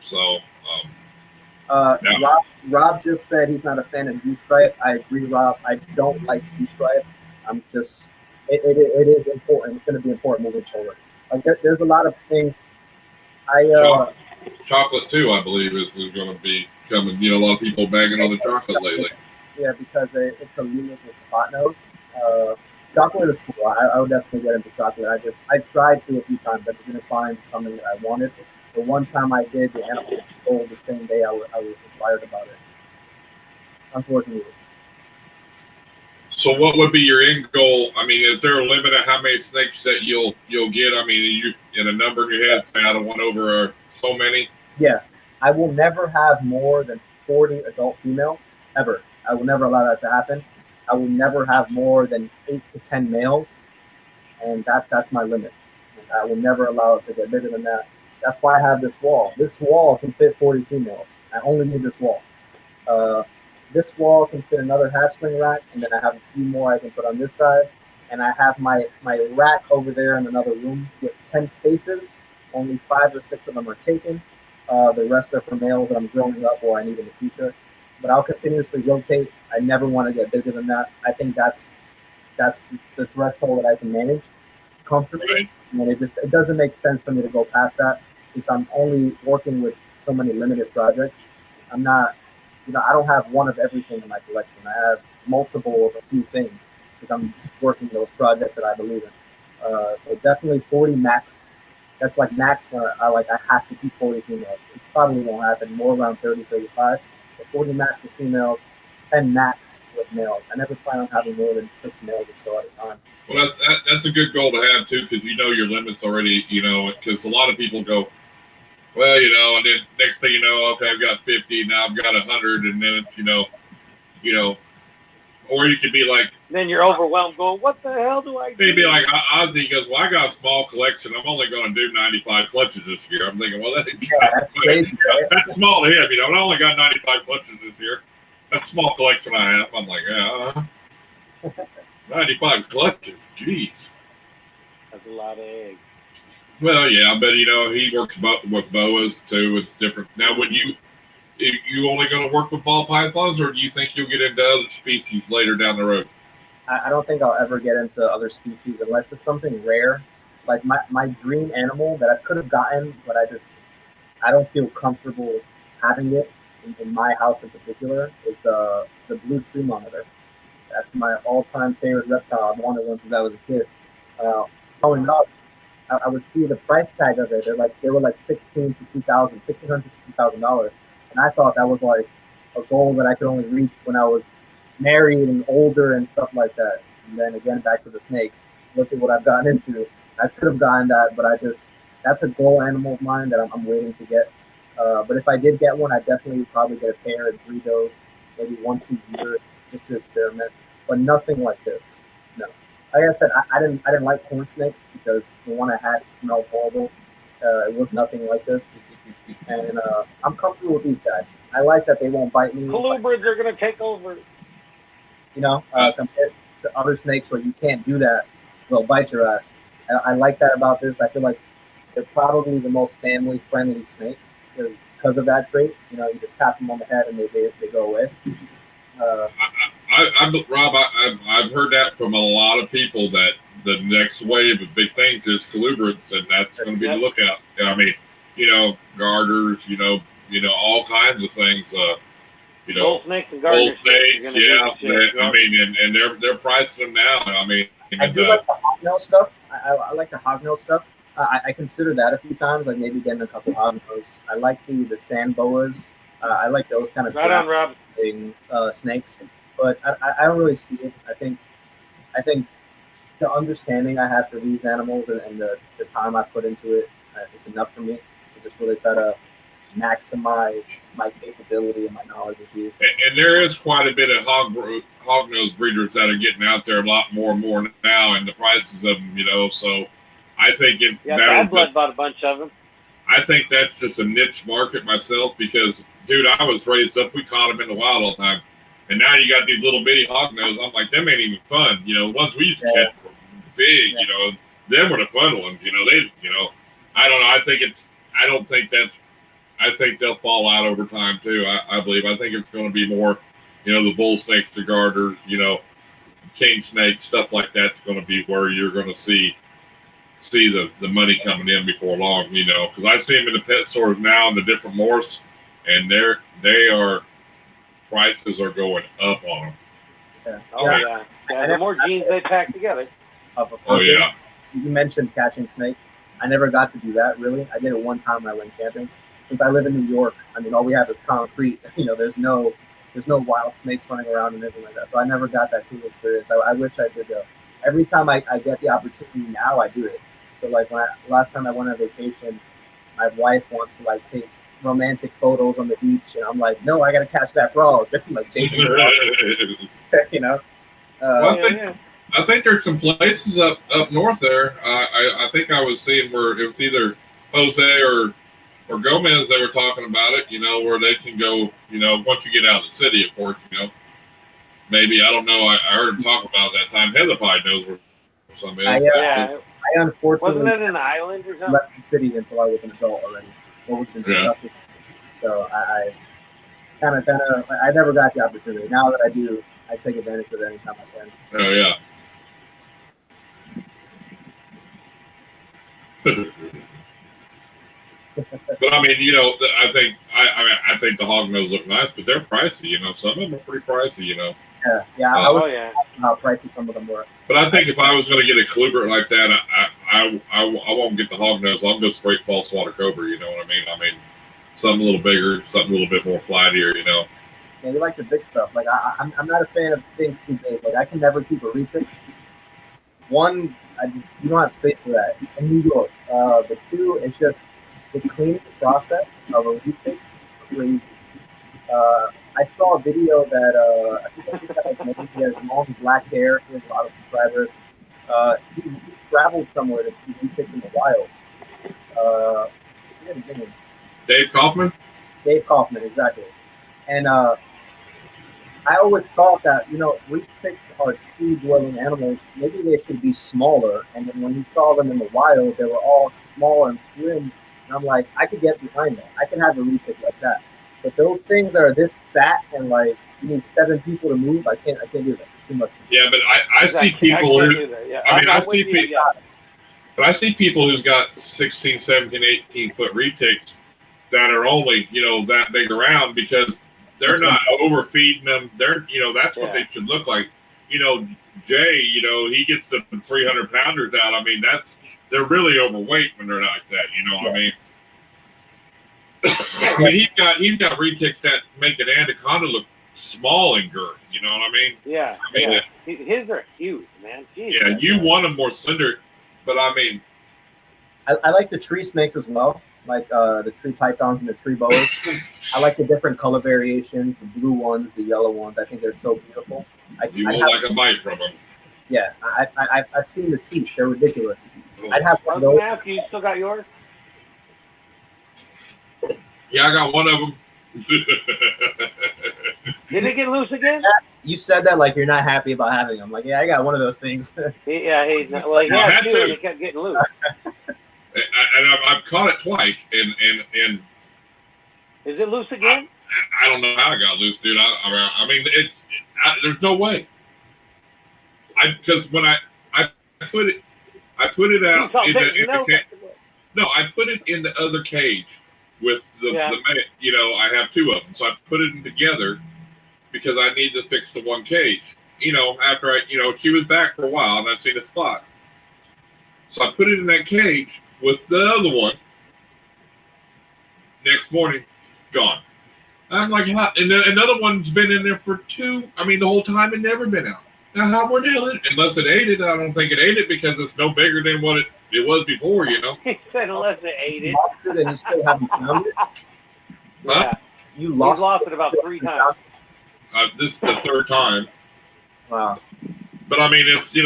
So, Rob just said he's not a fan of U-Stripe. I agree, Rob. I don't like U-Stripe. I'm just, it is important. It's going to be important moving forward. Like there's a lot of things. Chocolate too, I believe, is going to be coming. You know, a lot of people bagging on the chocolate lately. Yeah, because it's a unique with spot nose. Chocolate is cool. I would definitely get into chocolate. I tried to a few times. I just didn't find something that I wanted. The one time I did, the animal was sold the same day I was inquired about it. Unfortunately. So, what would be your end goal? I mean, is there a limit of how many snakes that you'll get? I mean, you in a number in your head, say I don't want over so many. Yeah, I will never have more than 40 adult females ever. I will never allow that to happen. I will never have more than 8 to 10 males, and that's my limit. I will never allow it to get bigger than that. That's why I have this wall. This wall can fit 40 females. I only need this wall. This wall can fit another hatchling rack, and then I have a few more I can put on this side. And I have my rack over there in another room with 10 spaces. Only 5 or 6 of them are taken. The rest are for males that I'm growing up or I need in the future. But I'll continuously rotate. I never want to get bigger than that. I think that's the threshold that I can manage comfortably. Right. And it doesn't make sense for me to go past that since I'm only working with so many limited projects. I'm not, I don't have one of everything in my collection. I have multiple of a few things because I'm working those projects that I believe in. So definitely 40 max. That's like max where I have to keep 40 females. It probably won't happen, more around 30, 35. But 40 max with females, 10 max with males. I never plan on having more than 6 males or so at a time. Well, that's a good goal to have too, because you know your limits already. You know, because a lot of people go, well, and then next thing you know, okay, I've got 50, now I've got 100, and then it's or you could be like, then you're overwhelmed, going, what the hell do I do? Maybe like Ozzy goes, well, I got a small collection. I'm only going to do 95 clutches this year. I'm thinking, well, that's small to him. I only got 95 clutches this year. That's a small collection I have. I'm like, 95 clutches. Jeez. That's a lot of eggs. Well, yeah, but he works with boas too. It's different. Now, would you only going to work with ball pythons, or do you think you'll get into other species later down the road? I don't think I'll ever get into other species unless it's something rare. Like my dream animal that I could have gotten, but I don't feel comfortable having it in my house in particular is the blue tree monitor. That's my all-time favorite reptile. I've wanted one since I was a kid. Growing up, I would see the price tag of it. They were like $1,600 to $2,000, and I thought that was like a goal that I could only reach when I was married and older and stuff like that. And then again, back to the snakes. Look at what I've gotten into. I could have gotten that, but that's a goal animal of mine that I'm waiting to get. But if I did get one, I definitely would probably get a pair and breed those maybe once a year just to experiment. But nothing like this. No. Like I said, I didn't like corn snakes because the one I had smelled horrible. It was nothing like this. And I'm comfortable with these guys. I like that they won't bite me. Colubrids are going to take over. Compared to other snakes where you can't do that, they'll bite your ass. I like that about this. I feel like they're probably the most family-friendly snake because of that trait. You just tap them on the head and they go away. Rob, I've heard that from a lot of people that the next wave of big things is colubrids, and that's going to be the lookout. I mean, garters, all kinds of things. Bull snakes and garter snakes. I mean, and they're pricing them now. I mean, I do like the hognose stuff. I like the hognose stuff. I consider that a few times, like maybe getting a couple hognose. I like the sand boas. I like those kind of snakes, but I don't really see it. I think the understanding I have for these animals and the time I put into it, it's enough for me to just really try to maximize my capability and my knowledge of these. And there is quite a bit of hognose breeders that are getting out there a lot more and more now, and the prices of them, so I think Bad Blood bought a bunch of them. I think that's just a niche market myself because, dude, I was raised up. We caught them in the wild all the time. And now you got these little bitty hognose. I'm like, them ain't even fun. The ones we used to catch were big, them were the fun ones. I don't know. I think they'll fall out over time too. I believe. I think it's going to be more, the bull snakes, the garters, king snakes, stuff like that's going to be where you're going to see the money coming in before long. Because I see them in the pet stores now in the different morphs, and prices are going up on them. Yeah. Oh yeah. The more genes they pack together. Oh yeah. You mentioned catching snakes. I never got to do that really. I did it one time when I went camping. Since I live in New York, all we have is concrete. There's no wild snakes running around and anything like that. So I never got that cool experience. I wish I did though. Every time I get the opportunity now, I do it. So like last time I went on vacation, my wife wants to take romantic photos on the beach, and I'm like, no, I gotta catch that frog. Like chasing her off. I think there's some places up north there. I think I was seeing where it was either Jose or Gomez, they were talking about it, where they can go, once you get out of the city, of course, maybe, I don't know. I heard him talk about that time. Heather probably knows where some is. I unfortunately wasn't it an island or something? Left the city until I was an adult already. So I never got the opportunity. Now that I do, I take advantage of it anytime I can. Oh yeah. But I think the hognose look nice, but they're pricey. Some of them are pretty pricey. Yeah. I was how pricey some of them were. But I think if I was going to get a colubrid like that, I won't get the hognose. I'll go straight false water cobra. You know what I mean? Something a little bigger, something a little bit more flightier. Yeah, you like the big stuff. Like I'm not a fan of things too big. Like I can never keep a retic. One, you don't have space for that. In New York, the two, it's just the cleaning process of a retic is crazy. I saw a video that I think he has long black hair. He has a lot of subscribers. He traveled somewhere to see retics in the wild. Dave Kaufman? Dave Kaufman, exactly. And I always thought that, retics are tree-dwelling animals. Maybe they should be smaller. And then when you saw them in the wild, they were all small and slim. And I'm like, I could get behind that. I can have a retic like that. But those things are this fat and you need 7 people to move. I can't do that. Too much. Yeah, but I see people who. But I see people who's got 16, 17, 18 foot retics that are only that big around because they're not overfeeding them. They're that's what they should look like. Jay, he gets the 300 pounders out. They're really overweight when they're like that. He's got retics that make an anaconda look small in girth. You know what I mean? Yeah. His are huge, man. Jeez, yeah, you want them more slender, but I like the tree snakes as well, like the tree pythons and the tree boas. I like the different color variations, the blue ones, the yellow ones. I think they're so beautiful. You won't like a bite from them. Yeah, I've seen the teeth. They're ridiculous. I'd have one of those. Ask you still got yours? Yeah, I got one of them. Did it get loose again? You said that like you're not happy about having them. Like, yeah, I got one of those things. He's not. Well, he had two, and it kept getting loose. And I've caught it twice, and is it loose again? I don't know how it got loose, dude. There's no way. Because when I put it out in the no, I put it in the other cage with the I have 2 of them, so I put it in together because I need to fix the one cage. After she was back for a while and I seen a spot, so I put it in that cage with the other one. Next morning, gone. I'm like, how? And another one's been in there for 2. The whole time it never been out. Now how we're dealing? Unless it ate it, I don't think it ate it because it's no bigger than what it was before. He said unless it ate it. And you still haven't found it. Yeah. You He's lost. lost it about 3 times. This is the third time. Wow. But I mean, it's, I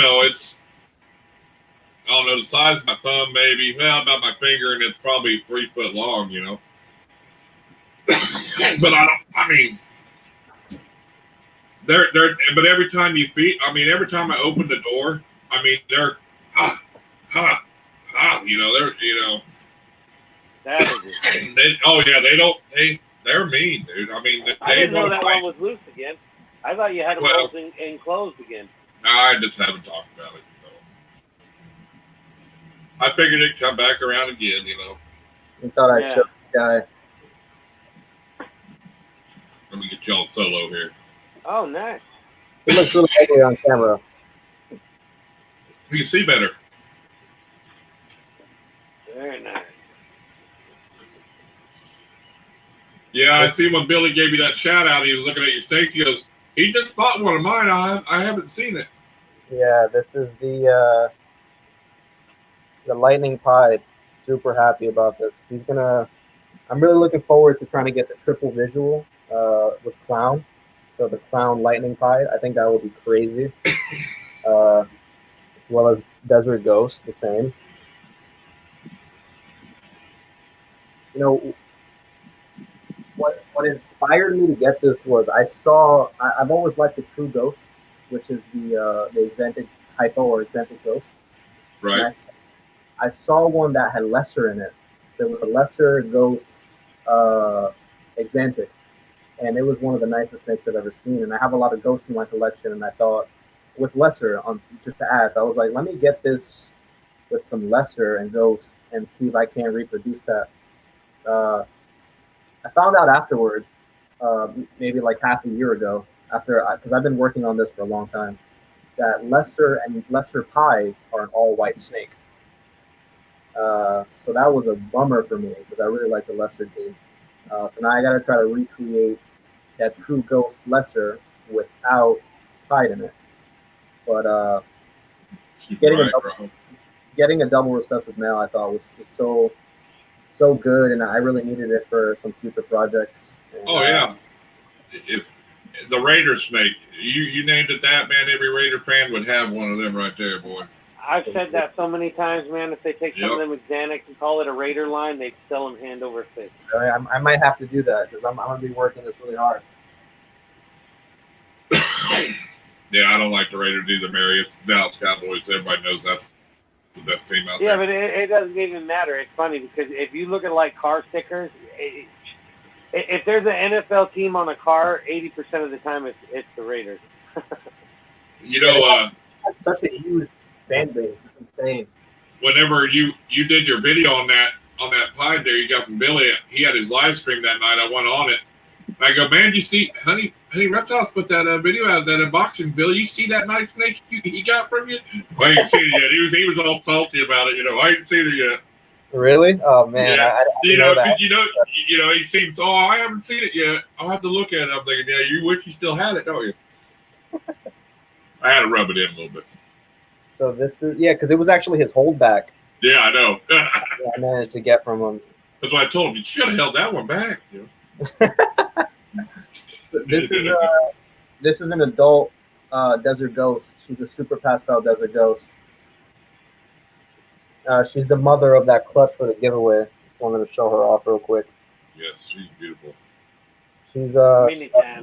don't know, the size of my thumb, maybe, well, about my finger, and it's probably 3 foot long, But I mean, but every time every time I open the door, I mean, they're, That is it. they're mean, dude. I mean, I didn't know want to that fight. one was loose again. I thought you had them Well, both enclosed again. I just haven't talked about it. I figured it'd come back around again, You thought I'd show the guy. Let me get y'all solo here. Oh, nice. He looks really ugly on camera. You can see better. Very nice. Yeah, I see when Billy gave me that shout out, he was looking at your steak. He goes, he just bought one of mine. I haven't seen it. Yeah, this is the lightning pied. Super happy about this. I'm really looking forward to trying to get the triple visual with clown. So the clown lightning pied, I think that will be crazy. As well as desert ghost, the same. What inspired me to get this was I've always liked the true ghost, which is the exentic hypo or exentic ghost. Right. I saw one that had lesser in it. So it was a lesser ghost exentic, and it was one of the nicest snakes I've ever seen. And I have a lot of ghosts in my collection, and I thought with lesser on just to add, I was like, let me get this with some lesser and ghosts and see if I can reproduce that. I found out afterwards, maybe like half a year ago, because I've been working on this for a long time, that lesser and lesser pies are an all white snake. So that was a bummer for me because I really like the lesser gene. So now I got to try to recreate that true ghost lesser without pied in it. But getting a double recessive male, I thought was so good, and I really needed it for some future projects. And, yeah, if the Raider snake, you named it that, man. Every Raider fan would have one of them right there, boy. I've said that so many times, man. If they take some of them Xanax and call it a Raider line, they'd sell them hand over fist. I might have to do that because I'm going to be working this really hard. Yeah, I don't like the Raiders either, Mary. It's Dallas Cowboys. Everybody knows that's the best team out there. Yeah, but it doesn't even matter. It's funny because if you look at like car stickers, if there's an NFL team on a car, 80% of the time it's the Raiders. That's such a huge fan base. It's insane. Whenever you did your video on that pie there you got from Billy, he had his live stream that night. I went on it. And I go, man, you see, honey Reptiles put that video out of that unboxing. Billy, you see that nice snake he got from you? I ain't seen it yet. He was all salty about it. I ain't seen it yet. Really? Oh man, yeah. I know that. He seems. Oh, I haven't seen it yet. I'll have to look at it. I'm thinking, yeah, you wish you still had it, don't you? I had to rub it in a little bit. So this is because it was actually his holdback. Yeah, I know. I managed to get from him. That's why I told him you should have held that one back. So this is an adult desert ghost. She's a super pastel desert ghost. She's the mother of that clutch for the giveaway. Just wanted to show her off real quick. Yes, she's beautiful. She's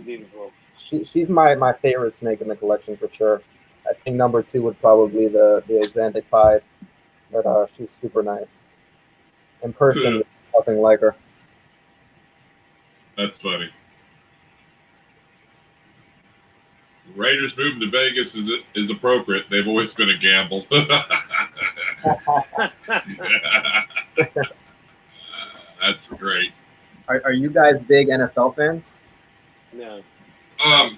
beautiful. She's my favorite snake in the collection for sure. I think number 2 would probably be the Xanthic Pied, but she's super nice. In person, nothing like her. That's funny. Raiders moving to Vegas is appropriate. They've always been a gamble. That's great. Are you guys big NFL fans? No. I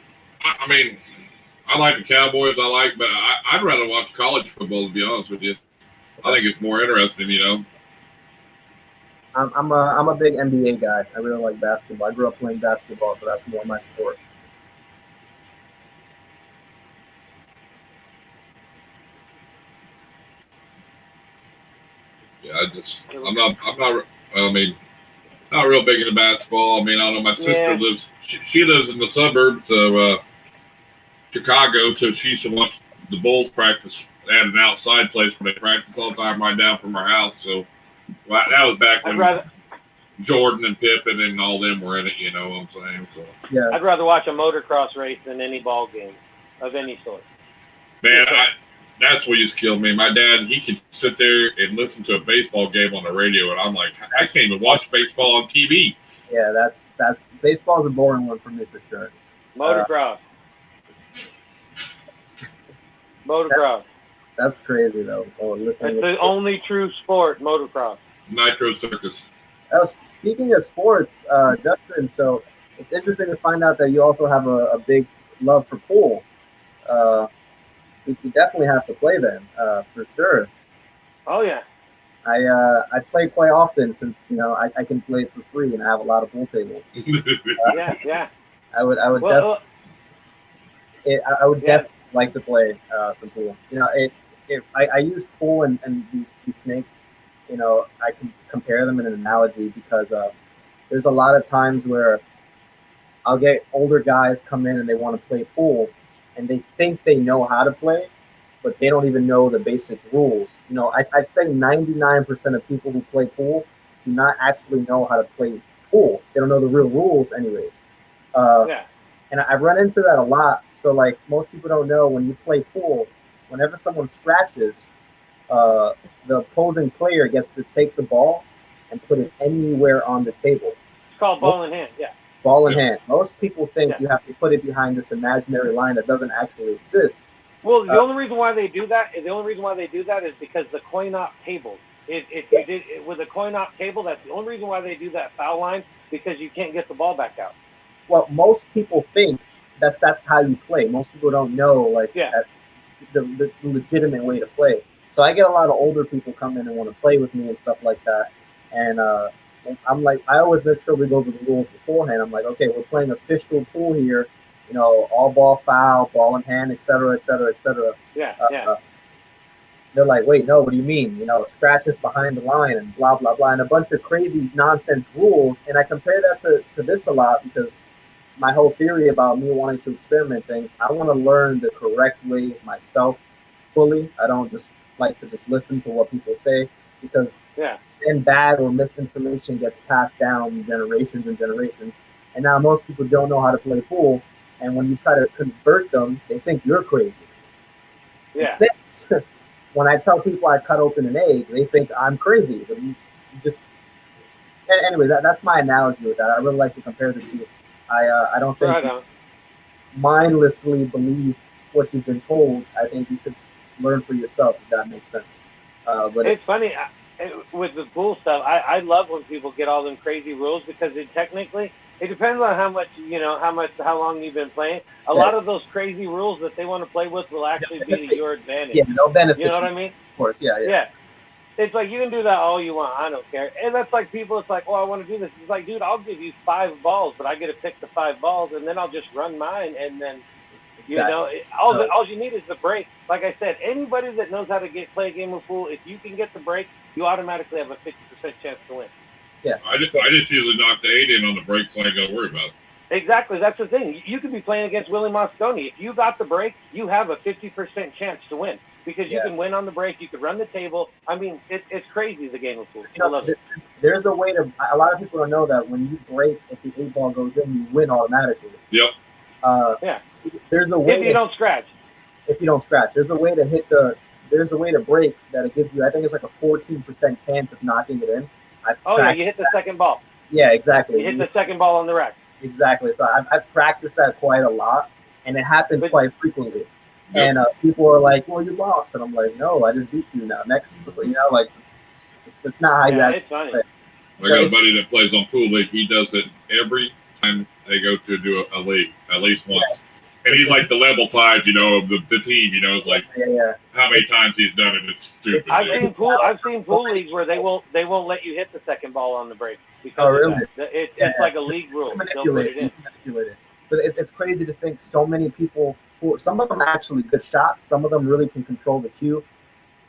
mean, I like the Cowboys. But I'd rather watch college football, to be honest with you. I think it's more interesting, I'm a big NBA guy. I really like basketball. I grew up playing basketball, so that's more my sport. Yeah, I'm not. I mean, not real big into basketball. I mean, I don't know. My sister Yeah. lives. She lives in the suburbs of Chicago, so she used to watch the Bulls practice at an outside place where they practice all the time, right down from her house. So that was back when Jordan and Pippen and all them were in it. You know what I'm saying? So Yeah. I'd rather watch a motocross race than any ball game of any sort. man, that's what used to kill me. My dad, he could sit there and listen to a baseball game on the radio, and I'm like, I can't even watch baseball on TV. Yeah, that's baseball's a boring one for me for sure. Motocross. Motocross. That's crazy though. It's the only true sport, motocross. Nitro Circus. Speaking of sports, Justin, so it's interesting to find out that you also have a big love for pool. We definitely have to play then, for sure. Oh yeah. I play quite often since I can play for free and I have a lot of pool tables. Yeah. I would definitely like to play some pool. I use pool and these snakes. I can compare them in an analogy because there's a lot of times where I'll get older guys come in and they want to play pool and they think they know how to play, but they don't even know the basic rules. I'd say 99% of people who play pool do not actually know how to play pool. They don't know the real rules anyways. And I run into that a lot. So like most people don't know, when you play pool, whenever someone scratches, the opposing player gets to take the ball and put it anywhere on the table. It's called ball in hand, yeah. Ball in hand. Most people think you have to put it behind this imaginary line that doesn't actually exist. Well, the only reason why they do that is because the coin-op tables. With a coin-op table, that's the only reason why they do that foul line, because you can't get the ball back out. Well, most people think that's how you play. Most people don't know the legitimate way to play. So I get a lot of older people come in and want to play with me and stuff like that. And I'm like, I always make sure we go over the rules beforehand. I'm like, okay, we're playing official pool here. All ball foul, ball in hand, et cetera, et cetera, et cetera. Yeah. They're like, wait, no, what do you mean? Scratches behind the line and blah, blah, blah, and a bunch of crazy nonsense rules. And I compare that to this a lot because my whole theory about me wanting to experiment things, I want to learn the correct way myself fully. I don't just like to just listen to what people say, because then bad or misinformation gets passed down generations and generations. And now most people don't know how to play pool. And when you try to convert them, they think you're crazy. Yeah. Instead, when I tell people I cut open an egg, they think I'm crazy. But you just anyway, that's my analogy with that. I really like to compare the two. I don't think mindlessly believe what you've been told. I think you should learn for yourself, if that makes sense. But it's funny with the pool stuff. I love when people get all them crazy rules, because it depends on how long you've been playing. A lot of those crazy rules that they want to play with will actually be to your advantage. Yeah, they'll benefit. You know what I mean? Of course, yeah. It's like, you can do that all you want. I don't care. And that's like people, it's like, I want to do this. It's like, dude, I'll give you 5 balls, but I get to pick the 5 balls, and then I'll just run mine, and then all you need is the break. Like I said, anybody that knows how to play a game of pool, if you can get the break, you automatically have a 50% chance to win. Yeah. I just usually knock the 8 in on the break, so I ain't got to worry about it. Exactly. That's the thing. You could be playing against Willie Mosconi. If you got the break, you have a 50% chance to win, because you can win on the break. You could run the table. I mean, it's crazy, the game of pool. I love it. There's a way to. A lot of people don't know that when you break, if the 8 ball goes in, you win automatically. Yep. There's a way. If you don't scratch. If you don't scratch, there's a way to hit the. There's a way to break that it gives you. I think it's like a 14% chance of knocking it in. You hit the second ball. Yeah, exactly. You hit the second ball on the rack. Exactly. So I've practiced that quite a lot, and it happens quite frequently. Yep. And people are like, "Well, you lost," and I'm like, "No, I just beat you now." Next, it's not how you it's funny. Play. I got a buddy that plays on Pool League. He does it every time they go to do a league, at least once. And he's like the level 5, of the team. It's like how many times he's done it. It's stupid. I've seen pool leagues where they won't let you hit the second ball on the break because of that. It's like a league rule. Manipulate it. But it's crazy to think so many people. Some of them actually good shots. Some of them really can control the cue.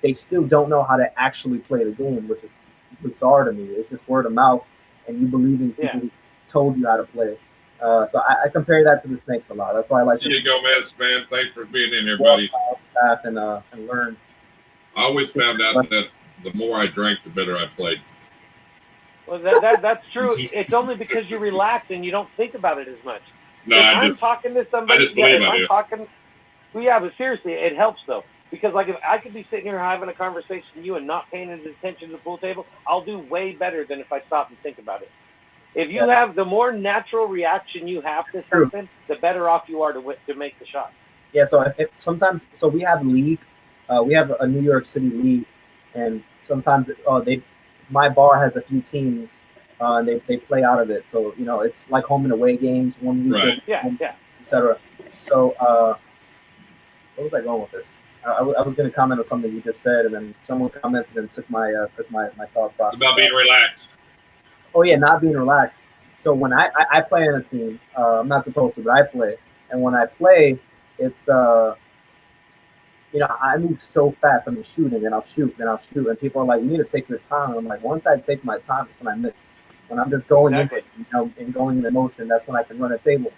They still don't know how to actually play the game, which is bizarre to me. It's just word of mouth, and you believe in people who told you how to play. So I compare that to the snakes a lot. That's why I like to Gomez, man. Thanks for being in here, buddy. And learn. I always found out that the more I drank, the better I played. Well, that's true. It's only because you relax and you don't think about it as much. No, I'm talking to somebody, but seriously, it helps though. Because like if I could be sitting here having a conversation with you and not paying attention to the pool table, I'll do way better than if I stop and think about it. If you have the more natural reaction you have to something, the better off you are to make the shot. Yeah. So sometimes we have league, we have a New York City league, and sometimes my bar has a few teams, and they play out of it. So it's like home and away games, one weekend, etc. So where was I going with this? I was going to comment on something you just said, and then someone commented and took my thought process. About being relaxed. Oh yeah, not being relaxed. So when I play on a team, I'm not supposed to, but I play, and when I play, it's I move so fast. I'm shooting, and I'll shoot, and people are like, "You need to take your time." I'm like, once I take my time, it's when I miss. When I'm just going in, and going in emotion, that's when I can run a table.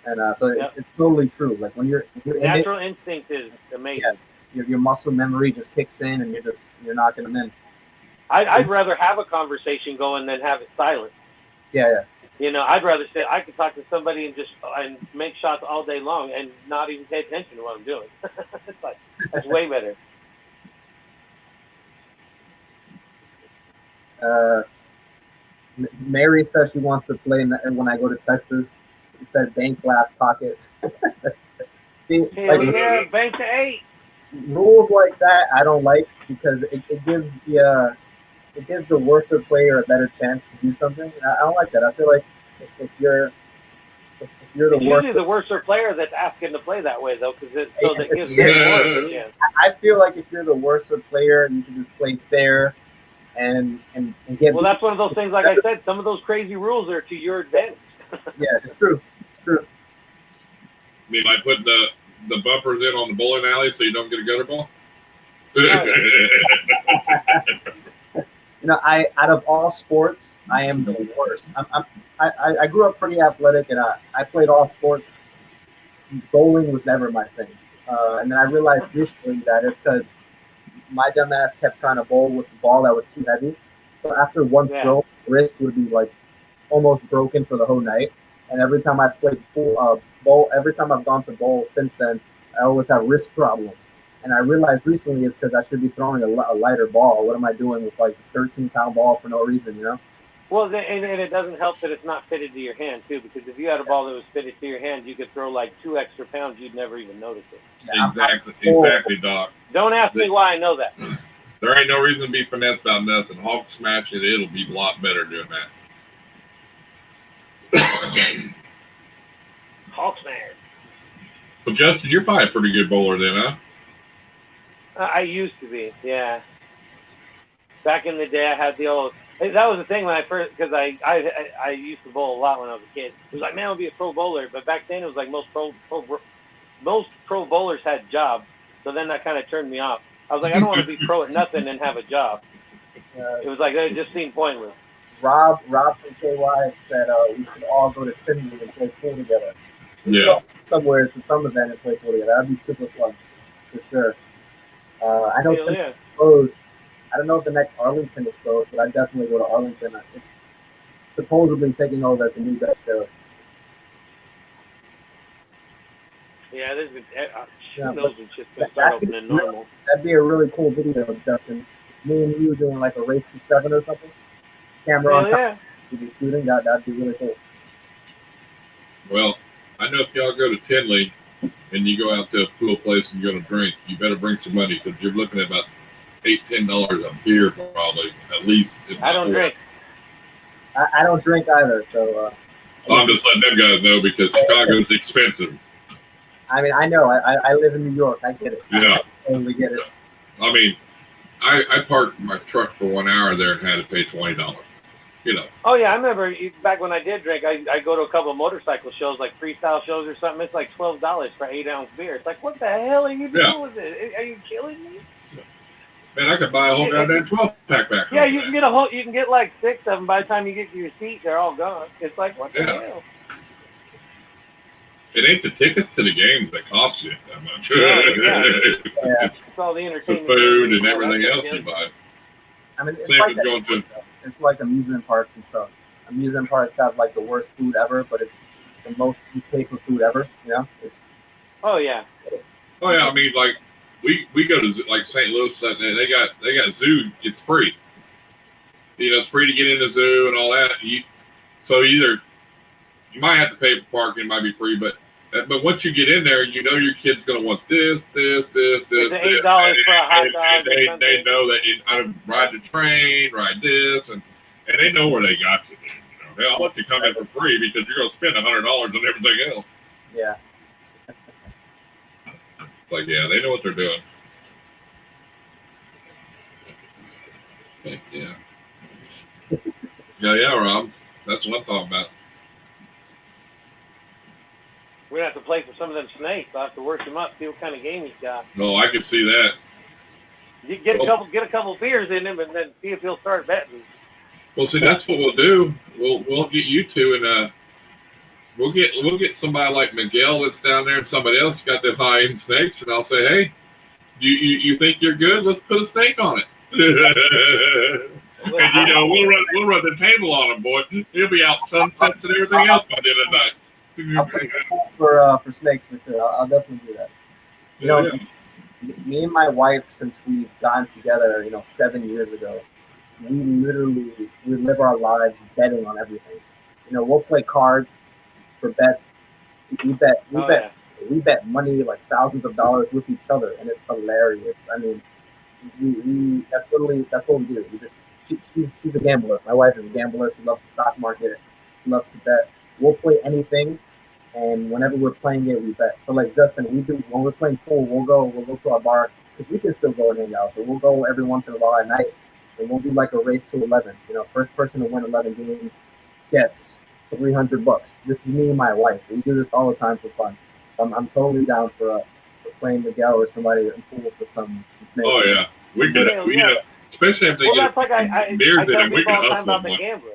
And so it's totally true. Like when you're natural instinct is amazing. Yeah, your muscle memory just kicks in, and you're knocking them in. I'd rather have a conversation going than have it silent. Yeah. I'd rather say I could talk to somebody and make shots all day long and not even pay attention to what I'm doing. It's like that's way better. Mary says she wants to play when I go to Texas. She said bank glass pocket. See, bank to 8. Rules like that I don't like because it gives the worser player a better chance to do something. I don't like that. I feel like if you're the usually the worser player that's asking to play that way though, because it gives them more of a chance. I feel like if you're the worser player, you should just play fair and get. Well, that's one of those things. Like I said, some of those crazy rules are to your advantage. Yeah, it's true. You mean like putting the bumpers in on the bowling alley so you don't get a gutter ball? Out of all sports, I am the worst. I grew up pretty athletic, and I played all sports. Bowling was never my thing. And then I realized recently that it's because my dumb ass kept trying to bowl with the ball that was too heavy. So after one throw, wrist would be like almost broken for the whole night. And every time I played bowl, every time I've gone to bowl since then, I always have wrist problems. And I realized recently it's because I should be throwing a lighter ball. What am I doing with like this 13-pound ball for no reason, Well, and it doesn't help that it's not fitted to your hand, too, because if you had a ball that was fitted to your hand, you could throw like 2 extra pounds. You'd never even notice it. Exactly, Doc. Don't ask me why I know that. There ain't no reason to be finessed about nothing. Hawk smash it. It'll be a lot better doing that. Hawk smash. Well, Justin, you're probably a pretty good bowler then, huh? I used to be, yeah. Back in the day, I had the old. That was the thing when I first, because I used to bowl a lot when I was a kid. It was like, man, I'll be a pro bowler. But back then, it was like most pro bowlers had jobs. So then that kind of turned me off. I was like, I don't want to be pro at nothing and have a job. It was like it just seemed pointless. Rob from KY said we should all go to Tinley and play pool together. Yeah. Somewhere to some event and play pool together. That'd be super fun, for sure. I know Tinley's closed. I don't know if the next Arlington is closed, but I'd definitely go to Arlington. It's supposedly taking over as the new best show. Yeah, there's who knows when shit's going to start opening normal. That'd be a really cool video, Justin. Me and you doing like a race to 7 or something. Camera on top. You'd be shooting. That'd be really cool. Well, I know if y'all go to Tinley and you go out to a pool place and you're going to drink, you better bring some money because you're looking at about $8-10 a beer probably, at least. I don't drink. I don't drink either, so. I'm just letting them guys know because Chicago's expensive. I mean, I know. I live in New York. I get it. Yeah. I totally get it. I mean, I parked my truck for 1 hour there and had to pay $20. Oh, yeah. I remember back when I did drink, I go to a couple of motorcycle shows, like freestyle shows or something. It's like $12 for 8-ounce beer. It's like, what the hell are you doing with it? Are you killing me? Man, I could buy a whole goddamn 12-pack back. Yeah, you can get like 6 of them. By the time you get to your seat, they're all gone. It's like, what the hell? It ain't the tickets to the games that cost you that much. It's all the entertainment, the food and everything else you buy. I mean, it's Same like as going to. It's like amusement parks and stuff. Amusement parks have like the worst food ever, but it's the most you pay for food ever. You know, it's. Oh yeah. Oh yeah, I mean, like we go to like St. Louis, and they got zoo. It's free. You know, it's free to get in the zoo and all that. So either you might have to pay for parking, it might be free, but once you get in there, you know your kid's gonna want this. It's $8 for a hot dog. They know that I ride the train, ride this, and they know where they got you. You know, I want you to come in for free because you're gonna spend $100 on everything else. Yeah. Like, yeah, they know what they're doing. Yeah. Yeah, Rob. That's what I'm talking about. We're gonna have to play for some of them snakes. I'll have to work him up, see what kind of game he's got. No, I can see that. You get a couple beers in him, and then see if he'll start betting. Well, see, that's what we'll do. We'll get you two, and we'll get somebody like Miguel that's down there, and somebody else got them high-end snakes, and I'll say, hey, you think you're good? Let's put a snake on it. And you know, we'll run the table on him, boy. He'll be out sunsets and everything else by the end of the night. I'll put for snakes for sure. I'll definitely do that. You know, me and my wife, since we've gotten together, 7 years ago, we live our lives betting on everything. You know, we'll play cards for bets. We bet money, like thousands of dollars with each other, and it's hilarious. I mean, that's what we do. She's a gambler. My wife is a gambler. She loves the stock market. She loves to bet. We'll play anything, and whenever we're playing it, we bet. So like Justin, when we're playing pool, we'll go to our bar because we can still go and hang out. So we'll go every once in a while at night, and we'll do like a race to 11. First person to win 11 games gets $300. This is me and my wife. We do this all the time for fun. So I'm totally down for playing Miguel or somebody in pool for some snakes. Oh yeah, we could, especially if they get that's like I beers in tell it. We people all can the time hustle about the them. gambler.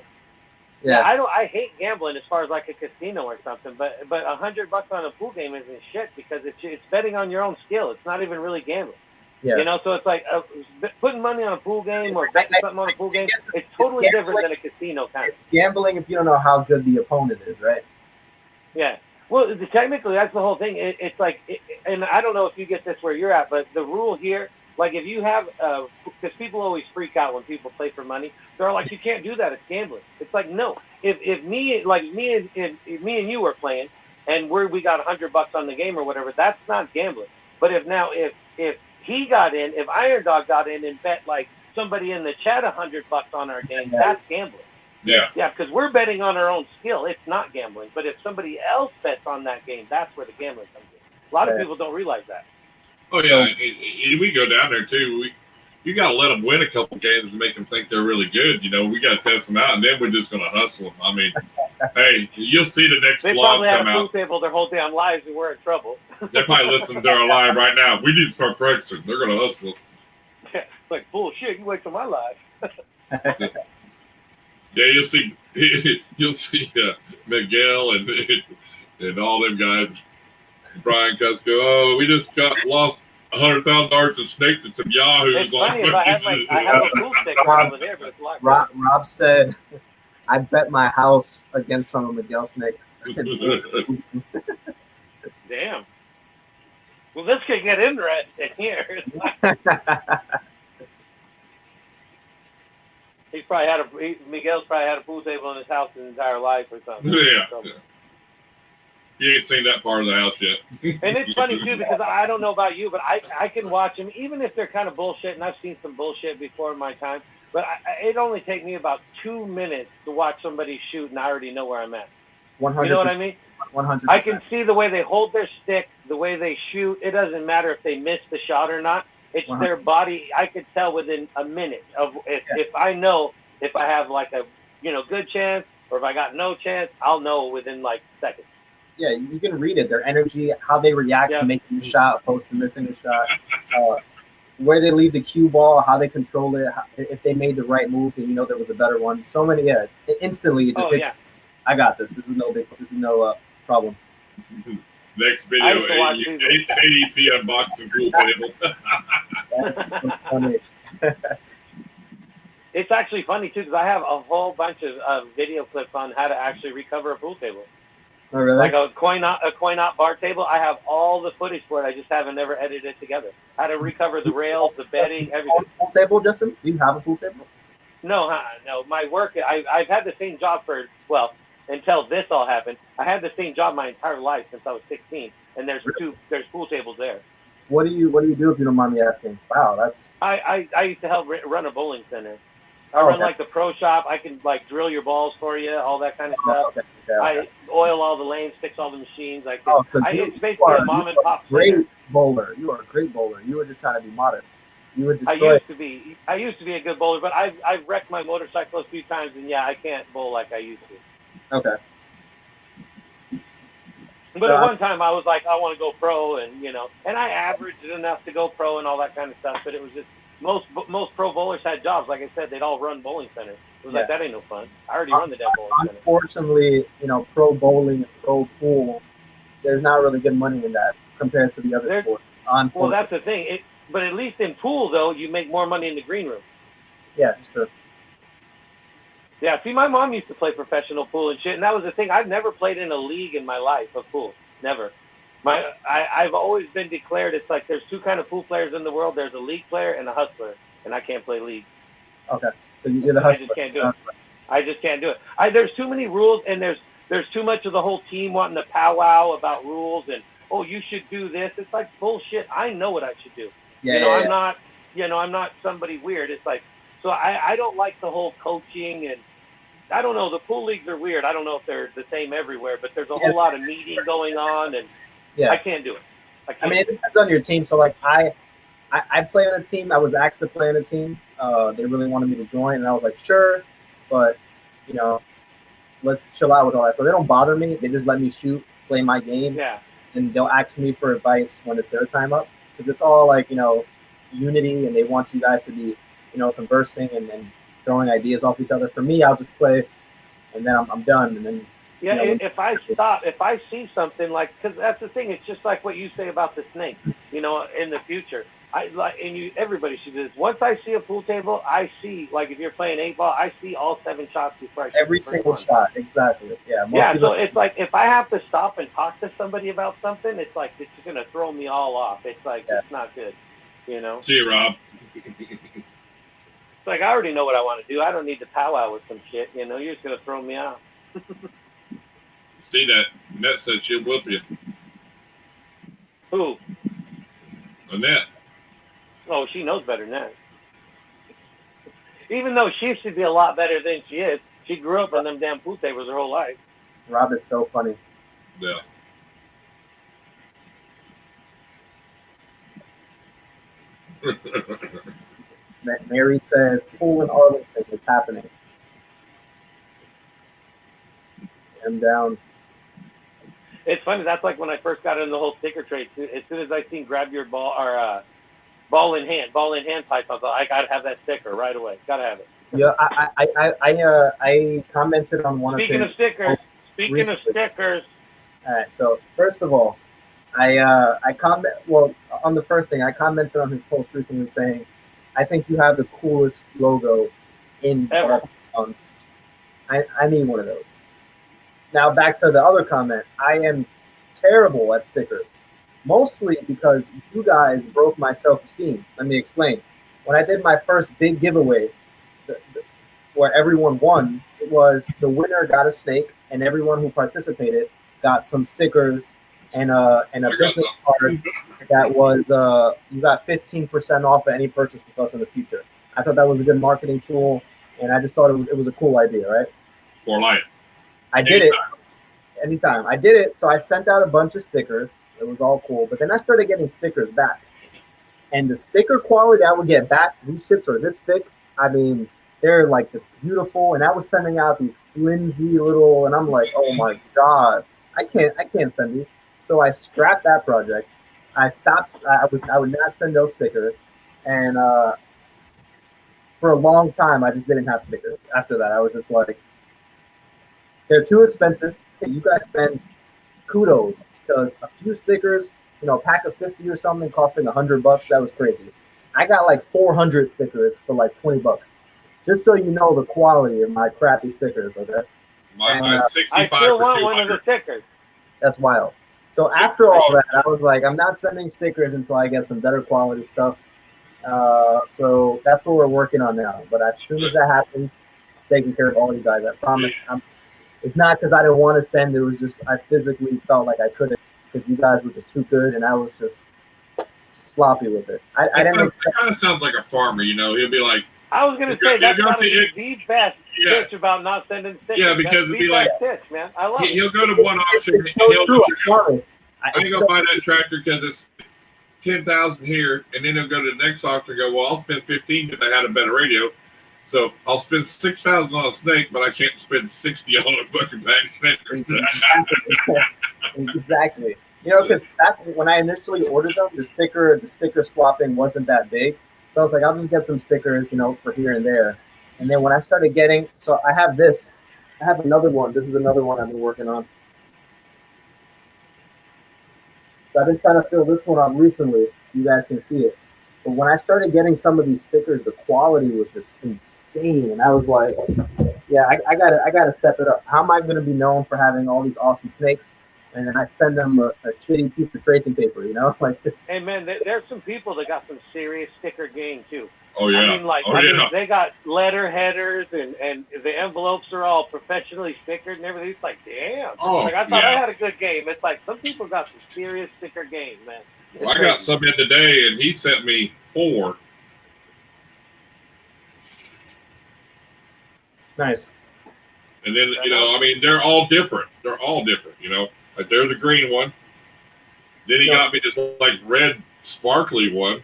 Yeah, I hate gambling as far as like a casino or something, but $100 on a pool game isn't shit because it's betting on your own skill. It's not even really gambling. Yeah. So it's like putting money on a pool game or betting something on a pool game. It's totally different than a casino kind of. It's gambling if you don't know how good the opponent is, right? Yeah. Well, technically, that's the whole thing. It's like, and I don't know if you get this where you're at, but the rule here, like if you have, because people always freak out when people play for money. They're like, you can't do that. It's gambling. It's like, no. If me and you were playing, and we got $100 on the game or whatever, that's not gambling. But if he got in, if Irondogg got in and bet like somebody in the chat $100 on our game, that's gambling. Yeah. Yeah, because we're betting on our own skill. It's not gambling. But if somebody else bets on that game, that's where the gambling comes in. A lot of people don't realize that. Oh yeah, we go down there too. You got to let them win a couple games and make them think they're really good. We got to test them out, and then we're just going to hustle them. I mean, hey, you'll see the next they vlog come out. They probably have a pool table their whole damn lives, and we're in trouble. They're probably listening to our live right now. We need to start practicing. They're going to hustle. It's like, bullshit, you wasted my life. Yeah, you'll see Miguel and all them guys. Brian Cusco. Oh, we just lost $100,000 in snakes and some yahoos. It's funny if I have a pool stick over there, but it's like Rob said, I bet my house against some of Miguel snakes. Damn. Well, this could get interesting here. Miguel's probably had a pool table in his house his entire life or something. Yeah. You ain't seen that part of the house yet. And it's funny too because I don't know about you, but I can watch them even if they're kind of bullshit, and I've seen some bullshit before in my time. But it only takes me about 2 minutes to watch somebody shoot, and I already know where I'm at. 100%. You know what I mean? 100%. I can see the way they hold their stick, the way they shoot. It doesn't matter if they miss the shot or not. It's 100%. their body. I could tell within a minute of if I know if I have like a good chance or if I got no chance. I'll know within like seconds. Yeah, you can read it. Their energy, how they react to making a shot, opposed to missing a shot. where they leave the cue ball, how they control it, if they made the right move, and there was a better one. So many, instantly it just hits. yeah. I got this. This is no problem. Next video, I used to watch these. ADP unboxing pool table. That's so funny. It's actually funny too because I have a whole bunch of video clips on how to actually recover a pool table. Oh, really? Like a coin op bar table. I have all the footage for it. I just haven't never edited it together. How to recover the rails, the bedding, everything. Pool table, Justin? Do you have a pool table? No. My work. I've had the same job until this all happened. I had the same job my entire life since I was 16, and there's pool tables there. What do you do if you don't mind me asking? Wow, that's. I used to help run a bowling center. I run like the pro shop. I can like drill your balls for you, all that kind of stuff. Okay. I oil all the lanes, fix all the machines. It's basically a mom and pop center. Great bowler. You are a great bowler. You were just trying to be modest. You would I destroy. used to be a good bowler, but I've wrecked my motorcycle a few times, and I can't bowl like I used to. Okay. But at one time I was like, I want to go pro, and and I averaged enough to go pro and all that kind of stuff. But it was just most pro bowlers had jobs. Like I said, they'd all run bowling centers. It was like, that ain't no fun. I already run the damn bowling center. Unfortunately, pro bowling and pro pool, there's not really good money in that compared to the other sports. Well, that's the thing. But at least in pool, though, you make more money in the green room. Yeah, it's true. Yeah, see, my mom used to play professional pool and shit, and that was the thing. I've never played in a league in my life of pool. Never. I've always been declared, it's like there's two kind of pool players in the world. There's a league player and a hustler, and I can't play league. Okay, so you're the hustler. I just can't do it. I just can't do it. There's too many rules, and there's too much of the whole team wanting to powwow about rules and, oh, you should do this. It's like bullshit. I know what I should do. I'm not, I'm not somebody weird. It's like, so I don't like the whole coaching, and I don't know. The pool leagues are weird. I don't know if they're the same everywhere, but there's a whole lot of meeting going on, and I can't do it. I mean, it depends on your team. So, like, I play on a team. I was asked to play on a team. They really wanted me to join, and I was like, sure, but, let's chill out with all that. So they don't bother me. They just let me shoot, play my game, and they'll ask me for advice when it's their time up. Because it's all, like, unity, and they want you guys to be, conversing and throwing ideas off each other. For me, I'll just play, and then I'm done, and then if I see something because that's the thing, it's just like what you say about the snake, in the future. Everybody should do this. Once I see a pool table, I see, like, if you're playing 8-ball, I see all 7 shots before I shoot every single shot. Exactly. Yeah. So it's like, if I have to stop and talk to somebody about something, it's like, it's going to throw me all off. It's like, it's not good, See you, Rob. It's like, I already know what I want to do. I don't need to powwow with some shit. You're just going to throw me out. See that? Annette said she'll whoop you. Who? Annette. Oh, she knows better than that. Even though she should be a lot better than she is. She grew up on them damn pool tables her whole life. Rob is so funny. Yeah. Mary says, pool in Arlington is happening. I'm down. It's funny. That's like when I first got into the whole sticker trade. As soon as I seen grab your ball or ball in hand pipe, I thought, I gotta have that sticker right away. Gotta have it. Yeah, I commented on one Speaking of stickers. All right. So first of all, I on the first thing I commented on his post recently saying, I think you have the coolest logo in ever. I need one of those. Now back to the other comment. I am terrible at stickers, mostly because you guys broke my self-esteem. Let me explain. When I did my first big giveaway, where everyone won, it was the winner got a snake, and everyone who participated got some stickers and a business card that was you got 15% off of any purchase with us in the future. I thought that was a good marketing tool, and I just thought it was a cool idea, right? For life. I did it anytime. I did it, so I sent out a bunch of stickers. It was all cool, but then I started getting stickers back, and the sticker quality I would get back, these shits are this thick. I mean, they're like this beautiful, and I was sending out these flimsy little, and I'm like, oh my god, I can't send these. So I scrapped that project. I stopped. I would not send those stickers, And for a long time, I just didn't have stickers. After that, I was just like, they're too expensive. You guys spend kudos because a few stickers, a pack of 50 or something costing $100, that was crazy. I got like 400 stickers for like $20. Just so you know the quality of my crappy stickers, okay? Mine 65 I still for want one of 200. the stickers. That's wild. So after all that, I was like, I'm not sending stickers until I get some better quality stuff. So that's what we're working on now. But as soon as that happens, I'm taking care of all you guys. I promise. It's not because I didn't want to send. It was just I physically felt like I couldn't because you guys were just too good, and I was just sloppy with it. I didn't. That kind of sounds like a farmer, He'll be like, I was gonna say that's gotta be the best pitch about not sending stickers. Yeah, because it'd be like pitch, man. I love it. He'll go to one auction and he'll go, I ain't gonna buy that tractor because it's 10,000 here, and then he'll go to the next auction and go, well, I'll spend 15 if I had a better radio. So I'll spend 6,000 on a snake, but I can't spend 60 on a fucking bag sticker. Exactly. Because back when I initially ordered them, the sticker swapping wasn't that big. So I was like, I'll just get some stickers, for here and there. And then when I started getting, so I have this. I have another one. This is another one I've been working on. So I've been trying to fill this one up recently. You guys can see it. But when I started getting some of these stickers, the quality was just insane. And I was like, yeah, I gotta step it up. How am I going to be known for having all these awesome snakes? And then I send them a shitty piece of tracing paper, like this. Hey man, there's some people that got some serious sticker game too. Oh yeah. I mean, they got letter headers and the envelopes are all professionally stickered and everything. It's like, damn. Oh, I thought I had a good game. It's like some people got some serious sticker game, man. Well, I got some in today, and he sent me 4. Nice. And then they're all different. Like there's a green one. Then he got me this like red sparkly one.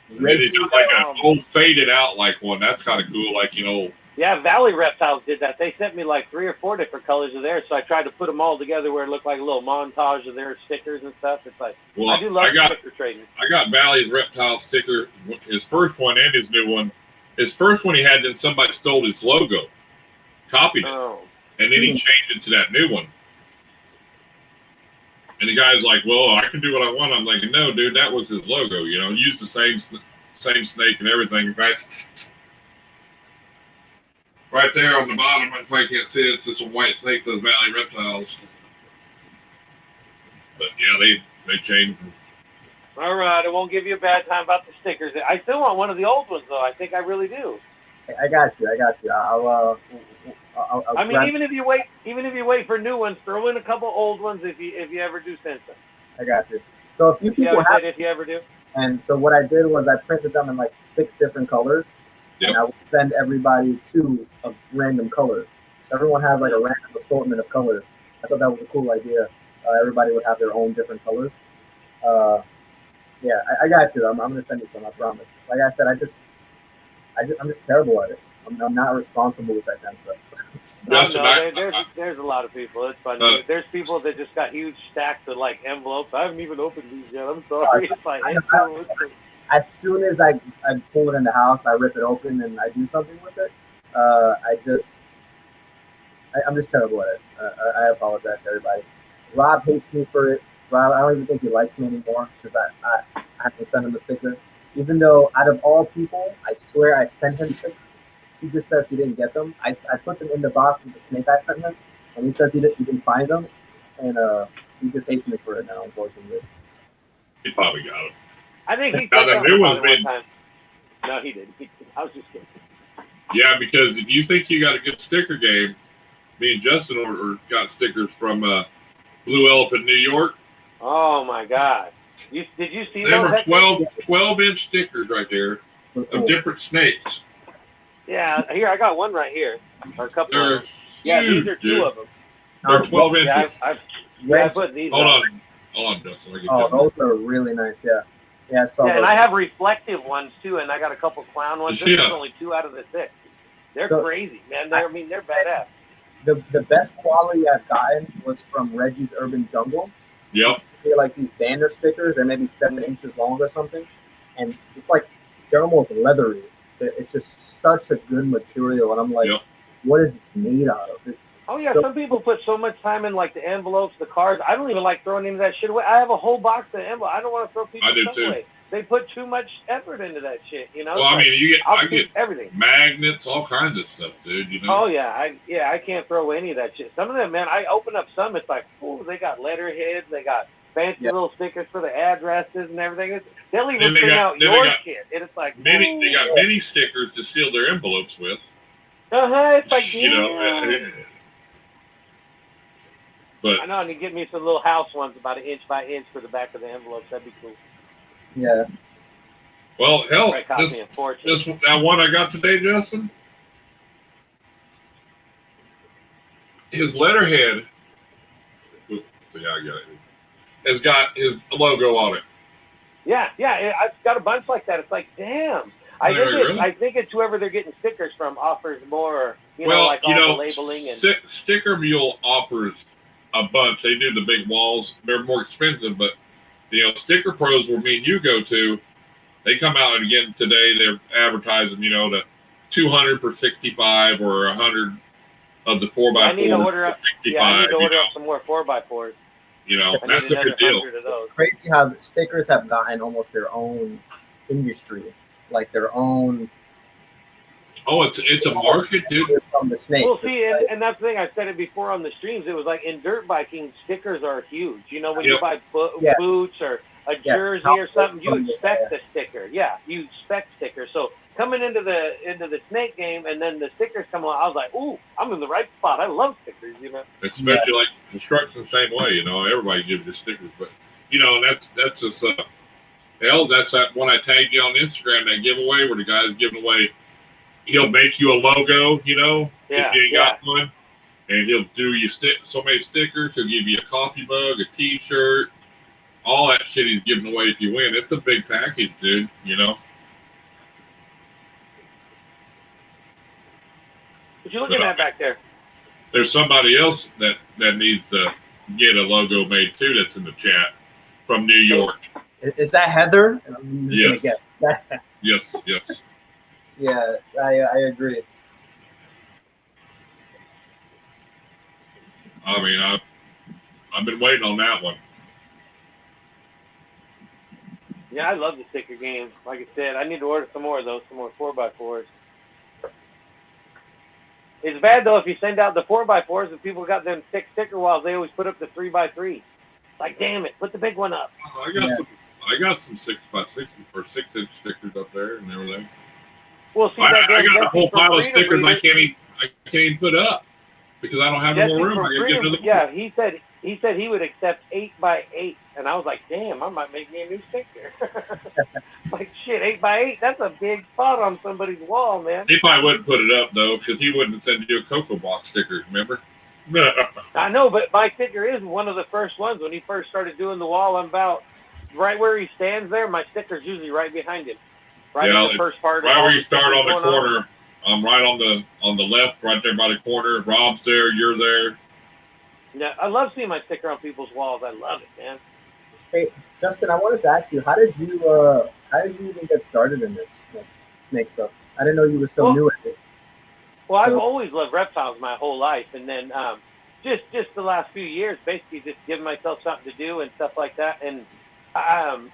And then he got like an old faded out like one. That's kind of cool. Like Yeah, Valley Reptiles did that. They sent me like 3 or 4 different colors of theirs, so I tried to put them all together where it looked like a little montage of their stickers and stuff. It's like, well, I do love sticker trading. I got Valley's Reptile sticker, his first one and his new one. His first one he had, then somebody stole his logo, copied it, and then he changed it to that new one. And the guy's like, well, I can do what I want. I'm like, no, dude, that was his logo. Use the same snake and everything. Right there on the bottom, if I can't see it, it's a white snake, those Valley Reptiles. But yeah, they changed. All right, I won't give you a bad time about the stickers. I still want one of the old ones, though. I think I really do. I got you. I'll I mean, even if you wait for new ones, throw in a couple old ones if you ever do send them. I got you. So a few people have, if you ever do. And so what I did was I printed them in like 6 different colors. Yep. And I would send everybody 2 of random colors. Everyone has like a random assortment of colors. I thought that was a cool idea. Everybody would have their own different colors. Yeah, I got you. I'm gonna send you some. I promise. Like I said, I'm just terrible at it. I'm not responsible with that kind of stuff. There's a lot of people. It's funny. There's people that just got huge stacks of like envelopes. I haven't even opened these yet. I'm sorry. As soon as I pull it in the house, I rip it open and I do something with it. I'm just terrible at it. I apologize to everybody. Rob hates me for it. Rob, I don't even think he likes me anymore because I have to send him a sticker. Even though out of all people, I swear I sent him stickers. He just says he didn't get them. I put them in the box with the snake I sent him, and he says he didn't find them, and he just hates me for it now, unfortunately. He probably got them. I think he got the new ones one time. No, he didn't. I was just kidding. Yeah, because if you think you got a good sticker game, me and Justin got stickers from Blue Elephant, New York. Oh my God! Did you see they those? They were 12-inch stickers right there of different snakes. Yeah, here I got one right here, or a couple. They're of them. Yeah, these are 2 of them. They're 12 inches. I put these. Hold on, Justin. Those are really nice. Yeah. Yeah, and I have reflective ones too, and I got a couple clown ones. This is only 2 out of the 6. They're crazy, man. They're badass. The best quality I've gotten was from Reggie's Urban Jungle. Yep. They're like these banner stickers. They're maybe 7 inches long or something. and it's like they're almost leathery. It's just such a good material, and I'm like, Yep. what is this made out of? It's Oh yeah, so, some people put so much time in like the envelopes, the cards. I don't even like throwing any of that shit away. I have a whole box of envelopes. I don't want to throw people's I do stuff too. away. They put too much effort into that shit, you know. Well, I mean, I I'll get keep everything. magnets, all kinds of stuff, dude. You know. Oh yeah, I can't throw away any of that shit. Some of them, man, I open up some. It's like, oh, they got letterheads, they got fancy little stickers for the addresses and everything. They'll even print out your shit, and it's like, they got mini stickers to seal their envelopes with. It's like, You know. But I know I need to get me some little house ones about 1 inch by inch for the back of the envelopes. That'd be cool. yeah. Well, hell, that one I got today, Justin, his letterhead, yeah, I got it, has got his logo on it. Yeah, I've got a bunch like that. It's like, damn. I think it's whoever they're getting stickers from offers more, all the labeling. And Sticker Mule offers a bunch. They do the big walls. They're more expensive, but, Sticker Pros where me and you go to, they come out, and again today they're advertising, the 200 for 65 or 100 of the 4x4 I need to order up. 65. Yeah, I need to order up some more 4x4s. That's a good deal. It's crazy how the stickers have gotten almost their own industry, like their own. Oh, it's a market, dude. From the snakes. Well, see, and that's the thing. I said it before on the streams. It was like in dirt biking, stickers are huge. When you buy boots or a jersey or something, you expect the sticker. Yeah, you expect stickers. So coming into the snake game, and then the stickers come along, I was like, ooh, I'm in the right spot. I love stickers, Especially like construction, the same way. Everybody gives you stickers, but that's just that's that one I tagged you on Instagram, that giveaway where the guy's giving away. He'll make you a logo, if you got one, and he'll do you so many stickers. He'll give you a coffee mug, a T-shirt, all that shit he's giving away if you win. It's a big package, dude. What you looking at back there? There's somebody else that needs to get a logo made too. That's in the chat from New York. Is that Heather? Yes. Yes. Yeah, I agree. I mean, I've been waiting on that one. Yeah, I love the sticker game. Like I said, I need to order some more of those, some more 4x4s. It's bad though if you send out the 4x4s and people got them thick sticker walls. They always put up the 3x3. Like, damn it, put the big one up. I got some 6x6s or 6-inch stickers up there and everything. Well, see, I got a whole pile of stickers I can't even put up because I don't have no more room. I gotta get another. Yeah, he said he would accept 8x8, and I was like, damn, I might make me a new sticker. Like, shit, 8x8, that's a big spot on somebody's wall, man. He probably wouldn't put it up though because he wouldn't send you a Cocoa Box sticker. Remember? I know, but my sticker is one of the first ones when he first started doing the wall. I'm about right where he stands there. My sticker's usually right behind him. Right in the first part. Right where you start on the corner. I'm right on the left, right there by the corner. Rob's there. You're there. Yeah, I love seeing my sticker on people's walls. I love it, man. Hey, Justin, I wanted to ask you, how did you even get started in this snake stuff? I didn't know you were so new at it. Well, I've always loved reptiles my whole life, and then just the last few years, basically just giving myself something to do and stuff like that. And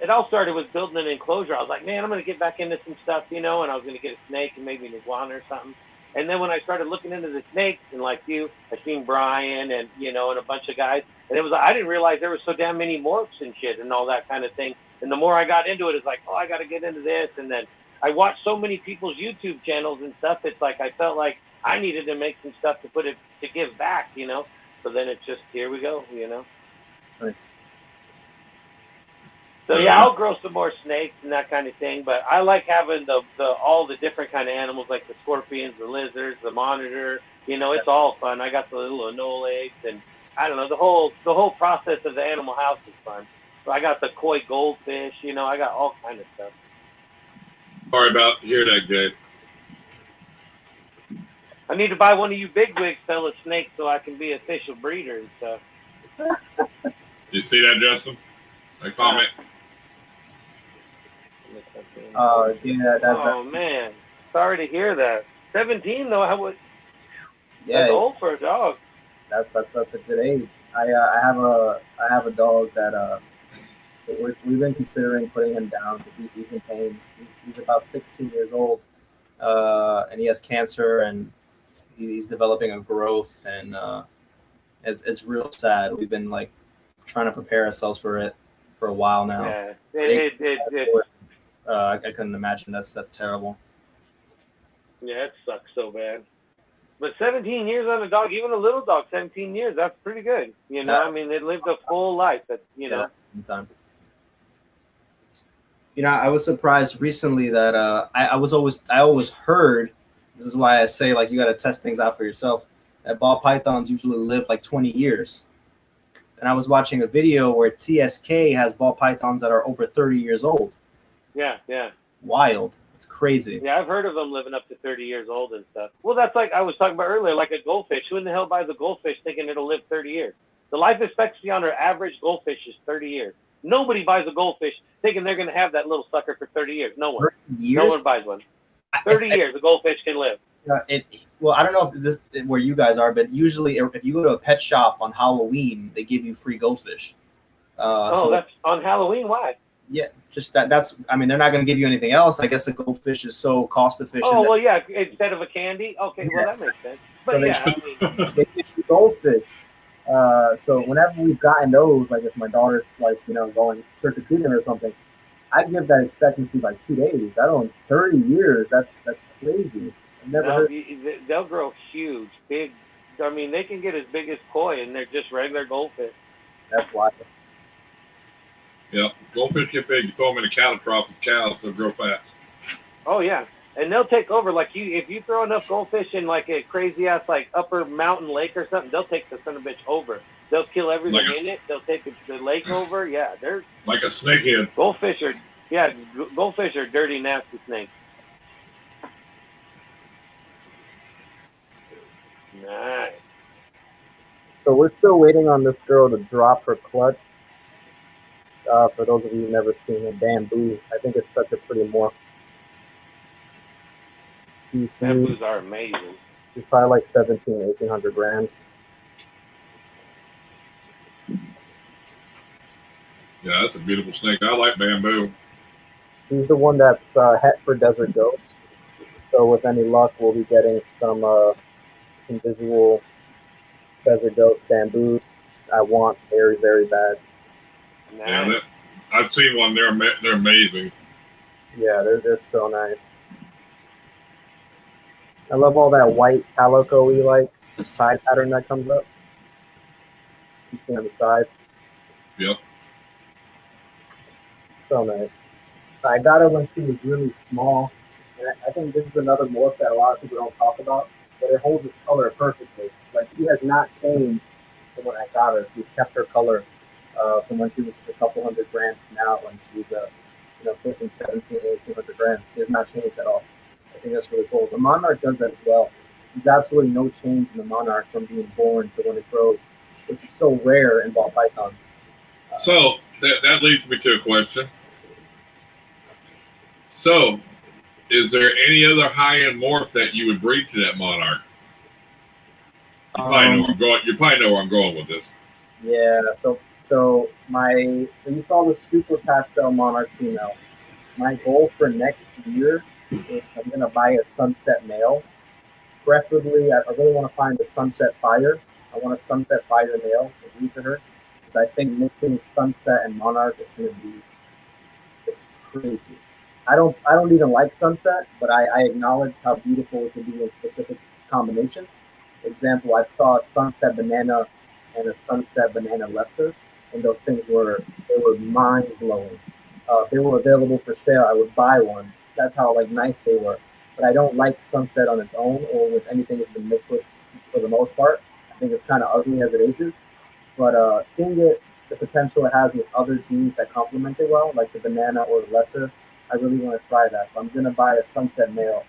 it all started with building an enclosure. I was like, man, I'm going to get back into some stuff, and I was going to get a snake and maybe an iguana or something. And then when I started looking into the snakes, and like you, I seen Brian and, and a bunch of guys, and it was, I didn't realize there was so damn many morphs and shit and all that kind of thing. And the more I got into it, it's like, oh, I got to get into this. And then I watched so many people's YouTube channels and stuff. It's like, I felt like I needed to make some stuff to give back, So then it's just, here we go, Nice. So yeah, I'll grow some more snakes and that kind of thing, but I like having all the different kind of animals, like the scorpions, the lizards, the monitor. It's all fun. I got the little anole and I don't know, the whole process of the animal house is fun. So I got the koi goldfish. I got all kind of stuff. Sorry about hear that, Jay. I need to buy one of you bigwigs sell a snake so I can be official breeder and stuff. You see that, Justin? A comment. Yeah, Oh man, sorry to hear that. 17 though, that's yeah, old for a dog. that's a good age. I have a dog that we've been considering putting him down because he's in pain. He's about 16 years old, and he has cancer, and he's developing a growth, and it's real sad. We've been like trying to prepare ourselves for it for a while now. Yeah, I couldn't imagine. That's terrible. yeah, it sucks so bad. But 17 years on a dog, even a little dog, 17 years, that's pretty good. You know, Yeah. I mean, they lived a full life. That know. Time. I was surprised recently that I always heard. This is why I say like you got to test things out for yourself. That ball pythons usually live like 20 years. And I was watching a video where TSK has ball pythons that are over 30 years old. Yeah. Wild. It's crazy. Yeah, I've heard of them living up to 30 years old and stuff. Well, that's like I was talking about earlier, like a goldfish. Who in the hell buys a goldfish thinking it'll live 30 years? The life expectancy on our average goldfish is 30 years. Nobody buys a goldfish thinking they're going to have that little sucker for 30 years. No one. 30 years? No one buys one. 30 years a goldfish can live. Well, I don't know if this where you guys are, but usually if you go to a pet shop on Halloween, they give you free goldfish. So that's on Halloween. Why? Yeah, just that's. I mean, they're not going to give you anything else. I guess a goldfish is so cost efficient. Oh well, yeah. Instead of a candy. Okay, well that makes sense. But so yeah, I mean, they give you goldfish. So whenever we've gotten those, like if my daughter's like going trick or treating or something, I give that expectancy by 2 days. I don't 30 years. That's crazy. I've never heard. They'll grow huge, big. I mean, they can get as big as koi, and they're just regular goldfish. That's wild. Yeah, goldfish get big. You throw them in a cattle trough with cows, they'll grow fast. Oh yeah, and they'll take over. Like if you throw enough goldfish in like a crazy ass like upper mountain lake or something, they'll take the son of a bitch over. They'll kill everything in it. They'll take the lake over. Yeah, they're like a snakehead. Goldfish are dirty, nasty snakes. Nice. So we're still waiting on this girl to drop her clutch. For those of you who've never seen a bamboo, I think it's such a pretty morph. Bamboos are amazing. She's probably like 1,800 grams. Yeah, that's a beautiful snake. I like bamboo. She's the one that's het for desert ghost. So with any luck, we'll be getting some visual desert ghost bamboos. I want very, very bad. Nice. Yeah, I've seen one. They're amazing. Yeah, they're so nice. I love all that white calico-y like side pattern that comes up. You see on the sides. Yep. So nice. I got her when she was really small, and I think this is another morph that a lot of people don't talk about, but it holds its color perfectly. Like she has not changed from when I got her. She's kept her color from when she was just a couple hundred grams to now when she's pushing 1,800 grams. She has not changed at all. I think that's really cool. The monarch does that as well. There's absolutely no change in the monarch from being born to when it grows, which is so rare in ball pythons. So that leads me to a question. So, is there any other high-end morph that you would breed to that monarch? You probably know where I'm going with this. Yeah. So you saw the super pastel monarch female. My goal for next year is I'm gonna buy a sunset male. Preferably, I really want to find a sunset fire. I want a sunset fire male to breed to her. Because I think mixing sunset and monarch is gonna be just crazy. I don't even like sunset, but I acknowledge how beautiful it can be in specific combinations. For example, I saw a sunset banana and a sunset banana lesser, and those things were mind blowing. If they were available for sale, I would buy one. That's how nice they were. But I don't like sunset on its own or with anything it's been mixed with for the most part. I think it's kind of ugly as it ages. But seeing the potential it has with other genes that complement it well, like the banana or the lesser, I really want to try that. So I'm gonna buy a sunset male.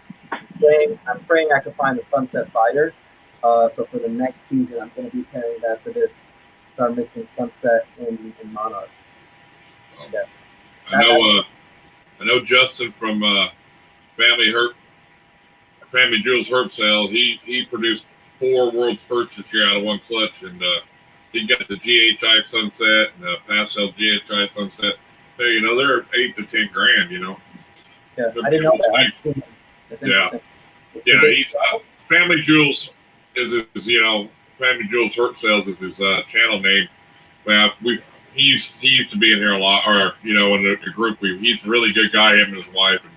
I'm praying I can find a sunset fire. So for the next season, I'm gonna be pairing that to this. Start mixing sunset and monarch. Yeah. I I know Justin from Family Jewels Herb Sale. He produced 4 world's first this year out of one clutch, and he got the GHI Sunset and the Pastel GHI Sunset. So, you know, they're 8 to 10 grand. You know. Yeah, I didn't know that. I've seen them. That's interesting. Yeah, he's Family Jewels is his, you know, Family Jewels Herb Sales is his channel name. Well, he used to be in here a lot, or you know, in the group. He's a really good guy. Him and his wife and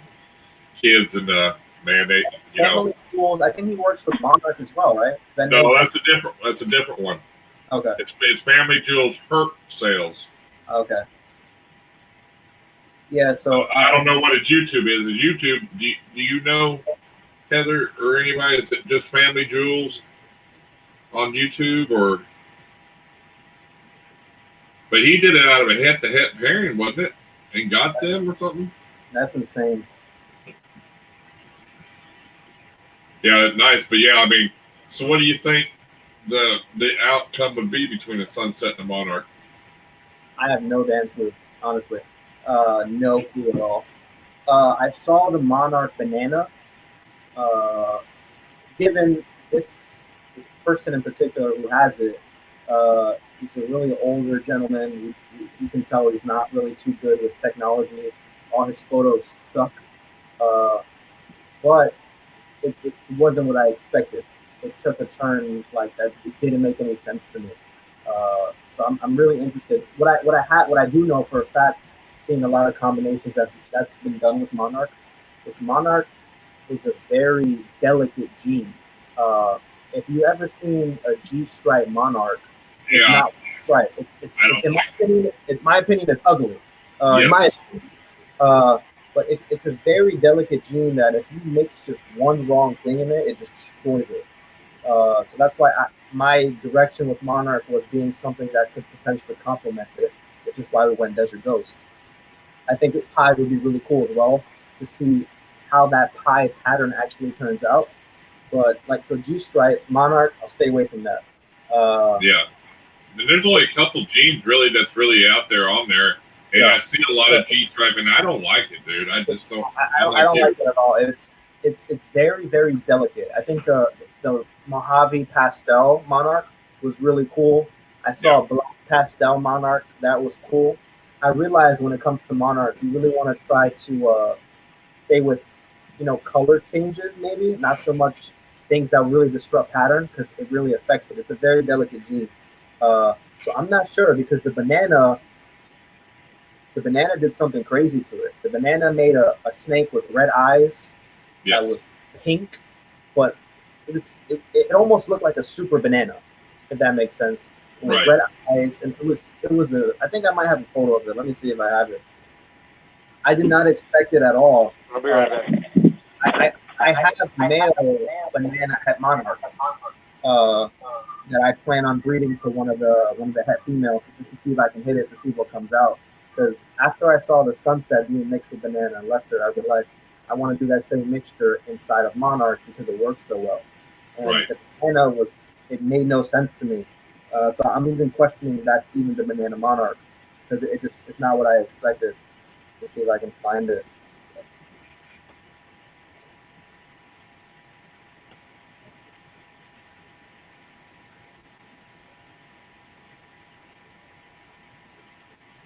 kids, and man, they, you know. Jewels, I think he works with Monarch as well, right? No, that's a different one. Okay. It's Family Jewels Herb Sales. Okay. Yeah, so I don't know what his YouTube is. His YouTube, do you know, Heather, or anybody? Is it just Family Jewels on YouTube, or? But he did it out of a head-to-head pairing, wasn't it? And got them or something. That's insane. Yeah, nice. But yeah, I mean, so what do you think the outcome would be between a Sunset and a Monarch? I have no damn clue, honestly. No clue at all. I saw the Monarch banana. Given this person in particular who has it, he's a really older gentleman. You can tell he's not really too good with technology. All his photos suck. But it wasn't what I expected. It took a turn like that. It didn't make any sense to me. So I'm really interested. What I do know for a fact, seeing a lot of combinations that's been done with Monarch, is Monarch is a very delicate gene. If you ever seen a G-stripe Monarch, it's not right. It's in my opinion, it's ugly. Yes. In my opinion. But it's a very delicate gene that if you mix just one wrong thing in it just destroys it. So that's why my direction with Monarch was being something that could potentially complement it, which is why we went Desert Ghost. I think pie would be really cool as well to see how that pie pattern actually turns out. But like, so G-stripe, Monarch, I'll stay away from that. Yeah. And there's only a couple genes really that's really out there on there. And I see a lot of G-stripe, and I don't like it, dude. I just don't. I don't like it at all. It's very, very delicate. I think the Mojave Pastel Monarch was really cool. I saw a black pastel Monarch that was cool. I realized when it comes to Monarch, you really want to try to stay with, color changes, maybe not so much things that really disrupt pattern because it really affects it. It's a very delicate gene. So I'm not sure because the banana did something crazy to it. The banana made a snake with red eyes that was pink, but it almost looked like a super banana, if that makes sense. With red eyes, and it was I think I might have a photo of it. Let me see if I have it. I did not expect it at all. I'll be right back. I have male banana het monarch that I plan on breeding for one of the het females just to see if I can hit it to see what comes out. Because after I saw the Sunset being mixed with banana and Lester, I realized I want to do that same mixture inside of Monarch because it works so well. And the banana it made no sense to me. So I'm even questioning if that's even the banana Monarch because it's not what I expected. Let's see if I can find it.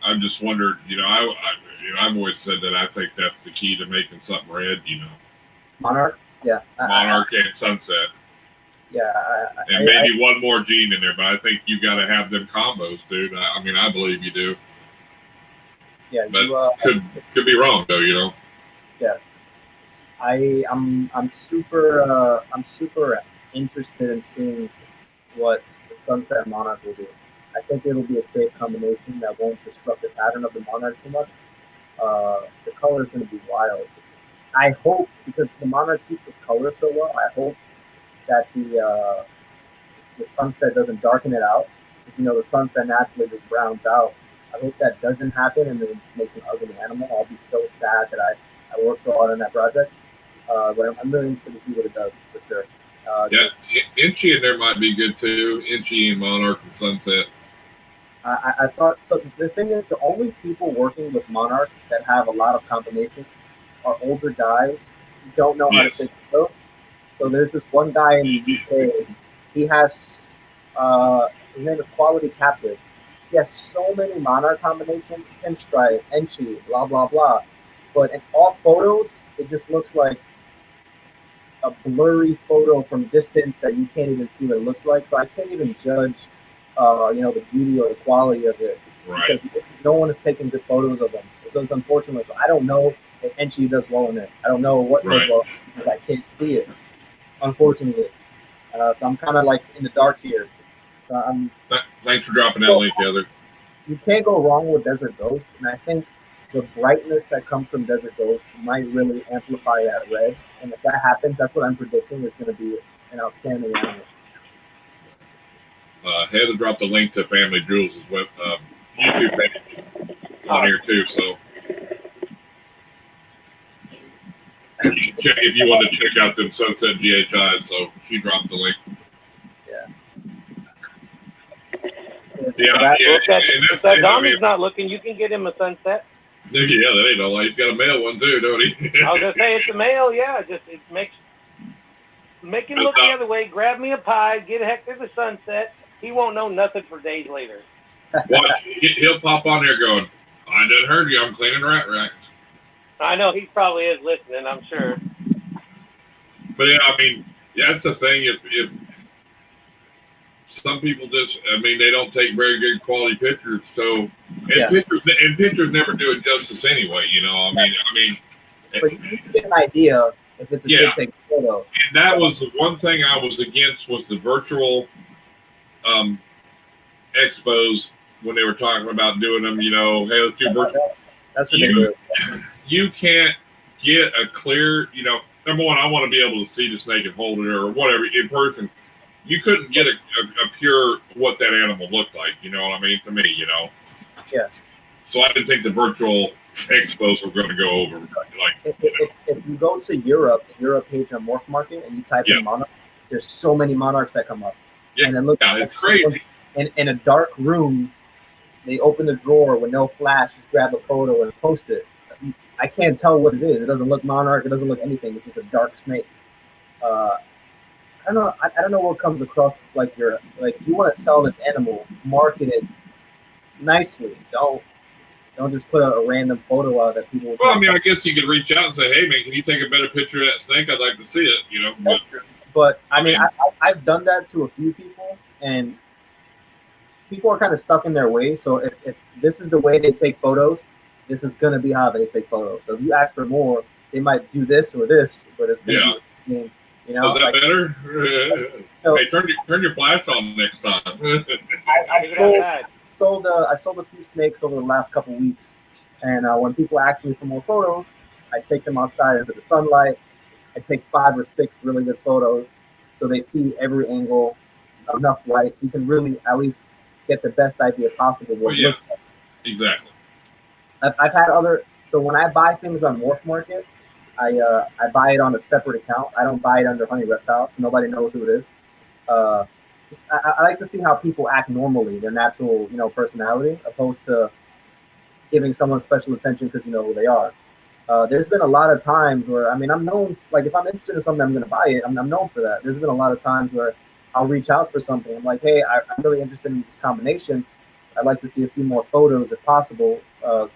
I'm just wondered, I've always said that I think that's the key to making something red, Monarch? Yeah. Monarch and Sunset. Yeah. And maybe one more gene in there, but I think you got to have them combos, dude. I believe you do. Yeah. But could be wrong, though, Yeah. I'm super interested in seeing what the Sunset Monarch will do. I think it'll be a safe combination that won't disrupt the pattern of the Monarch too much. The color is going to be wild. I hope, because the Monarch keeps its color so well, I hope that the Sunset doesn't darken it out. Because, the Sunset naturally just browns out. I hope that doesn't happen and then it just makes an ugly animal. I'll be so sad that I worked so hard on that project. But I'm really interested to see what it does, for sure. Inchy in there might be good, too. Inchy and Monarch and Sunset. I thought so. The thing is, the only people working with Monarch that have a lot of combinations are older guys who don't know how to Yes. take photos. So there's this one guy in the UK. He has his name is Quality Captives. He has so many Monarch combinations, pinstripe, Enchi, blah blah blah. But in all photos, it just looks like a blurry photo from distance that you can't even see what it looks like. So I can't even judge, the beauty or the quality of it Right. because no one is taking good photos of them. So it's unfortunate. So I don't know if Enchi does well in it. I don't know what does Right. well because I can't see it, unfortunately. So I'm kind of like in the dark here. So Thanks for dropping that link, Heather. you can't go wrong with Desert Ghost, and I think the brightness that comes from Desert Ghost might really amplify that red. And if that happens, that's what I'm predicting is going to be an outstanding animal. Heather dropped a link to Family Jewels' web YouTube page on here too, so you can check if you want to check out them Sunset GHIs. So she dropped the link. Yeah. If that Donnie's not looking, you can get him a sunset. Yeah, that ain't no lie. He's got a male one too, don't he? I was gonna say it's a male. Yeah, just it make him look the other way. Grab me a pie. Get Hector the sunset. He won't know nothing for days later. Watch, he'll pop on there going, "I done heard you. I'm cleaning rat racks." I know he probably is listening. I'm sure. But yeah, I mean, that's the thing. If some people just, they don't take very good quality pictures. So, pictures never do it justice anyway. But you can get an idea if it's a good take photo. And that was the one thing I was against was the virtual expos when they were talking about doing them. Hey, let's do virtual. That's ridiculous. You can't get a clear. Number one, I want to be able to see the snake and hold it or whatever in person. You couldn't get a pure what that animal looked like. You know what I mean? To me, Yeah. So I didn't think the virtual expos were going to go over. If you go to Europe, the Europe page on Morph Market, and you type in Monarch, there's so many Monarchs that come up. Yeah, and it looks it's crazy. In a dark room, they open the drawer with no flash, just grab a photo and post it. I can't tell what it is. It doesn't look Monarch. It doesn't look anything. It's just a dark snake. I don't know. I don't know what comes across like you want to sell this animal, market it nicely. Don't just put a random photo out that people. Well, I guess you could reach out and say, "Hey, man, can you take a better picture of that snake? I'd like to see it." But I've done that to a few people, and people are kind of stuck in their ways. So if this is the way they take photos, this is gonna be how they take photos. So if you ask for more, they might do this or this, but it's gonna be, is that better? So, hey, turn your flash on next time. I've sold a few snakes over the last couple weeks, and when people ask me for more photos, I take them outside into the sunlight. I take 5 or 6 really good photos, so they see every angle, enough light, so you can really at least get the best idea possible. Exactly. I've had so when I buy things on Morph Market, I buy it on a separate account. I don't buy it under Honey Reptile, so nobody knows who it is. I like to see how people act normally, their natural, personality, opposed to giving someone special attention because you know who they are. There's been a lot of times where, I'm known, like if I'm interested in something, I'm going to buy it. I'm known for that. There's been a lot of times where I'll reach out for something. I'm like, hey, I'm really interested in this combination. I'd like to see a few more photos if possible.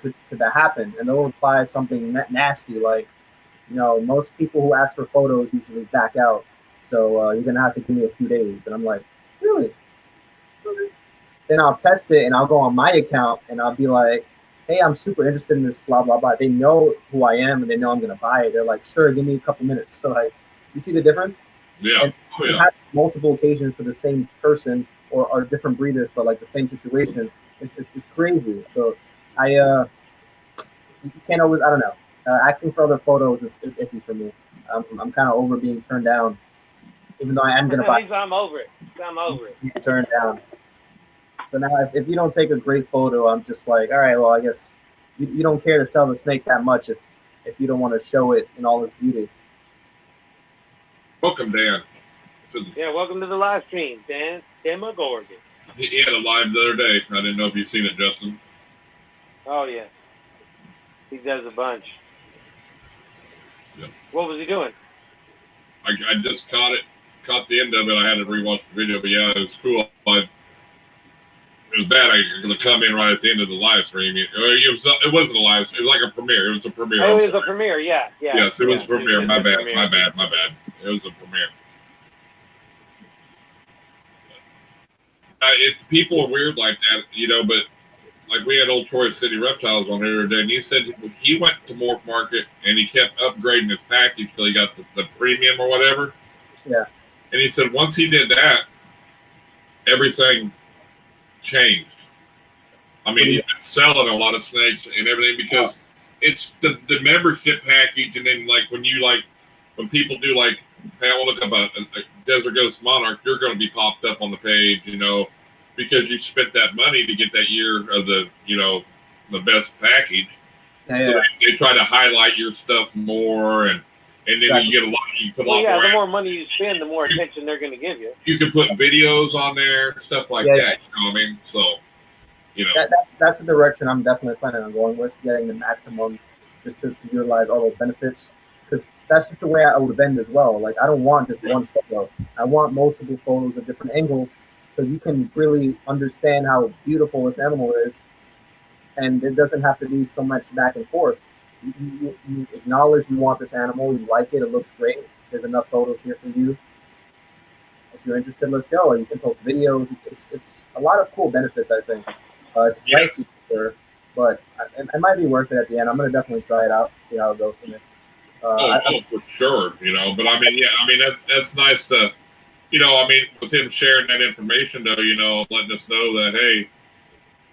Could that happen? And they'll reply something nasty like, most people who ask for photos usually back out. So you're going to have to give me a few days. And I'm like, really? Then I'll test it and I'll go on my account and I'll be like, hey, I'm super interested in this, blah, blah, blah. They know who I am and they know I'm going to buy it. They're like, sure, give me a couple minutes. So like, you see the difference? Yeah. We have multiple occasions to the same person or different breeders, but like the same situation. It's crazy. So you can't always, I don't know. Asking for other photos is iffy for me. I'm kind of over being turned down, even though I am going to buy. I'm over it. Turned down. So now if you don't take a great photo, I'm just like, all right, well, I guess you don't care to sell the snake that much if you don't want to show it in all its beauty. Welcome, Dan. Yeah, welcome to the live stream, Dan Demogorgon. He had a live the other day. I didn't know if you've seen it, Justin. Oh yeah, he does a bunch. Yeah. What was he doing? I just caught the end of it. I had to rewatch the video, but yeah, it was cool. It was bad. I was come in right at the end of the live stream. It wasn't a live stream. It was like a premiere. It was a premiere. Oh, it was a premiere. Yeah. Yes, it was a premiere. My bad. Premiere. My bad. It was a premiere. People are weird like that, but like we had old Troy City Reptiles on here today, and he said he went to Morph Market and he kept upgrading his package till he got the premium or whatever. Yeah. And he said once he did that, everything changed. I mean, he's been selling a lot of snakes and everything because it's the membership package, and then like when people do like, hey, I want to look up a Desert Ghost Monarch, you're going to be popped up on the page, because you spent that money to get that year of the best package. Yeah. So they try to highlight your stuff more, and then you get a lot. You put a lot more. The more money you spend, the more attention they're going to give you. You can put videos on there, stuff like that. You know what I mean? So, that's the direction I'm definitely planning on going with, getting the maximum just to utilize all those benefits. Because that's just the way I would vend as well. Like, I don't want just one photo. I want multiple photos of different angles so you can really understand how beautiful this animal is. And it doesn't have to be so much back and forth. You acknowledge you want this animal, you like it, it looks great. There's enough photos here for you. If you're interested, let's go. Or you can post videos. It's a lot of cool benefits, I think. It's pricey, sure, but it might be worth it at the end. I'm going to definitely try it out, see how it goes for me. For sure, but I mean, that's nice to, with him sharing that information, though, letting us know that, hey,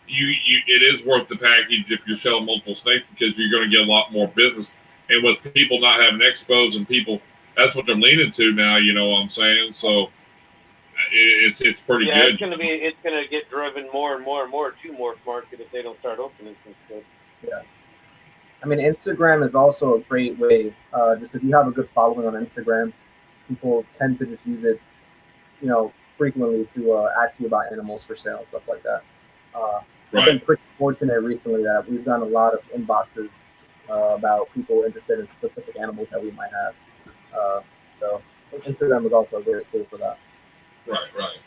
it is worth the package if you're selling multiple snakes because you're going to get a lot more business. And with people not having expos and people, that's what they're leaning to now, you know what I'm saying? So it's pretty good. It's going to get driven more and more and more to Morph Market if they don't start opening some stuff. Yeah. I mean, Instagram is also a great way. Just if you have a good following on Instagram, people tend to just use it, frequently to actually buy animals for sale, stuff like that. I've been pretty fortunate recently that we've done a lot of inboxes about people interested in specific animals that we might have. So Instagram is also a great tool for that. Right.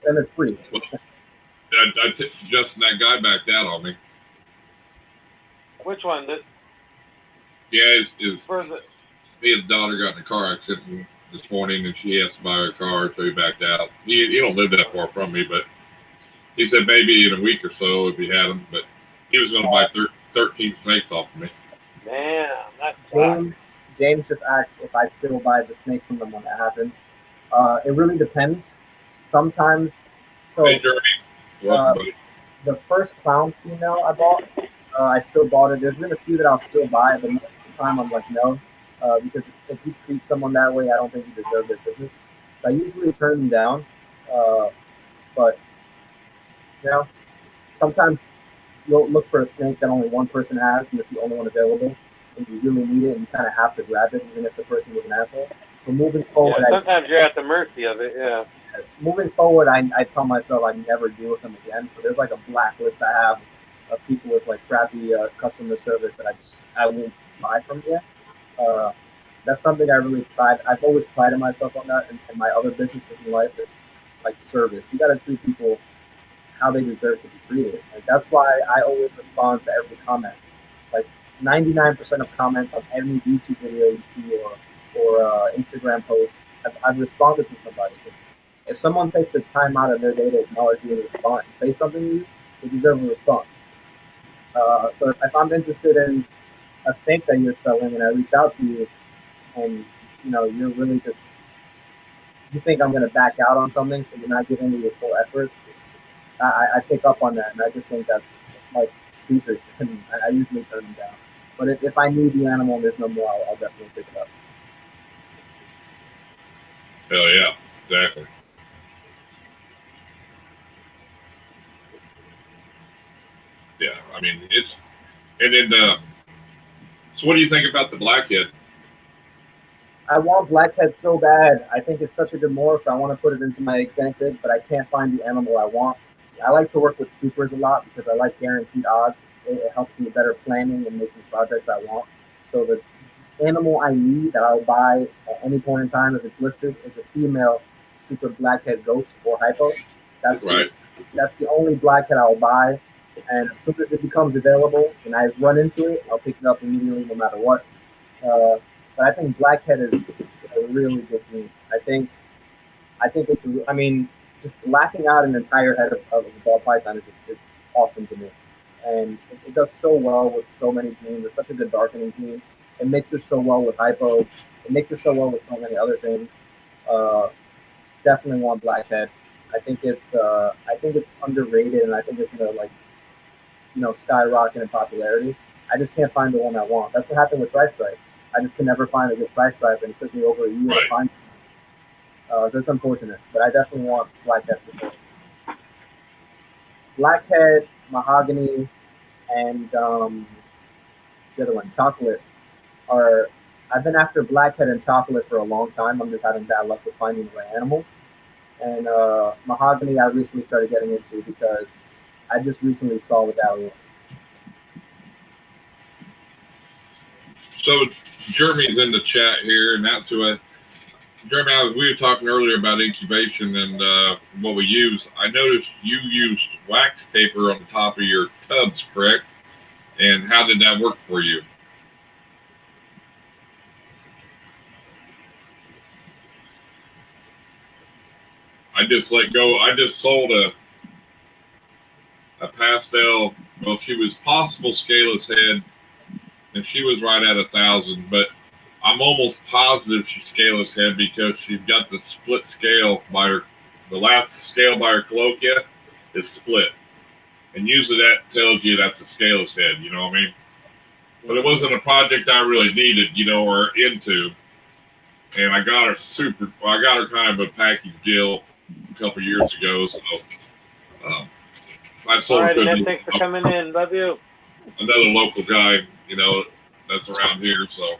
And it's free. Well, Justin, that guy backed out on me. Which one? Yeah, his daughter got in a car accident this morning, and she asked to buy her car, so he backed out. He don't live that far from me, but he said maybe in a week or so if he had them, but he was going to buy 13 snakes off of me. Man, that's James just asked if I still buy the snake from them when that happens. It really depends. Sometimes. So hey, Jeremy. Welcome, buddy. The first clown female I bought, I still bought it. There's been a few that I'll still buy, but most of the time I'm like, no. Because if you treat someone that way, I don't think you deserve their business. So I usually turn them down. But, sometimes you'll look for a snake that only one person has, and it's the only one available, and you really need it, and you kind of have to grab it, even if the person was an asshole. So moving forward, sometimes you're at the mercy of it. Yeah. Yes. Moving forward, I tell myself I'd never deal with them again. So there's like a blacklist I have of people with like crappy customer service that I won't buy from here. That's something I really I've always prided myself on that, and my other businesses in life is like service. You got to treat people how they deserve to be treated. Like, that's why I always respond to every comment. Like 99% of comments on any YouTube video you see or Instagram post, I've responded to somebody. If someone takes the time out of their day to acknowledge you and respond and say something to you, they deserve a response. So if I'm interested in a snake that you're selling and I reach out to you and you're really just, you think I'm going to back out on something, so you're not giving me your full effort, I pick up on that, and I just think that's like stupid, and I usually turn them down. But if I need the animal and there's no more, I'll definitely pick it up. Hell yeah, exactly. Yeah, I mean, and then, so what do you think about the blackhead? I want blackhead so bad. I think it's such a good morph. I want to put it into my extended, but I can't find the animal I want. I like to work with supers a lot because I like guaranteed odds. It helps me better planning and making projects I want. So the animal I need that I'll buy at any point in time if it's listed is a female super blackhead ghost or hypo. That's Right. that's the only blackhead I'll buy. And as soon as it becomes available and I run into it, I'll pick it up immediately no matter what. Uh, but I think blackhead is a really good gene. I think it's. I mean, just blacking out an entire head of the ball python is awesome to me, and it does so well with so many genes. It's such a good darkening gene. It mixes so well with hypo. It mixes so well with so many other things. Uh, Definitely want blackhead. I think it's underrated, and I think it's gonna skyrocket in popularity. I just can't find the one I want. That's what happened with Price Stripe. I just could never find a good Price Stripe, and it took me over a year to Right. find. That's unfortunate, but I definitely want blackhead for sure. Blackhead, mahogany, and the other one, chocolate, are. I've been after blackhead and chocolate for a long time. I'm just having bad luck with finding the right animals. And mahogany, I recently started getting into because I just recently saw the Dahlia. So Jeremy's in the chat here, and that's who I. Jeremy, we were talking earlier about incubation and what we use. I noticed you used wax paper on the top of your tubs, correct? And how did that work for you? I just let go. I just sold a pastel. Well, she was possible scaleless head, and she was right at 1,000. But I'm almost positive she's scaleless head because she's got the split scale by her. The last scale by her colloquia is split, and usually that tells you that's a scaleless head. You know what I mean? But it wasn't a project I really needed, or into. And I got her I got her kind of a package deal a couple years ago. So I All sold right, her Ned, to thanks for coming in. Love you. another local guy, that's around here. So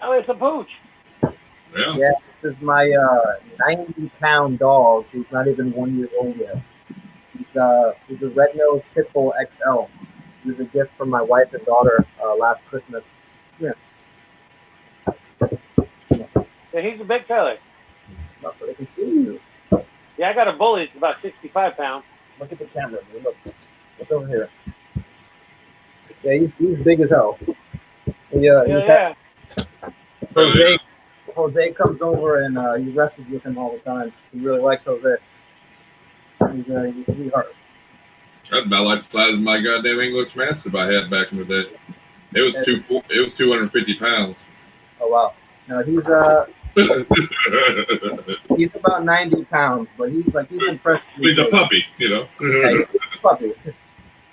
Oh, it's a pooch. yeah. Yeah, this is my 90-pound dog. He's not even 1 year old yet. He's a red-nosed pit bull XL. He was a gift from my wife and daughter last Christmas. Yeah, Yeah, he's a big fella. so they can see you. Yeah, I got a bully. It's about 65 pounds. Look at the camera. Man. Look over here. Yeah, he's big as hell. Yeah. Jose comes over and he wrestles with him all the time. He really likes Jose. He's a sweetheart. That's about like the size of my goddamn English Mastiff I had back in the day. It was 250 pounds. Oh wow. No, he's about 90 pounds, but he's impressed. He's a puppy, Yeah, he's a puppy.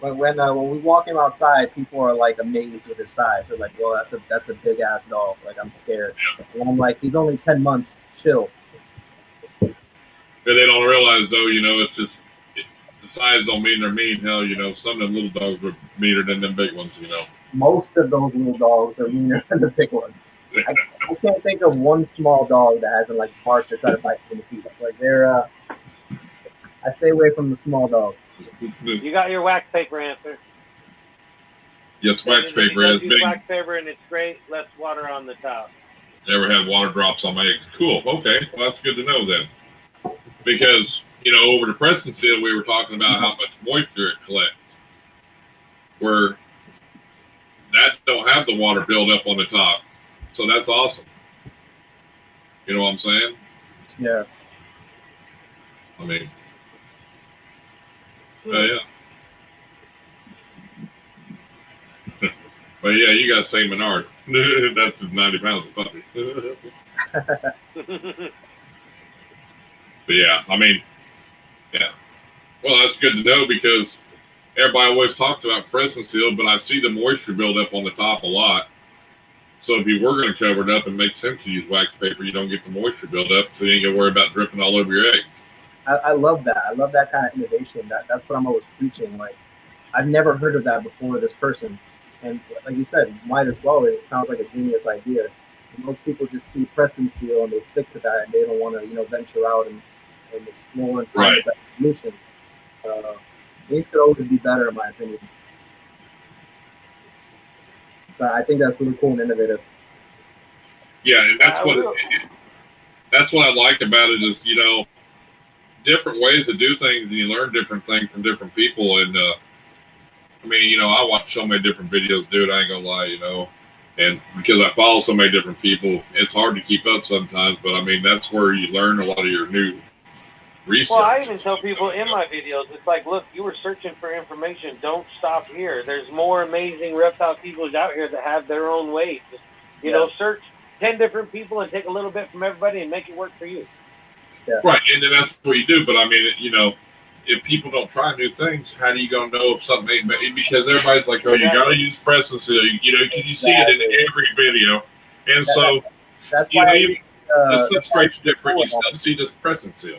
When we walk him outside, people are like amazed with his size. They're like, "Well, that's a big ass dog." Like I'm scared. And I'm like, "He's only 10 months. Chill." But they don't realize though, it's just the size don't mean they're mean. Hell, some of them little dogs are meaner than them big ones. Most of those little dogs are meaner than the big ones. I can't think of one small dog that hasn't like barked or tried to bite me in the feet. Like they're, I stay away from the small dogs. You got your wax paper answer. Yes, wax paper has big. Wax paper and it's great. Less water on the top. Never had water drops on my eggs. Cool. Okay, well that's good to know then. Because over the pressing seal, we were talking about how much moisture it collects. Where that don't have the water build up on the top, so that's awesome. You know what I'm saying? Yeah. I mean, yeah. But yeah, you got Saint Menard. That's 90 pounds of puppy. But yeah, I mean, yeah. Well, that's good to know because everybody always talked about pressing seal, but I see the moisture build up on the top a lot. So if you were going to cover it up, it makes sense to use wax paper. You don't get the moisture build up, so you ain't got to worry about dripping all over your eggs. I love that. I love that kind of innovation. That's what I'm always preaching. Like, I've never heard of that before this person. And like you said, might as well. It sounds like a genius idea. Most people just see press and seal and they stick to that, and they don't want to, venture out and explore and find a better solution. Things could always be better, in my opinion. So I think that's really cool and innovative. Yeah, and that's what I like about it is, different ways to do things, and you learn different things from different people. And I mean, I watch so many different videos, dude. I ain't gonna lie, and because I follow so many different people, it's hard to keep up sometimes. But I mean, that's where you learn a lot of your new research. Well, I even tell people in my videos, it's like, look, you were searching for information. Don't stop here. There's more amazing reptile keepers out here that have their own ways. Just, search 10 different people and take a little bit from everybody and make it work for you. Yeah. Right, and then that's what you do. But I mean, if people don't try new things, how do you gonna know if something ain't? Because everybody's like, "Oh, you gotta use press and seal." You see it in every video, and that's why even the substrate's different. You still see this press and seal.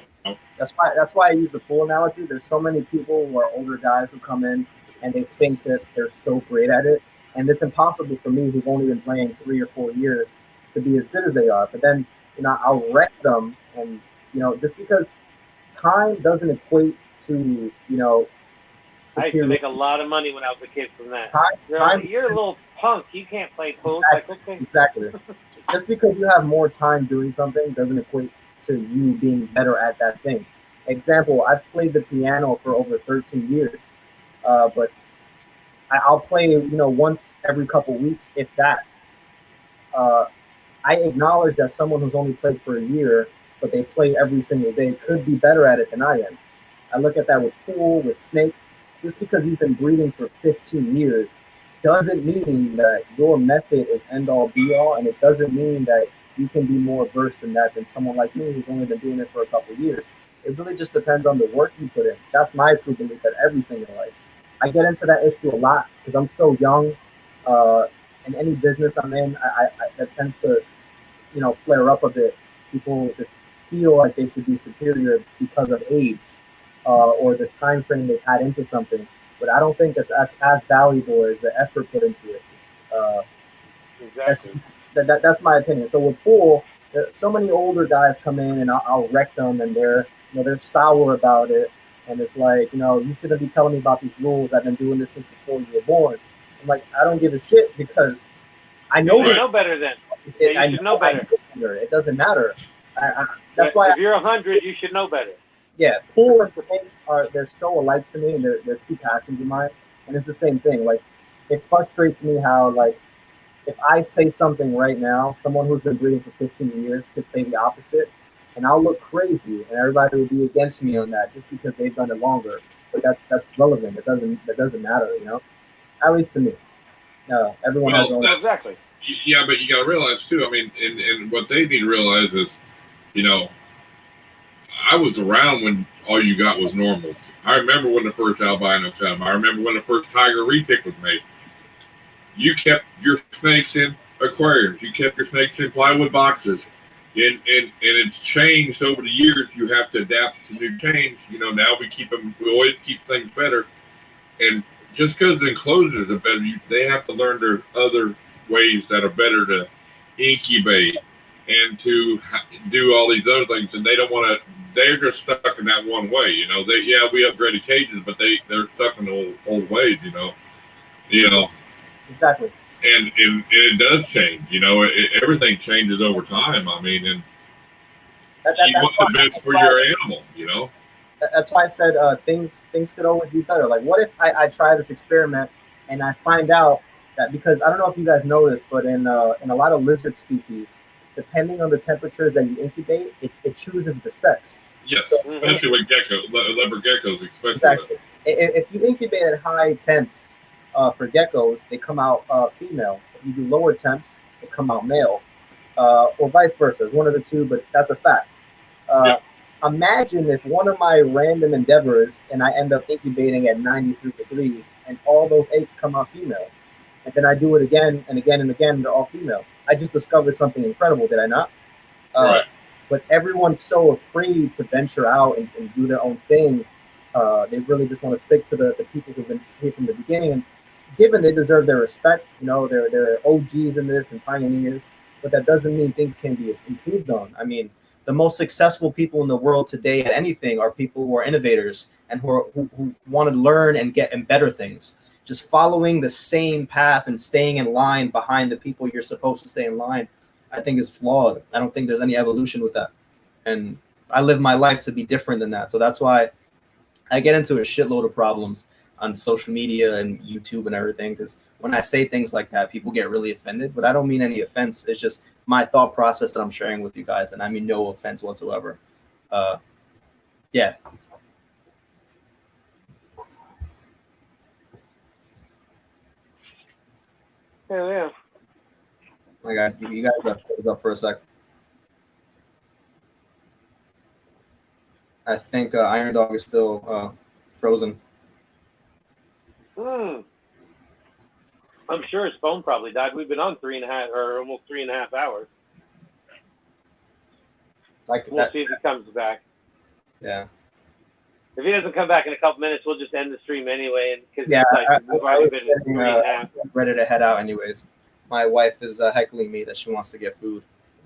That's why I use the pool analogy. There's so many people who are older guys who come in and they think that they're so great at it, and it's impossible for me, who's only been playing 3 or 4 years, to be as good as they are. But then, I'll wreck them, and just because time doesn't equate to, I used to make a lot of money when I was a kid from that. Time, you're a little punk. You can't play pool. Exactly. Just because you have more time doing something doesn't equate to you being better at that thing. Example, I've played the piano for over 13 years, but I'll play, once every couple weeks, if that. I acknowledge that someone who's only played for a year, but they play every single day, could be better at it than I am. I look at that with pool, with snakes. Just because you've been breeding for 15 years doesn't mean that your method is end all be all, and it doesn't mean that you can be more versed in that than someone like me who's only been doing it for a couple of years. It really just depends on the work you put in. That's my true belief at everything in life. I get into that issue a lot because I'm so young. In any business I'm in, I that tends to, flare up a bit. People just feel like they should be superior because of age or the time frame they've had into something. But I don't think that's as valuable as the effort put into it. Exactly. That's my opinion. So with pool, so many older guys come in and I'll wreck them, and they're sour about it. And it's like, you shouldn't be telling me about these rules. I've been doing this since before you were born. I'm like, I don't give a shit because I know you know better then. You should know better. It doesn't matter. That's why if you're 100, you should know better. Yeah, pool and snakes they're so alike to me, and they're two passions of mine. And it's the same thing. Like, it frustrates me how, like, if I say something right now, someone who's been breeding for 15 years could say the opposite, and I'll look crazy, and everybody will be against me on that just because they've done it longer. But that's relevant. That doesn't matter, At least to me. Everyone has their own. Exactly. Yeah, but you got to realize too. I mean, and what they need to realize is, I was around when all you got was normals. I remember when the first albino came. I remember when the first tiger retic was made. You kept your snakes in aquariums. You kept your snakes in plywood boxes. And it's changed over the years. You have to adapt to new change. Now we always keep things better. And just because the enclosures are better, they have to learn their other ways that are better to incubate and to do all these other things. And they don't want to. They're just stuck in that one way, we upgraded cages, but they're stuck in the old ways, Exactly. And it does change, everything changes over time. I mean, and you want the best for your animal, That's why I said things could always be better. Like, what if I try this experiment and I find out that, because I don't know if you guys know this, but in a lot of lizard species, depending on the temperatures that you incubate, it chooses the sex. Yes, especially with leopard geckos, especially. Exactly. If you incubate at high temps for geckos, they come out female. If you do lower temps, they come out male, or vice versa. It's one of the two, but that's a fact. Imagine if one of my random endeavors and I end up incubating at 93 degrees and all those eggs come out female. And then I do it again and again and again, they're all female. I just discovered something incredible, did I not? Right. But everyone's so afraid to venture out and do their own thing. They really just want to stick to the people who've been here from the beginning. And given they deserve their respect, they're OGs in this and pioneers. but that doesn't mean things can be improved on. I mean, the most successful people in the world today at anything are people who are innovators and who want to learn and get and better things. Just following the same path and staying in line behind the people you're supposed to stay in line, I think is flawed. I don't think there's any evolution with that. And I live my life to be different than that. So that's why I get into a shitload of problems on social media and YouTube and everything, because when I say things like that, people get really offended, but I don't mean any offense. It's just my thought process that I'm sharing with you guys, and I mean no offense whatsoever. Yeah. Yeah. My God, you guys are up for a sec. I think Irondogg is still frozen. I'm sure his phone probably died. We've been on 3.5 or almost 3.5 hours. Like we'll see if he comes back. Yeah. If he doesn't come back in a couple minutes, we'll just end the stream anyway. Because yeah, we've already been 3.5. Ready to head out anyways. My wife is heckling me that she wants to get food.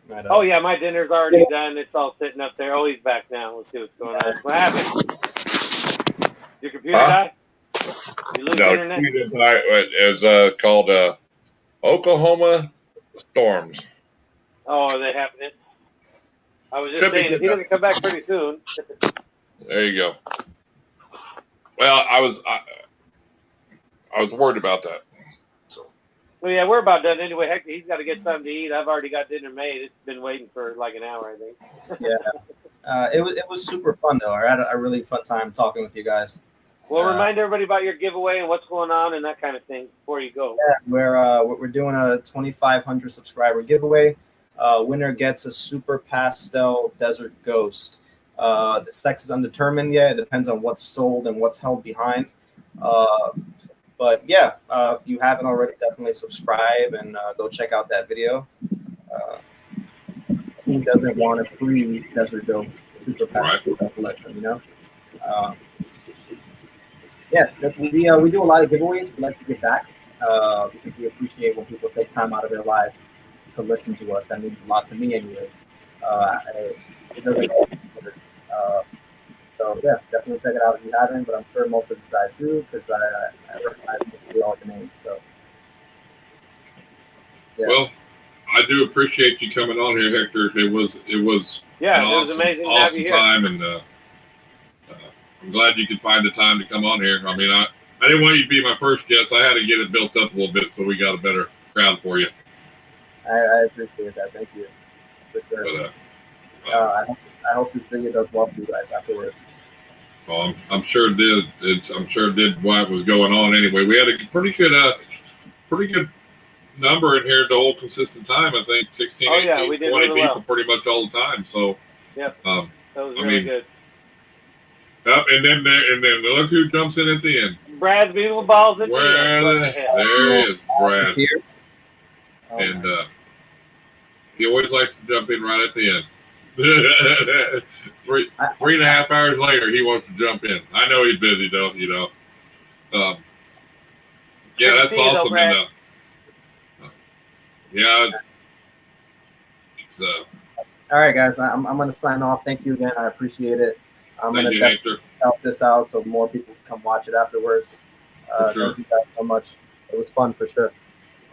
Right, oh yeah, my dinner's already done. It's all sitting up there. Oh, he's back now. Let's see what's going on. What happened? Your computer died? You lose internet? It's called Oklahoma Storms. Oh, are they happening? I was just saying, if he doesn't come back pretty soon. There you go. Well, I was worried about that. So. Well, yeah, we're about done anyway. Heck, he's got to get something to eat. I've already got dinner made. It's been waiting for like an hour, I think. Yeah. It was super fun though. I had a really fun time talking with you guys. Well, remind everybody about your giveaway and what's going on and that kind of thing before you go. Yeah, we're doing a 2,500 subscriber giveaway. Winner gets a super pastel desert ghost. The sex is undetermined yet. It depends on what's sold and what's held behind. But yeah, if you haven't already, definitely subscribe and go check out that video. Who doesn't want a free desert ghost super pastel collection? You know. Yeah, we do a lot of giveaways. We like to give back because we appreciate when people take time out of their lives to listen to us. That means a lot to me, anyways. It doesn't. So yeah, definitely check it out if you haven't. But I'm sure most of you guys do because I recognize mostly all the names. So yeah. Well, I do appreciate you coming on here, Hector. It was it was amazing to have you here. Time and. I'm glad you could find the time to come on here. I mean, I didn't want you to be my first guest. I had to get it built up a little bit so we got a better crowd for you. I appreciate that. Thank you. For sure. But, I hope this video does well for you guys afterwards. Well, I'm sure it did. I'm sure it did while it was going on anyway. We had a pretty good number in here the whole consistent time. I think 16, 18, 20 really people pretty much all the time. So, yep. That was really good. Up and then look who jumps in at the end. Brad's beautiful balls at the end. There is Brad. Here. And he always likes to jump in right at the end. 3.5 hours later, he wants to jump in. I know he's busy though, you know. Yeah, that's awesome. And yeah, it's all right, guys. I'm gonna sign off. Thank you again. I appreciate it. I'm Thank going you, to help this out so more people can come watch it afterwards. Sure. Thank you guys so much. It was fun for sure.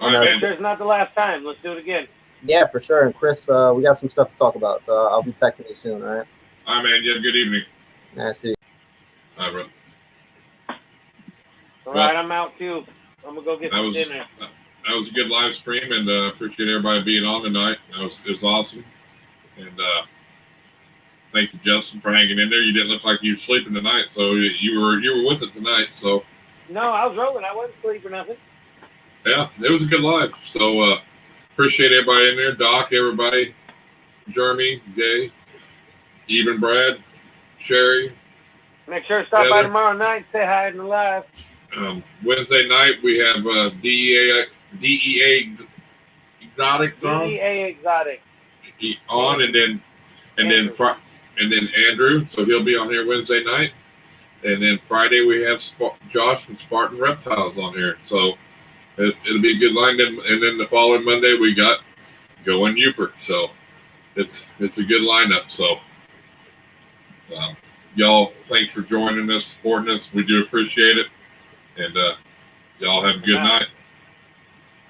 All right, man. It's not the last time. Let's do it again. Yeah, for sure. And Chris, we got some stuff to talk about. So I'll be texting you soon, all right? All right, man. You have a good evening. Yeah, see you. All right, bro. All right, I'm out too. I'm going to go get some dinner. That was a good live stream, and appreciate everybody being on tonight. It was awesome. And thank you, Justin, for hanging in there. You didn't look like you were sleeping tonight, so you were with it tonight. So no, I was rolling. I wasn't sleeping or nothing. Yeah, it was a good live. So appreciate everybody in there. Doc, everybody, Jeremy, Jay, even Brad, Sherry. Make sure to stop by tomorrow night. Say hi in the live. Wednesday night we have DEA Exotic on. DEA Exotic on, and then Andrew, so he'll be on here Wednesday night. And then Friday we have Josh from Spartan Reptiles on here. So it'll be a good line. And then the following Monday we got going Uper. So it's a good lineup. So y'all, thanks for joining us, supporting us. We do appreciate it. And y'all have a good night.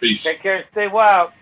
Peace. Take care. Stay wild.